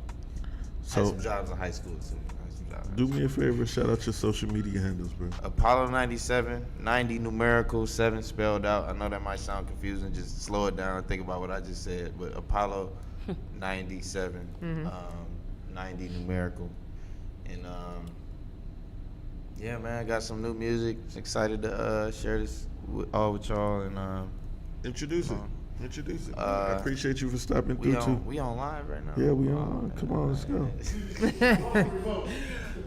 So, I had some jobs in high school too. Do me a favor, shout out your social media handles, bro. Apollo 97, 90 numerical, 7 spelled out. I know that might sound confusing. Just slow it down and think about what I just said. But Apollo 97, 90 numerical. And yeah, man, I got some new music. Excited to share this with y'all. And introduce it. I appreciate you for stopping through too. We on live right now. Yeah, we on. Come on, let's go.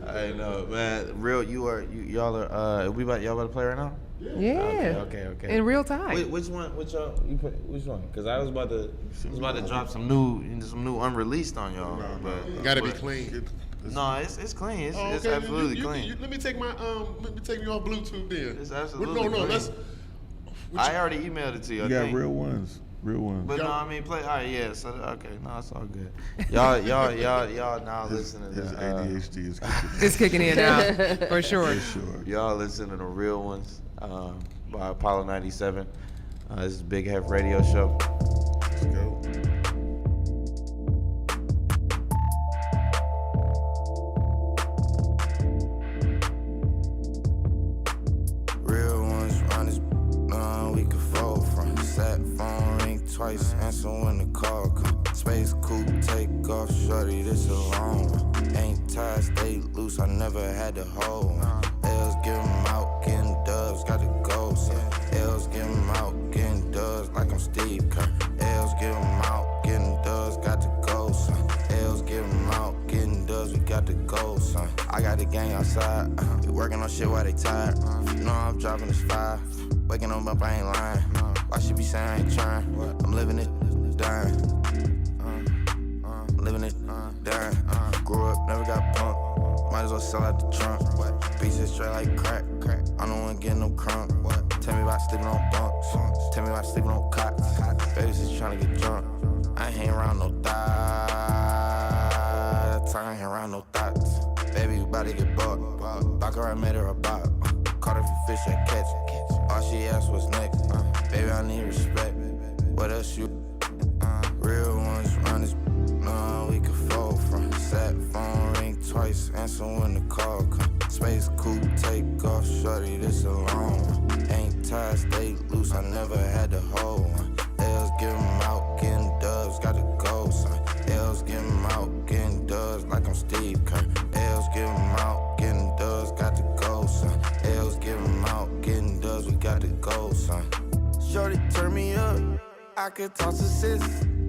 I know, man. Real, y'all are. Y'all about to play right now? Yeah. Okay. In real time. Which one? Which one? Because I was about to drop some new unreleased on y'all. But Gotta be clean. No, it's clean. It's okay. absolutely clean. Let me take me off Bluetooth then. It's absolutely clean. I already emailed it to you. You got real ones. But no, I mean, play. All right, yeah. So okay, no, it's all good. Y'all now listening to his ADHD is it's kicking in now for sure. Y'all listen to the real ones by Apollo 97. This is Big Heff Radio Show. Let's go. We could fold from. Sat phone ring twice, answer when the call come. Space coupe take off, shorty, this a long one. Ain't tied, stay loose, I never had to hold one. L's give 'em out, getting dubs, got to go, son. L's give 'em out, getting dubs like I'm Steve Kerr. L's give 'em out, getting dubs, got to go, son. L's give 'em out, getting dubs, we got to go, son. I got the gang outside, we working on shit while they tired. You know I'm dropping this 5. Waking them up, I ain't lying. Why she be saying I ain't trying? I'm living it, dying. Living it, dying. Grew up, never got pumped. Might as well sell out the trunk. Pieces straight like crack. I don't wanna get no crunk. Tell me about sleeping on bunks. Tell me about sleeping on cots. Baby's just trying to get drunk. I ain't hang around no thoughts. I ain't hang around no thoughts. Baby, you bout to get bought. Baccarat made her a bop. Caught a few fish that catch. All she asked was next. Baby, I need respect. What else you? Real ones run this. No, we can fold from. Sat phone ring twice. Answer when the call come. Space coupe take off. Shorty, this a long one. Ain't tied, stay loose. I never had to hold one. L's give 'em out, getting dubs. Got to go, son. L's give 'em out, getting dubs like I'm Steve Kerr. L's give 'em out, getting dubs. Got to go, son. L's give 'em out, getting dubs. We got to go, son. Shorty, turn me up. I could toss a sis.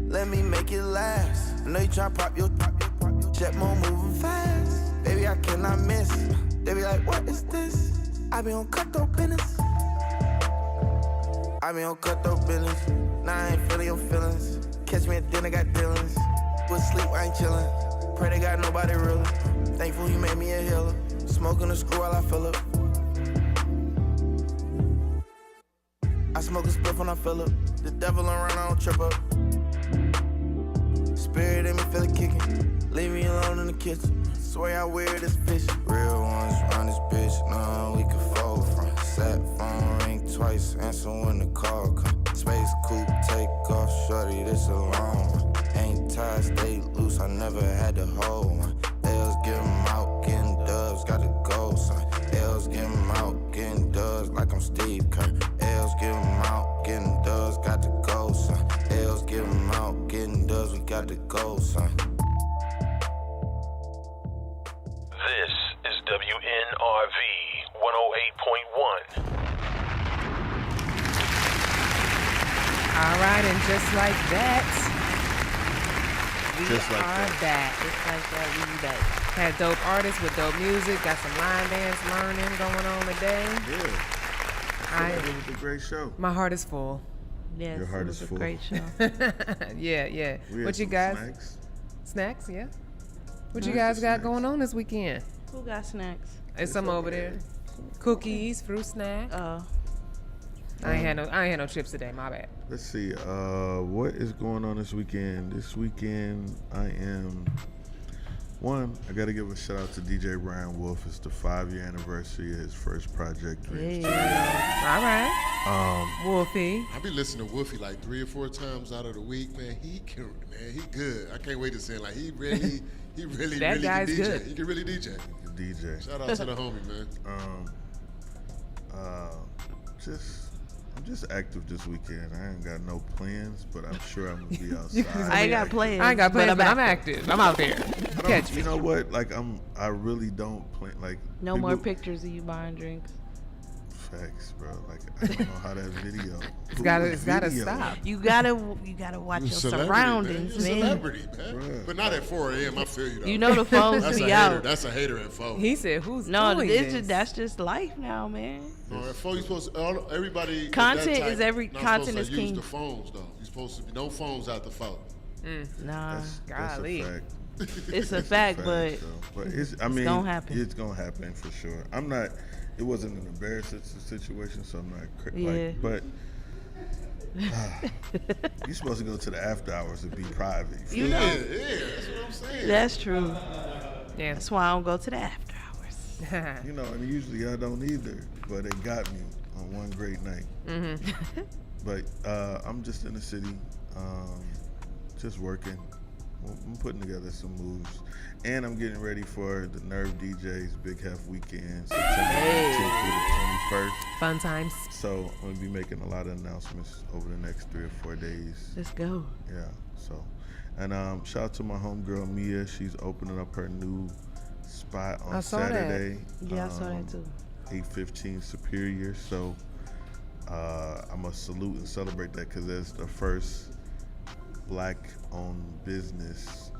Let me make it last. I know you try pop your jet more moving fast. Baby, I cannot miss. They be like, what is this? I be on cutthroat business. I be on cutthroat business. Now I ain't feeling your feelings. Catch me at dinner, got dealings. With sleep, I ain't chillin'. Pray they got nobody really. Thankful you made me a healer. Smoking a screw while I fill up. I smoke a spliff when I fill up. The devil around, I don't trip up. Spirit in me feel it kicking. Leave me alone in the kitchen. Swear I wear this fish. Real ones run this bitch. No, we can fold from. Sat phone ring twice. Answer when the call come. Space coupe take off. Shorty, this a long one. Ain't tied, stay loose. I never had to hold one. L's give 'em out, getting dubs. Got to go, son. L's give 'em out, getting dubs like I'm Steve Kerr. L's give 'em out, getting dubs. Got to go, son. L's give 'em out, getting dubs. We got to go, son. This is WNRV 108.1. All right, and just like that, we Just like are that. back. Just like that, we back. Had dope artists with dope music. Got some line dance learning going on today. Yeah. It was a great show. My heart is full. Yes, Your heart it was is a full. great show. Yeah, yeah. We had What you some guys? snacks. Snacks, yeah. What you Where's guys the got snacks? going on this weekend? Who got snacks? There's some over there. Cookies, fruit snack. Oh. I ain't had no chips today. My bad. Let's see. What is going on this weekend? This weekend, I got to give a shout out to DJ Brian Wolf. It's the 5-year anniversary of his first project, Dreams. All right. Wolfie. I be listening to Wolfie like 3 or 4 times out of the week, man. He good. I can't wait to see him. Like he really That guy's can DJ. good. He can really DJ. DJ. Shout out to the homie, man. I'm just active this weekend. I ain't got no plans, but I'm sure I'm gonna be outside. I ain't got plans. I ain't got plans, but I'm active. active. I'm out there. Catch me. You know what? Like I really don't plan. Like No people, more pictures of you buying drinks. Facts, bro. Like I don't know how that video. It's gotta stop. You gotta watch your surroundings, man. man. Celebrity, man. But not at 4 a.m. I feel you though. You know the phones That's be a out. hater. That's a hater at 4. He said, "Who's No, doing this this?" that's just life now, man. No, at 4 you supposed to, everybody. Content at that is time, every- not content supposed is to king. Use the phones though. You're supposed to be no phones out the phone. Nah, That's a fact. it's a fact, but it's gonna happen. It's gonna happen for sure. I'm not. It wasn't an embarrassing situation, so I'm not. Yeah. But you're supposed to go to the after hours and be private. You know. Yeah, that's what I'm saying. That's true. Yeah. That's why I don't go to the after hours. You know, and usually I don't either, but it got me on one great night. Mm-hmm. But I'm just in the city, just working. I'm putting together some moves, and I'm getting ready for the Nerve DJs Big Heff weekend, September 19th through the 21st. Fun times. So I'm gonna be making a lot of announcements over the next 3 or 4 days. Let's go. Yeah. So, and shout out to my homegirl Mia. She's opening up her new spot on I saw that. Saturday. Yeah, I saw that too. 815 Superior. So I'm gonna salute and celebrate that because that's the first Black-owned business,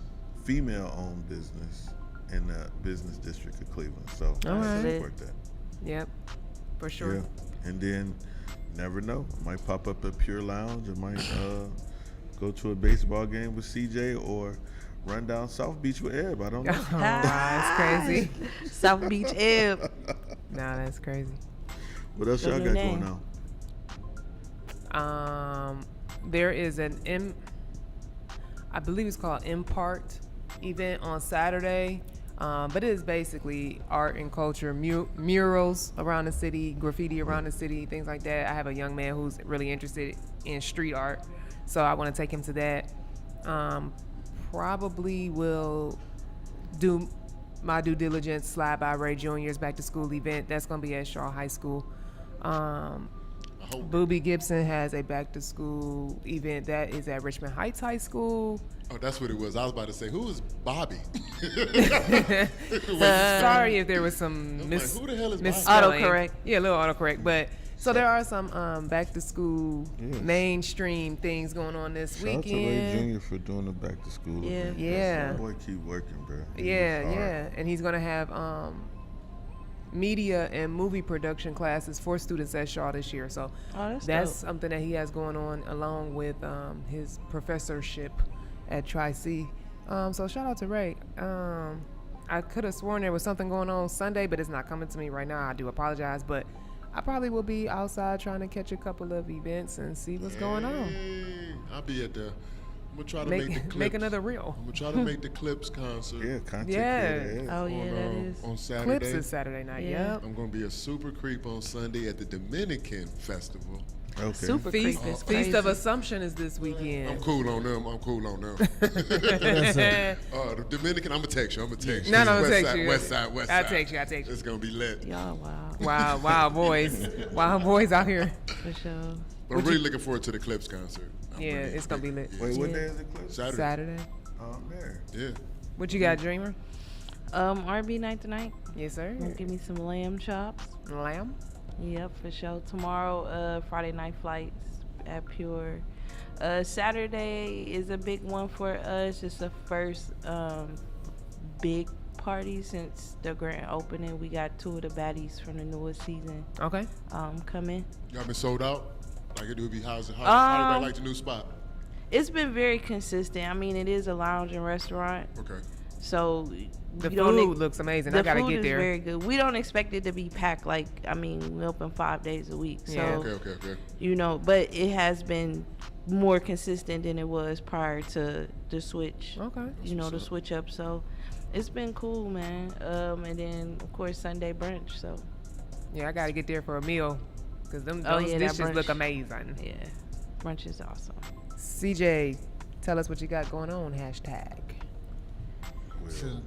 female-owned business in the business district of Cleveland. So All right. support that. Yep, for sure. Yeah. And then, never know, I might pop up at Pure Lounge. I might go to a baseball game with CJ or run down South Beach with Eb. I don't know. Oh, that's crazy. South Beach Eb. Nah, that's crazy. What else Your y'all new got name. going on? There is I believe it's called Impart event on Saturday. But it is basically art and culture, murals around the city, graffiti around the city, things like that. I have a young man who's really interested in street art, so I want to take him to that. Probably will do my due diligence, slide by Ray Jr.'s back to school event. That's going to be at Shaw High School. Boobie Gibson has a back to school event that is at Richmond Heights High School. Oh, that's what it was. I was about to say, who is Bobby? Sorry if there was some who the hell is autocorrect. Yeah, a little autocorrect. But so there are some back to school mainstream things going on this weekend. Shout out to Ray Jr. for doing the back to school event. Yeah. That boy keep working, bro. Yeah. And he's gonna have media and movie production classes for students at Shaw this year. So that's something that he has going on along with his professorship at Tri-C. So shout out to Ray. I could have sworn there was something going on Sunday, but it's not coming to me right now. I do apologize, but I probably will be outside trying to catch a couple of events and see what's going on. I'll be at the. I'm gonna try to make the Clips. Make another reel. I'm gonna try to make the Clips concert. Yeah, content creator. Oh yeah, that is. On Saturday. Clips is Saturday night. Yeah. Yep. I'm gonna be a super creep on Sunday at the Dominican Festival. Okay. Super creep is crazy. Feast of Assumption is this weekend. I'm cool on them. The Dominican, I'm gonna text you. No, I'm gonna text you. West side. I'll text you. It's gonna be lit. Y'all, wow. Wild boys out here. For sure. But I'm really looking forward to the Clips concert. It's gonna be lit. Wait, what day is the Clips? Saturday. Oh, I'm there. Yeah. What you got, Dreamer? R&B night tonight. Yes, sir. Give me some lamb chops. Lamb? Yep, for sure. Tomorrow, Friday night flights at Pure. Saturday is a big one for us. It's the first big party since the grand opening. We got 2 of the baddies from the newest season. Okay. Coming. Y'all been sold out? Like it would be how everybody like the new spot? It's been very consistent. I mean, it is a lounge and restaurant. Okay. So the food looks amazing. I gotta get there. The food is very good. We don't expect it to be packed. Like, I mean, we open 5 days a week. So, Okay. You know, but it has been more consistent than it was prior to the switch. Okay. You know, the switch up. So it's been cool, man. And then of course Sunday brunch. So. Yeah, I gotta get there for a meal. Cause those dishes look amazing. Yeah, brunch is awesome. CJ, tell us what you got going on. Hashtag.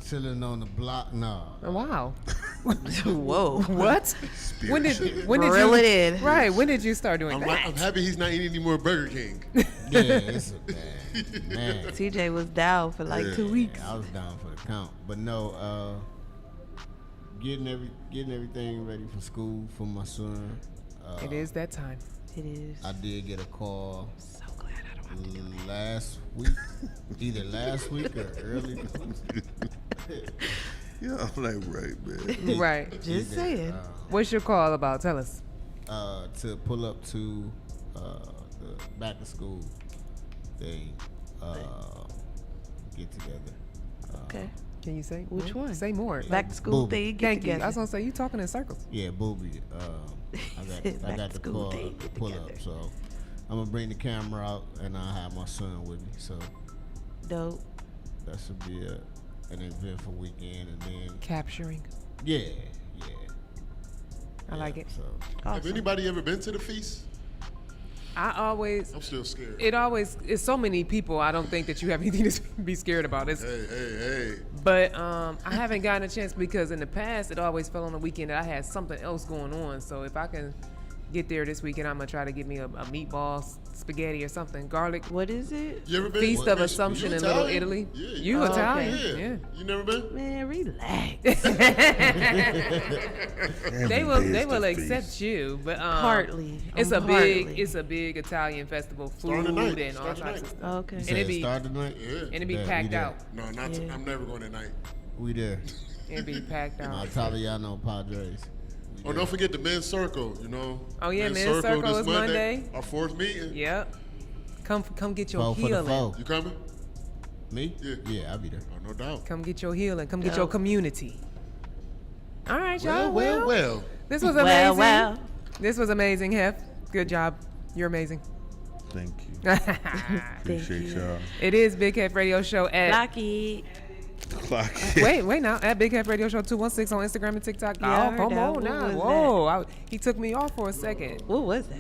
Chilling on the block, nah. Oh, wow. Whoa. What? When did Reel you? It in. Right. When did you start doing that? I'm happy he's not eating any more Burger King. Yeah, it's a bad man. TJ was down for like 2 weeks. I was down for the count, but no. Getting everything ready for school for my son. It is that time. It is. I did get a call. So glad I don't have to get that. Last week, either last week or early. Yeah, I'm like, right, man. Right. Just saying. What's your call about? Tell us. To pull up to the back to school. They get together. Okay. Can you say which one? Say more. Back to school Booby. thing. Get together. I was gonna say you talking in circles. Yeah, Booby. I got the call to pull up, so I'm gonna bring the camera out and I'll have my son with me. So dope. That should be an eventful weekend, and then capturing. Yeah. I like it. So Have anybody ever been to the feast? I'm still scared. It's so many people. I don't think that you have anything to be scared about. Hey. But I haven't gotten a chance because in the past it always fell on the weekend that I had something else going on. So if I can get there this weekend, I'm gonna try to get me a meatball, spaghetti or something. Garlic. What is it? You ever been? Feast of Assumption in Little Italy. Yeah. You Italian? Okay. Yeah. You never been? Man, relax. They will accept you, but partly. It's a big Italian festival, food and all types of stuff. Okay. And it be start tonight. Yeah. And it be packed out. No, I'm never going at night. We there. It be packed out. Italiano Padres. Oh, don't forget the men's circle. You know. Oh yeah, men's circle is Monday. Our 4th meeting. Yep. Come get your Four for the healing. four. You coming? Me? Yeah. Yeah, I'll be there. Oh, no doubt. Come get your healing. Come get your community. All right, y'all. Well. This was amazing. Well. This was amazing, Heff. Good job. You're amazing. Thank you. Appreciate y'all. It is Big Heff Radio Show at Lucky. Clock. Wait now. At Big Heff Radio Show 216 on Instagram and TikTok. I Oh, heard come that. on What now. was Whoa. He took me off for a second. What was that?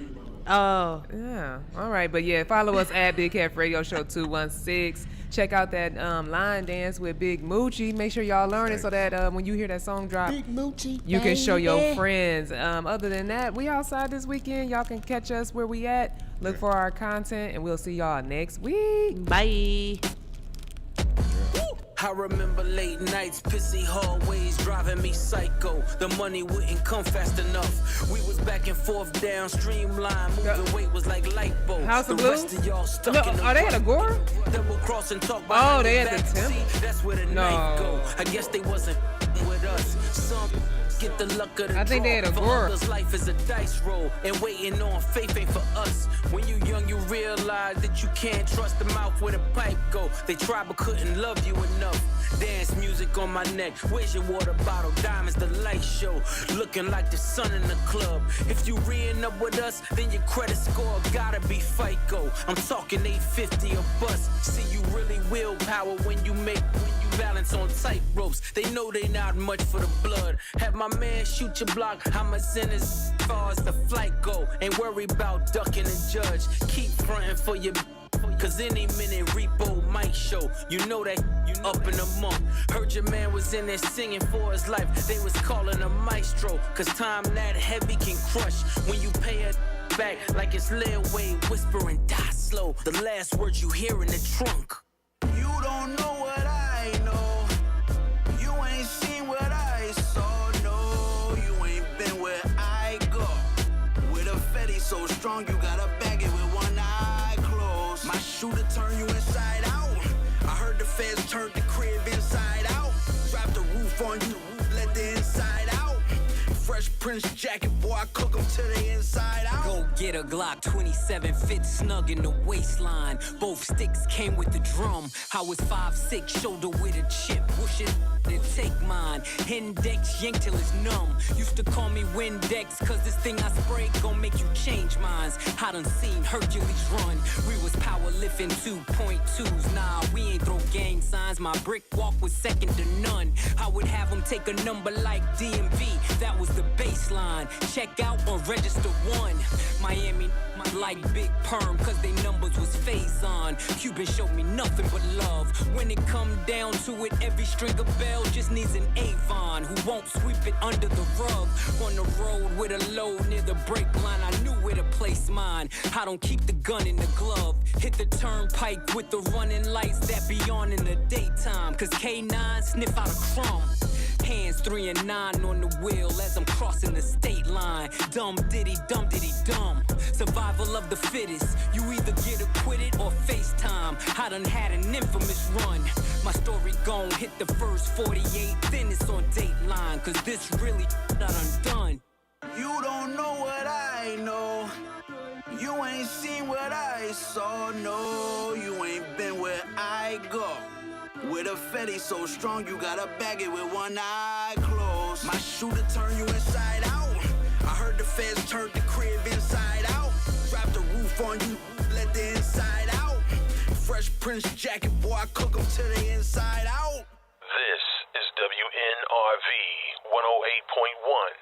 Oh. Yeah. All right. But yeah, follow us at Big Heff Radio Show 216. Check out that line dance with Big Moochie. Make sure y'all learn it so that when you hear that song drop, Big Moochie, you can show your baby. friends. Other than that, we outside this weekend. Y'all can catch us where we at. Look for our content, and we'll see y'all next week. Bye. I remember late nights, pissy hallways driving me psycho. The money wouldn't come fast enough. We was back and forth down streamline, moving weight was like light bulbs. House of the Blues? rest of y'all stuck Look, in the are they at Agora? Double cross and talk Oh, behind they the at the back Temple? seat. That's where the No. knife go. I guess they wasn't with us. Some get the luck of the I think they draw. at For Agora. others, life is a dice roll, and waiting on faith ain't for us. When you young, you realize that you can't trust the mouth where the pipe go. They tried but couldn't love you enough. Dance music on my neck. Where's your water bottle? Diamonds, the light show. Looking like the sun in the club. If you reeing up with us, then your credit score gotta be FICO. I'm talking 850 a bus. See, you really willpower when you balance on tight ropes. They know they not much for the blood. Have my man shoot your block. I'ma send as far as the flight go. Ain't worry about ducking the judge. Keep fronting for your. Cause any minute repo might show. You know that you up in a month. Heard your man was in there singing for his life. They was calling a maestro. Cause time that heavy can crush. When you pay it back like it's Lil Wayne whispering die slow. The last words you hear in the trunk. You don't know what I know. You ain't seen what I saw. No, you ain't been where I go. With a fetty so strong, you gotta bag it with one eye closed. My shooter turn you inside out. I heard the feds turned the crib inside out. Drop the roof on you, let the inside out. Fresh Prince jacket, boy, I cook 'em to the inside out. Go get a Glock 27 fit snug in the waistline. Both sticks came with the drum. I was 5'6", shoulder with a chip. Push it and take mine. Index yank till it's numb. Used to call me Windex, cause this thing I spray gon' make you change minds. I done seen Hercules run. We was power lifting 2.2s. Nah, we ain't throw gang signs. My brick walk was second to none. I would have them take a number like DMV. That was the baseline. Check out or register 1. Miami, like Big Perm, cause they numbers was phase on. Cuban showed me nothing but love. When it come down to it, every string of bell just needs an Avon who won't sweep it under the rug. On the road with a load near the brake line, I knew where to place mine. I don't keep the gun in the glove. Hit the turnpike with the running lights that be on in the daytime. Cause K9 sniff out a crumb. Hands 3 and 9 on the wheel as I'm crossing the state line. Dumb diddy dumb. Survival of the fittest. You either get acquitted or FaceTime. I done had an infamous run. My story gon' hit the first 48, then it's on Dateline. Cause this really not undone. You don't know what I know. You ain't seen what I saw. No, you ain't been where I go. With a fetty so strong, you gotta bag it with one eye closed. My shooter turn you inside out. I heard the feds turned the crib inside out. Drop the roof on you, let the inside out. Fresh Prince jacket, boy, I cook 'em to the inside out. This is WNRV 108.1.